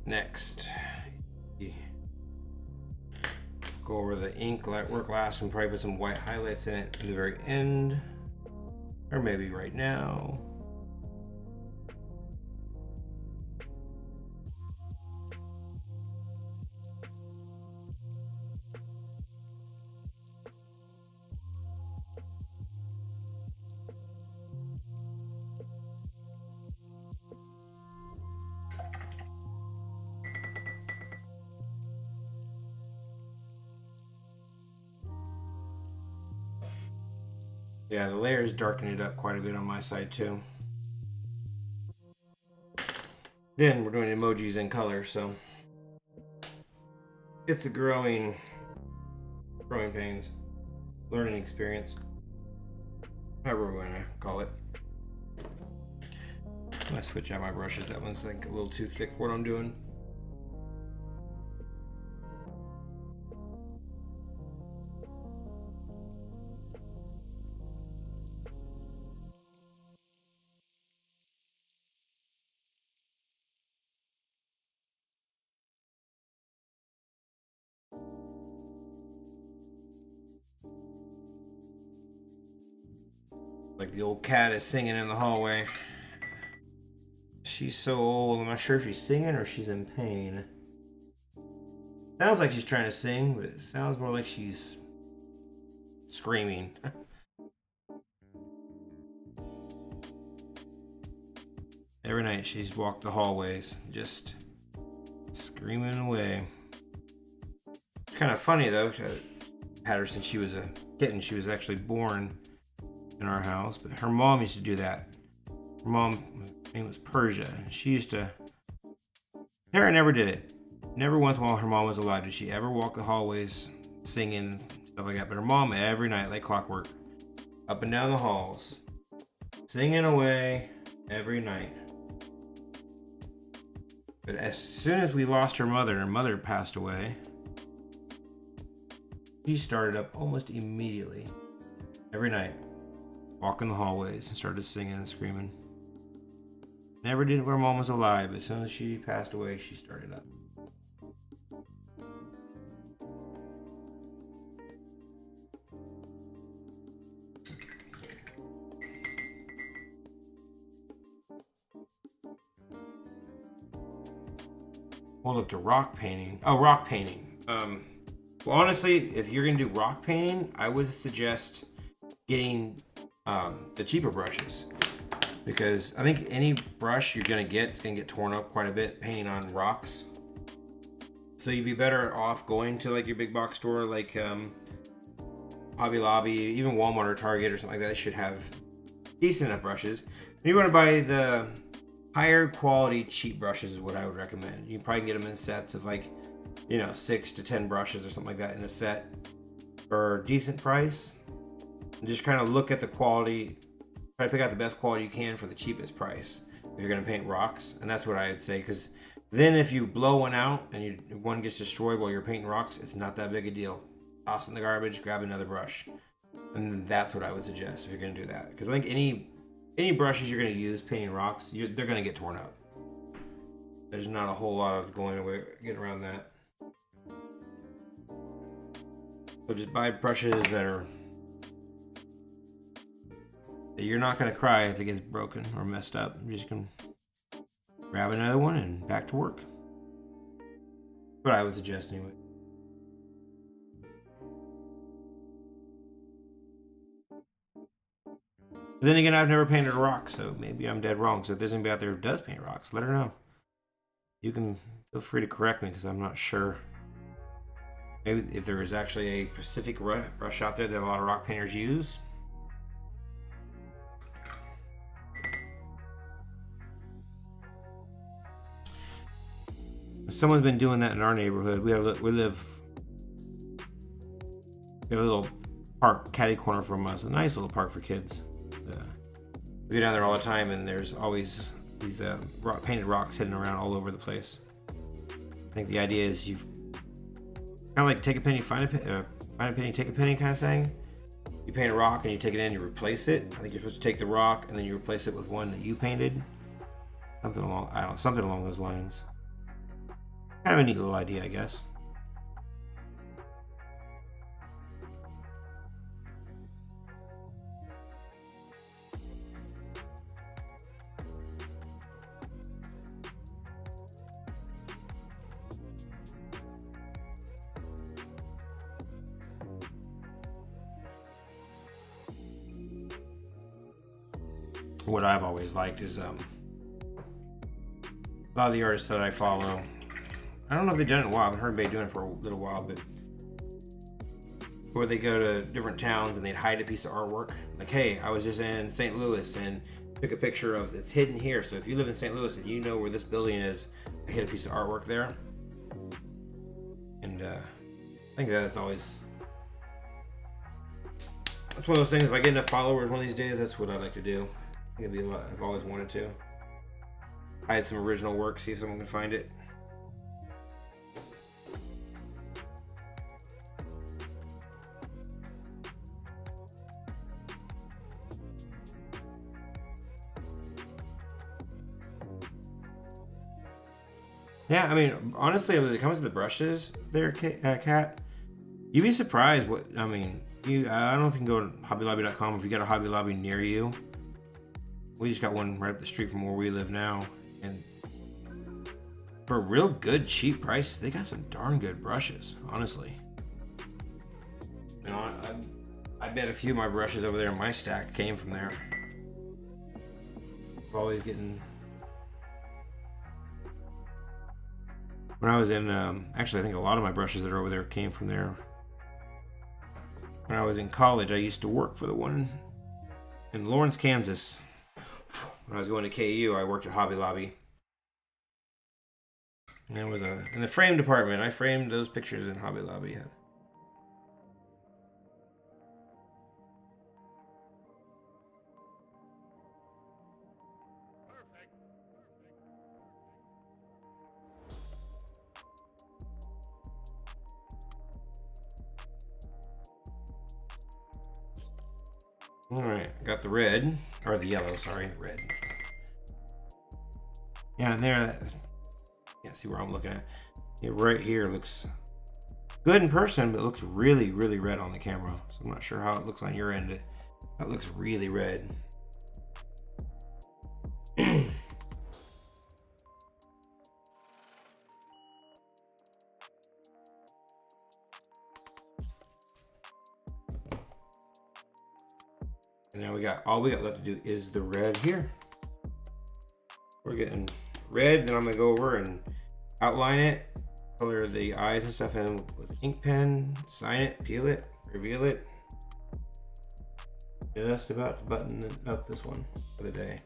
Next, go over the ink work glass and probably put some white highlights in it in the very end, or maybe right now. Yeah, the layers darken it up quite a bit on my side too. Then we're doing emojis in color, so it's a growing pains, learning experience, however we're gonna call it. I'm gonna switch out my brushes. That one's like a little too thick for what I'm doing. Like the old cat is singing in the hallway. She's so old, I'm not sure if she's singing or she's in pain. Sounds like she's trying to sing, but it sounds more like she's screaming. Every night she's walked the hallways, just screaming away. It's kind of funny though, I had her since she was a kitten. She was actually born in our house, but her mom used to do that. Her mom, her name was Persia. She used to, Tara never did it. Never once while her mom was alive did she ever walk the hallways singing, stuff like that. But her mom, every night, like clockwork, up and down the halls, singing away every night. But as soon as we lost her mother passed away, she started up almost immediately, every night, walking the hallways and started singing and screaming. Never did it when her mom was alive, but as soon as she passed away, she started up. Hold up to rock painting. Oh, rock painting. Well, honestly, if you're gonna do rock painting, I would suggest getting the cheaper brushes, because I think any brush you're gonna get is gonna get torn up quite a bit painting on rocks. So you'd be better off going to like your big box store, like Hobby Lobby, even Walmart or Target or something like that. They should have decent enough brushes. If you want to buy the higher quality cheap brushes is what I would recommend. You can probably get them in sets of like, 6 to 10 brushes or something like that in a set for a decent price. And just kind of look at the quality, try to pick out the best quality you can for the cheapest price if you're going to paint rocks. And that's what I would say, because then if you blow one out and one gets destroyed while you're painting rocks, it's not that big a deal. Toss it in the garbage, grab another brush. And that's what I would suggest if you're going to do that. Because I think any brushes you're going to use painting rocks, they're going to get torn up. there's not a whole lot of going away, getting around that. So just buy brushes that you're not going to cry if it gets broken or messed up. You're just going to grab another one and back to work. But I would suggest anyway. But then again, I've never painted a rock, so maybe I'm dead wrong. So if there's anybody out there who does paint rocks, let her know. You can feel free to correct me because I'm not sure. Maybe if there is actually a specific brush out there that a lot of rock painters use. Someone's been doing that in our neighborhood. We have a little park catty corner from us, a nice little park for kids. We go down there all the time, and there's always these painted rocks hidden around all over the place. I think the idea is you've kind of like take a penny, find a penny, take a penny kind of thing. You paint a rock and you take it in, you replace it. I think you're supposed to take the rock and then you replace it with one that you painted. Something along those lines. Kind of a neat little idea, I guess. What I've always liked is a lot of the artists that I follow. I don't know if they've done it in a while. I've heard anybody doing it for a little while, but where they go to different towns and they'd hide a piece of artwork. Like, hey, I was just in St. Louis and took a picture of it's hidden here. So if you live in St. Louis and you know where this building is, I hid a piece of artwork there. And I think that's one of those things. If I get enough followers one of these days, that's what I'd like to do. I think it'd be a lot. I've always wanted to. I had some original work, see if someone can find it. Yeah, I mean, honestly, when it comes to the brushes there, Kat, you'd be surprised what, I mean, I don't know if you can go to hobbylobby.com if you got a Hobby Lobby near you. We just got one right up the street from where we live now, and for a real good, cheap price, they got some darn good brushes, honestly. You know, I bet a few of my brushes over there in my stack came from there. Always getting... When I was in, actually I think a lot of my brushes that are over there came from there. When I was in college, I used to work for the one in Lawrence, Kansas. When I was going to KU, I worked at Hobby Lobby. And it was in the frame department. I framed those pictures in Hobby Lobby. Alright, got the red, or the yellow, sorry, red. Yeah, and there, can't see where I'm looking at. Yeah, right here looks good in person, but it looks really, really red on the camera. So I'm not sure how it looks on your end. That looks really red. And now all we got left to do is the red here. We're getting red, then I'm gonna go over and outline it, color the eyes and stuff in with ink pen, sign it, peel it, reveal it. Just about to button up this one for the day.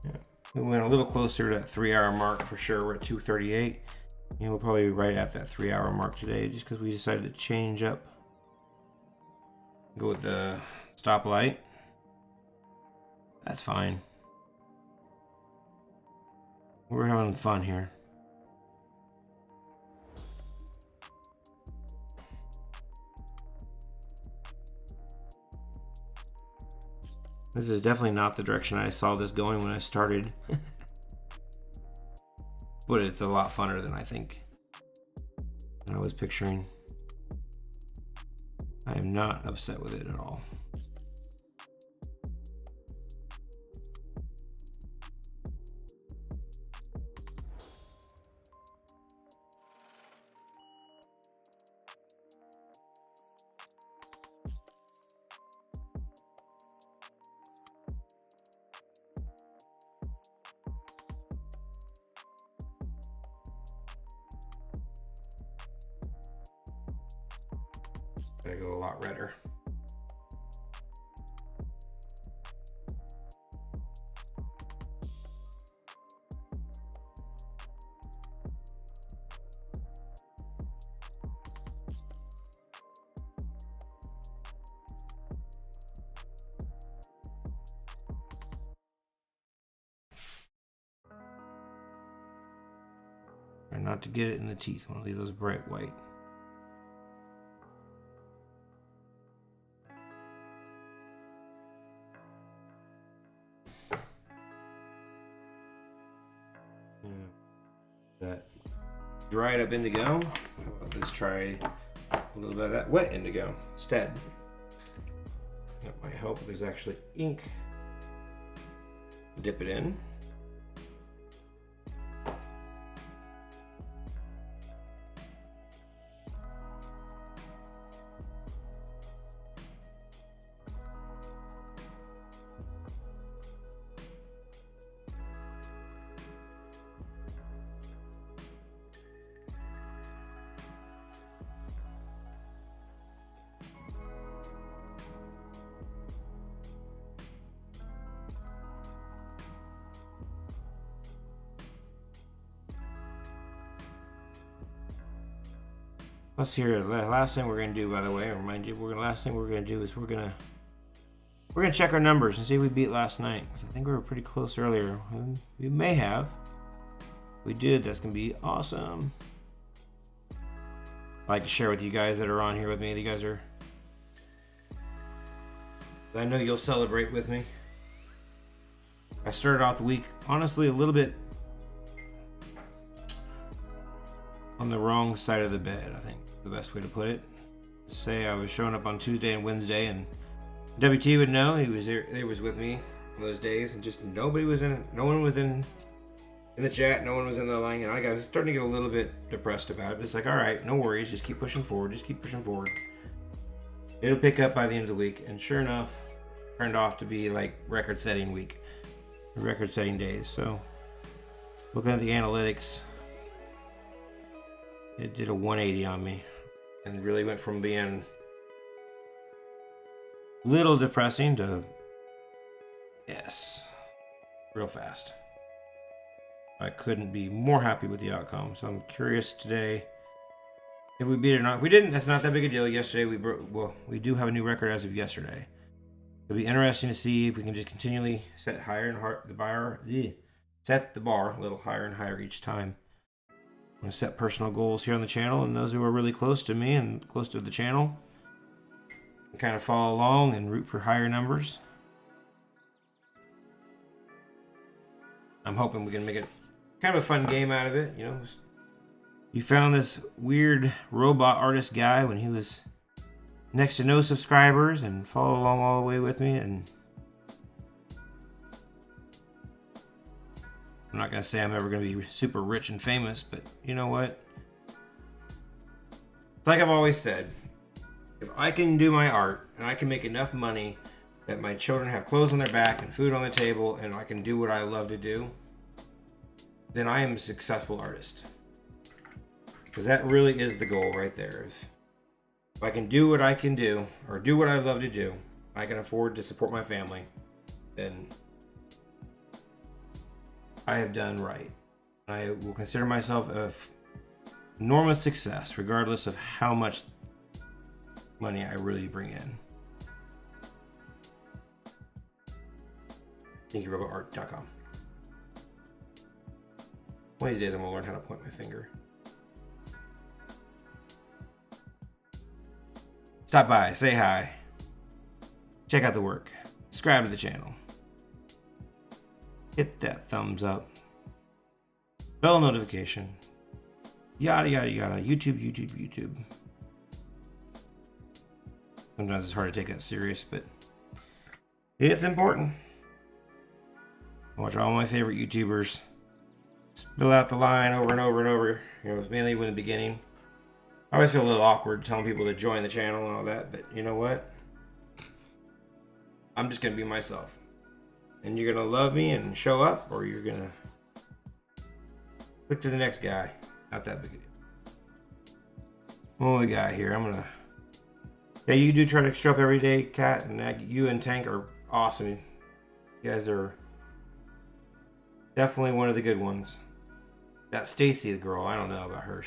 Yeah. We went a little closer to that 3-hour mark for sure. We're at 2:38. And we'll probably be right at that 3-hour mark today just because we decided to change up. Go with the stoplight. That's fine. We're having fun here. This is definitely not the direction I saw this going when I started. But it's a lot funner than I think than I was picturing. I am not upset with it at all. Gotta go a lot redder. Try not to get it in the teeth. I want to leave those bright white. That dried up indigo. Let's try a little bit of that wet indigo instead. That might help if there's actually ink. Dip it in. Let's hear the last thing we're gonna do, by the way. I remind you, last thing we're gonna do is we're gonna check our numbers and see if we beat last night. I think we were pretty close earlier. We may have. If we did, that's gonna be awesome. I'd like to share with you guys that are on here with me. You guys are. I know you'll celebrate with me. I started off the week honestly a little bit on the wrong side of the bed, I think the best way to put it. Say I was showing up on Tuesday and Wednesday, and WT would know. He was there. He was with me on those days, and just nobody was in. No one was in the chat. No one was in the line, and I was starting to get a little bit depressed about it. But it's like, all right, no worries. Just keep pushing forward. Just keep pushing forward. It'll pick up by the end of the week, and sure enough, turned off to be like record-setting week, record-setting days. So, looking at the analytics, it did a 180 on me, and really went from being a little depressing to yes, real fast. I couldn't be more happy with the outcome. So I'm curious today if we beat it or not. If we didn't, that's not that big a deal. Yesterday we do have a new record as of yesterday. It'll be interesting to see if we can just continually set higher and higher set the bar a little higher and higher each time. I'm going to set personal goals here on the channel, and those who are really close to me and close to the channel can kind of follow along and root for higher numbers. I'm hoping we can make it kind of a fun game out of it. You know, you found this weird robot artist guy when he was next to no subscribers and follow along all the way with me, and I'm not going to say I'm ever going to be super rich and famous, but you know what? It's like I've always said, if I can do my art and I can make enough money that my children have clothes on their back and food on the table and I can do what I love to do, then I am a successful artist. Because that really is the goal right there. If I can do what I can do, or do what I love to do, I can afford to support my family, then I have done right. I will consider myself an enormous success, regardless of how much money I really bring in. StinkyRobotArt.com. One of these days I'm going to learn how to point my finger. Stop by, say hi, check out the work. Subscribe. subscribe to the channel. Hit that thumbs up. Bell notification. Yada, yada, yada. YouTube, YouTube, YouTube. Sometimes it's hard to take that serious, but it's important. I watch all my favorite YouTubers spill out the line over and over and over. You know, mainly in the beginning. I always feel a little awkward telling people to join the channel and all that, but you know what? I'm just gonna be myself. And you're gonna love me and show up, or you're gonna click to the next guy. Not that big a deal. What we got here? Yeah, you do try to show up every day, Kat, and you and Tank are awesome. You guys are definitely one of the good ones. That Stacy, the girl, I don't know about her.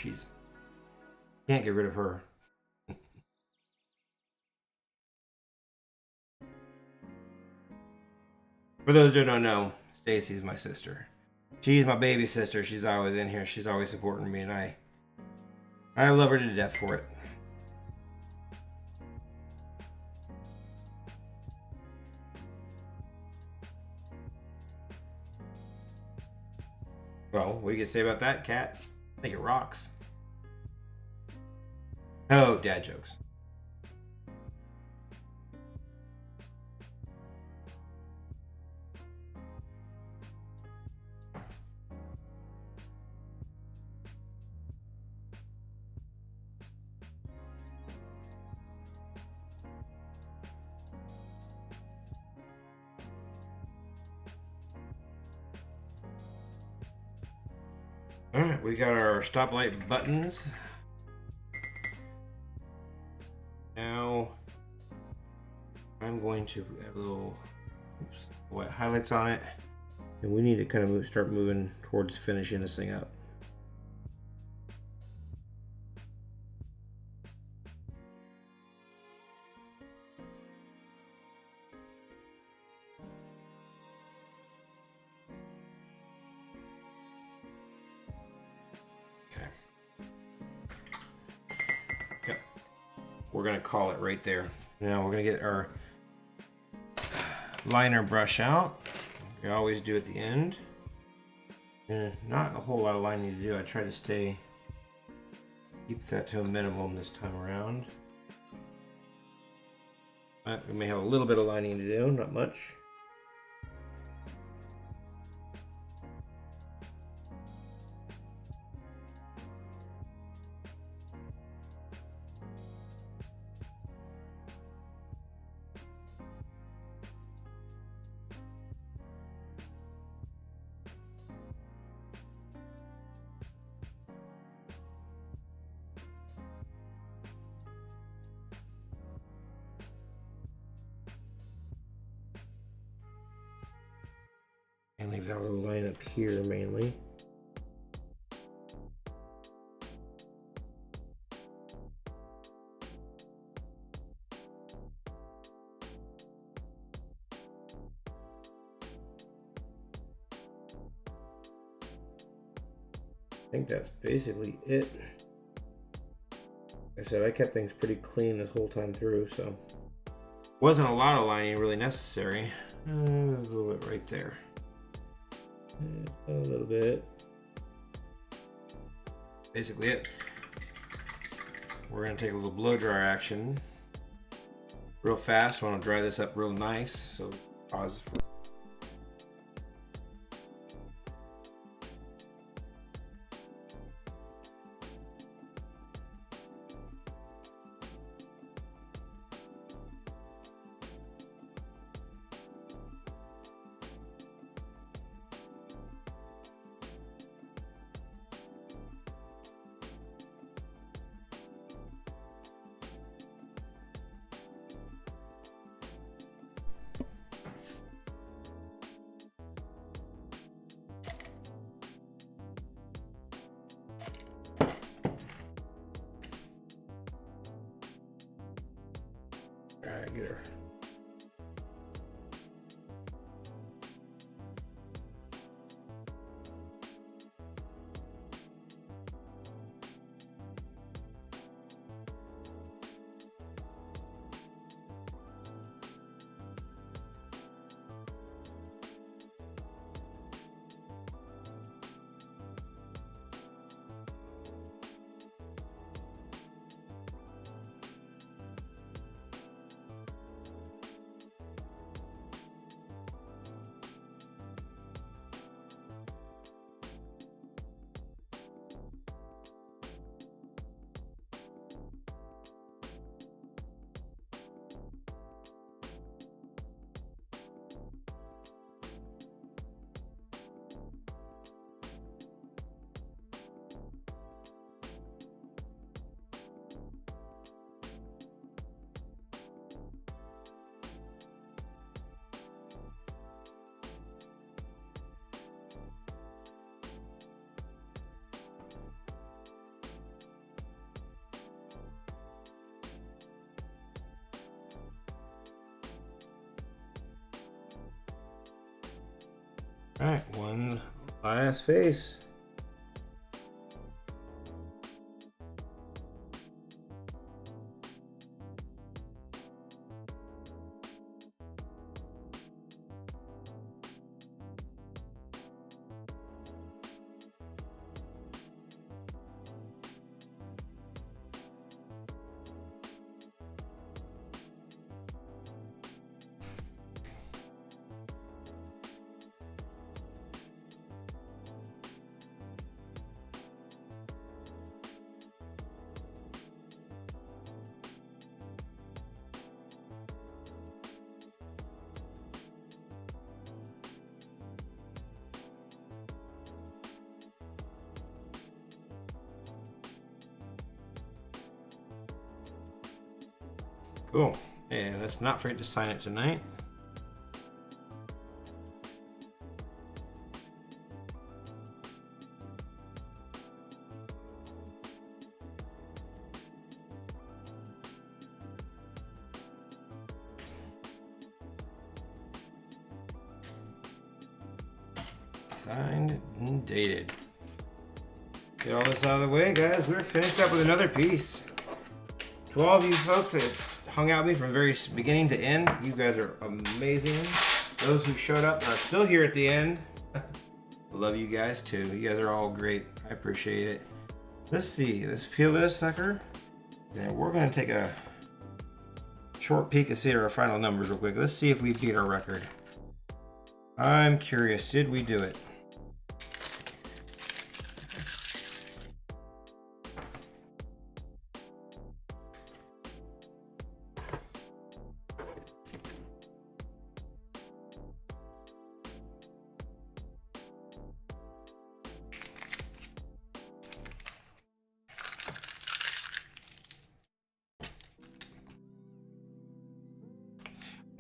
Can't get rid of her. For those who don't know, Stacy's my sister. She's my baby sister. She's always in here. She's always supporting me, and I love her to death for it. Well, what do you say about that, Kat? I think it rocks. Oh, dad jokes. Alright, we got our stoplight buttons. Now, I'm going to add a little white highlights on it. And we need to kind of start moving towards finishing this thing up. We're going to call it right there. Now we're going to get our liner brush out. We always do at the end. And not a whole lot of lining to do. I try to keep that to a minimum this time around. But we may have a little bit of lining to do, not much. And leave that little line up here mainly. I think that's basically it. Like I said, I kept things pretty clean this whole time through, so wasn't a lot of lining really necessary. There's a little bit right there. A little bit. Basically it. We're going to take a little blow dryer action real fast. I want to dry this up real nice. So pause. Alright, get her. All right, one last face. Cool. And let's not forget to sign it tonight. Signed and dated. Get all this out of the way, guys. We're finished up with another piece. To all of you folks that hung out with me from very beginning to end, you guys are amazing. Those who showed up and are still here at the end, I love you guys too. You guys are all great. I appreciate it. Let's see. Let's peel this sucker. And we're going to take a short peek and see our final numbers real quick. Let's see if we beat our record. I'm curious. Did we do it?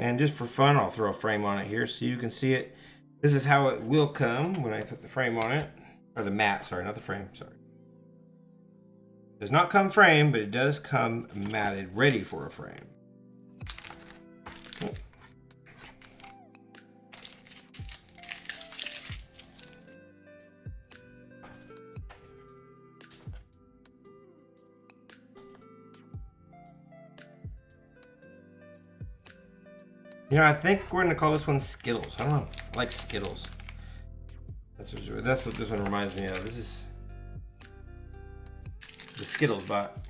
And just for fun, I'll throw a frame on it here so you can see it. This is how it will come when I put the frame on it. Or the mat, sorry, not the frame, sorry. It does not come framed, but it does come matted, ready for a frame. Oh. You know, I think we're gonna call this one Skittles. I don't know. I like Skittles. That's what this one reminds me of. This is the Skittles bot.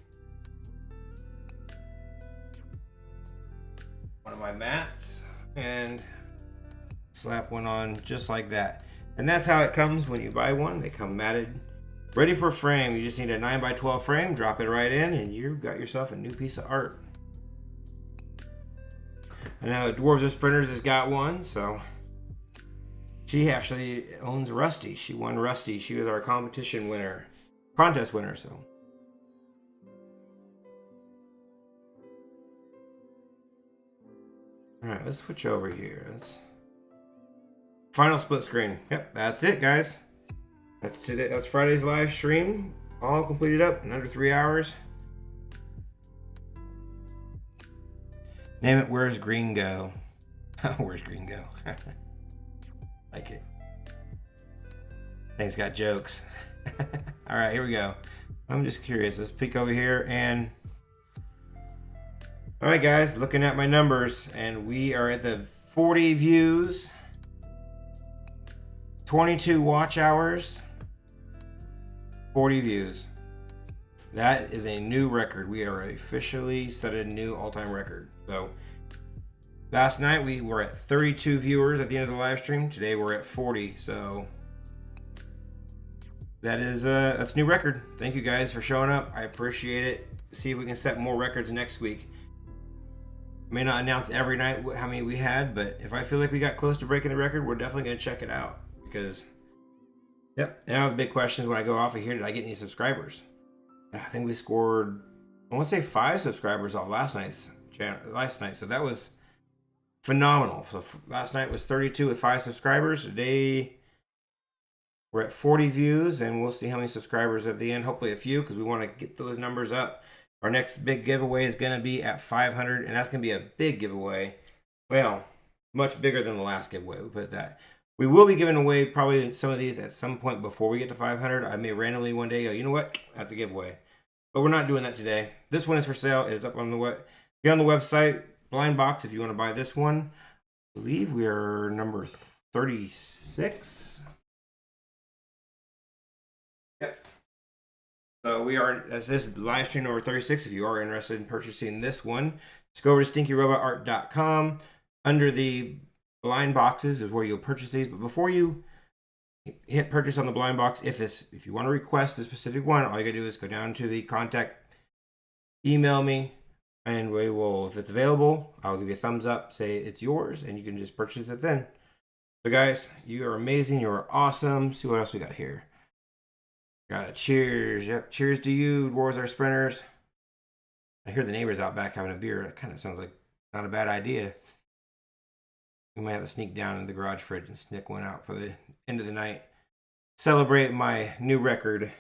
One of my mats, and slap one on just like that. And that's how it comes when you buy one. They come matted, ready for frame. You just need a 9x12 frame, drop it right in, and you've got yourself a new piece of art. I know Dwarves of Sprinters has got one, so she actually owns Rusty. She won Rusty. She was our contest winner, so. All right, let's switch over here. Final split screen. Yep, that's it, guys. That's today. That's Friday's live stream. All completed up in under 3 hours. Name it, Where's Green Go? Where's Green Go? Like it. Thing's got jokes. All right, here we go. I'm just curious. Let's peek over here and... All right, guys, looking at my numbers, and we are at the 40 views, 22 watch hours, 40 views. That is a new record. We are officially set a new all-time record. So last night we were at 32 viewers at the end of the live stream. Today we're at 40. So that's a new record. Thank you guys for showing up. I appreciate it. See if we can set more records next week. May not announce every night how many we had, but if I feel like we got close to breaking the record, we're definitely going to check it out. Because, yep, now the big question is when I go off of here, did I get any subscribers? I think we scored, I want to say 5 subscribers off last night. So that was phenomenal. So last night was 32 with 5 subscribers. Today we're at 40 views, and we'll see how many subscribers at the end. Hopefully a few, because we want to get those numbers up. Our next big giveaway is going to be at 500, and that's going to be a big giveaway. Well, much bigger than the last giveaway, we'll put it that. We will be giving away probably some of these at some point before we get to 500. I may randomly one day go, you know what, I have to give away. But we're not doing that today. This one is for sale. It is up on the be on the website. Blind box if you want to buy this one. I believe we are number 36. Yep. So we are, this is live stream number 36. If you are interested in purchasing this one, just go over to stinkyrobotart.com. Under the blind boxes is where you'll purchase these. But before you hit purchase on the blind box, if you want to request a specific one, all you gotta do is go down to the contact, email me, and we will, if it's available, I'll give you a thumbs up, say it's yours, and you can just purchase it then. So guys, you are amazing, you are awesome. Let's see what else we got here. Got a cheers. Yep, cheers to you, Warzar Sprinters. I hear the neighbors out back having a beer. That kind of sounds like not a bad idea. We might have to sneak down in the garage fridge and sneak one out for the end of the night. Celebrate my new record.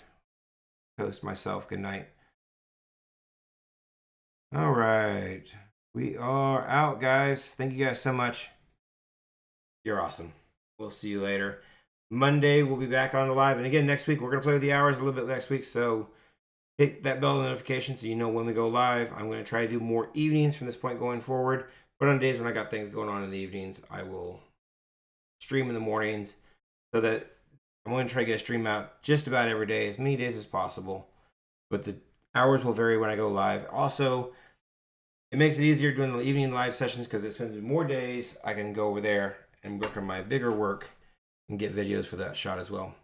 Toast myself. Good night. All right. We are out, guys. Thank you guys so much. You're awesome. We'll see you later. Monday, we'll be back on the live. And again, next week, we're going to play with the hours a little bit next week. So hit that bell notification so you know when we go live. I'm going to try to do more evenings from this point going forward. But on days when I got things going on in the evenings, I will stream in the mornings. So that I'm going to try to get a stream out just about every day, as many days as possible. But the hours will vary when I go live. Also, it makes it easier doing the evening live sessions because it spends more days. I can go over there and work on my bigger work and get videos for that shot as well.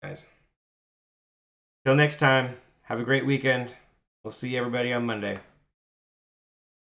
Guys, till next time, have a great weekend. We'll see everybody on Monday.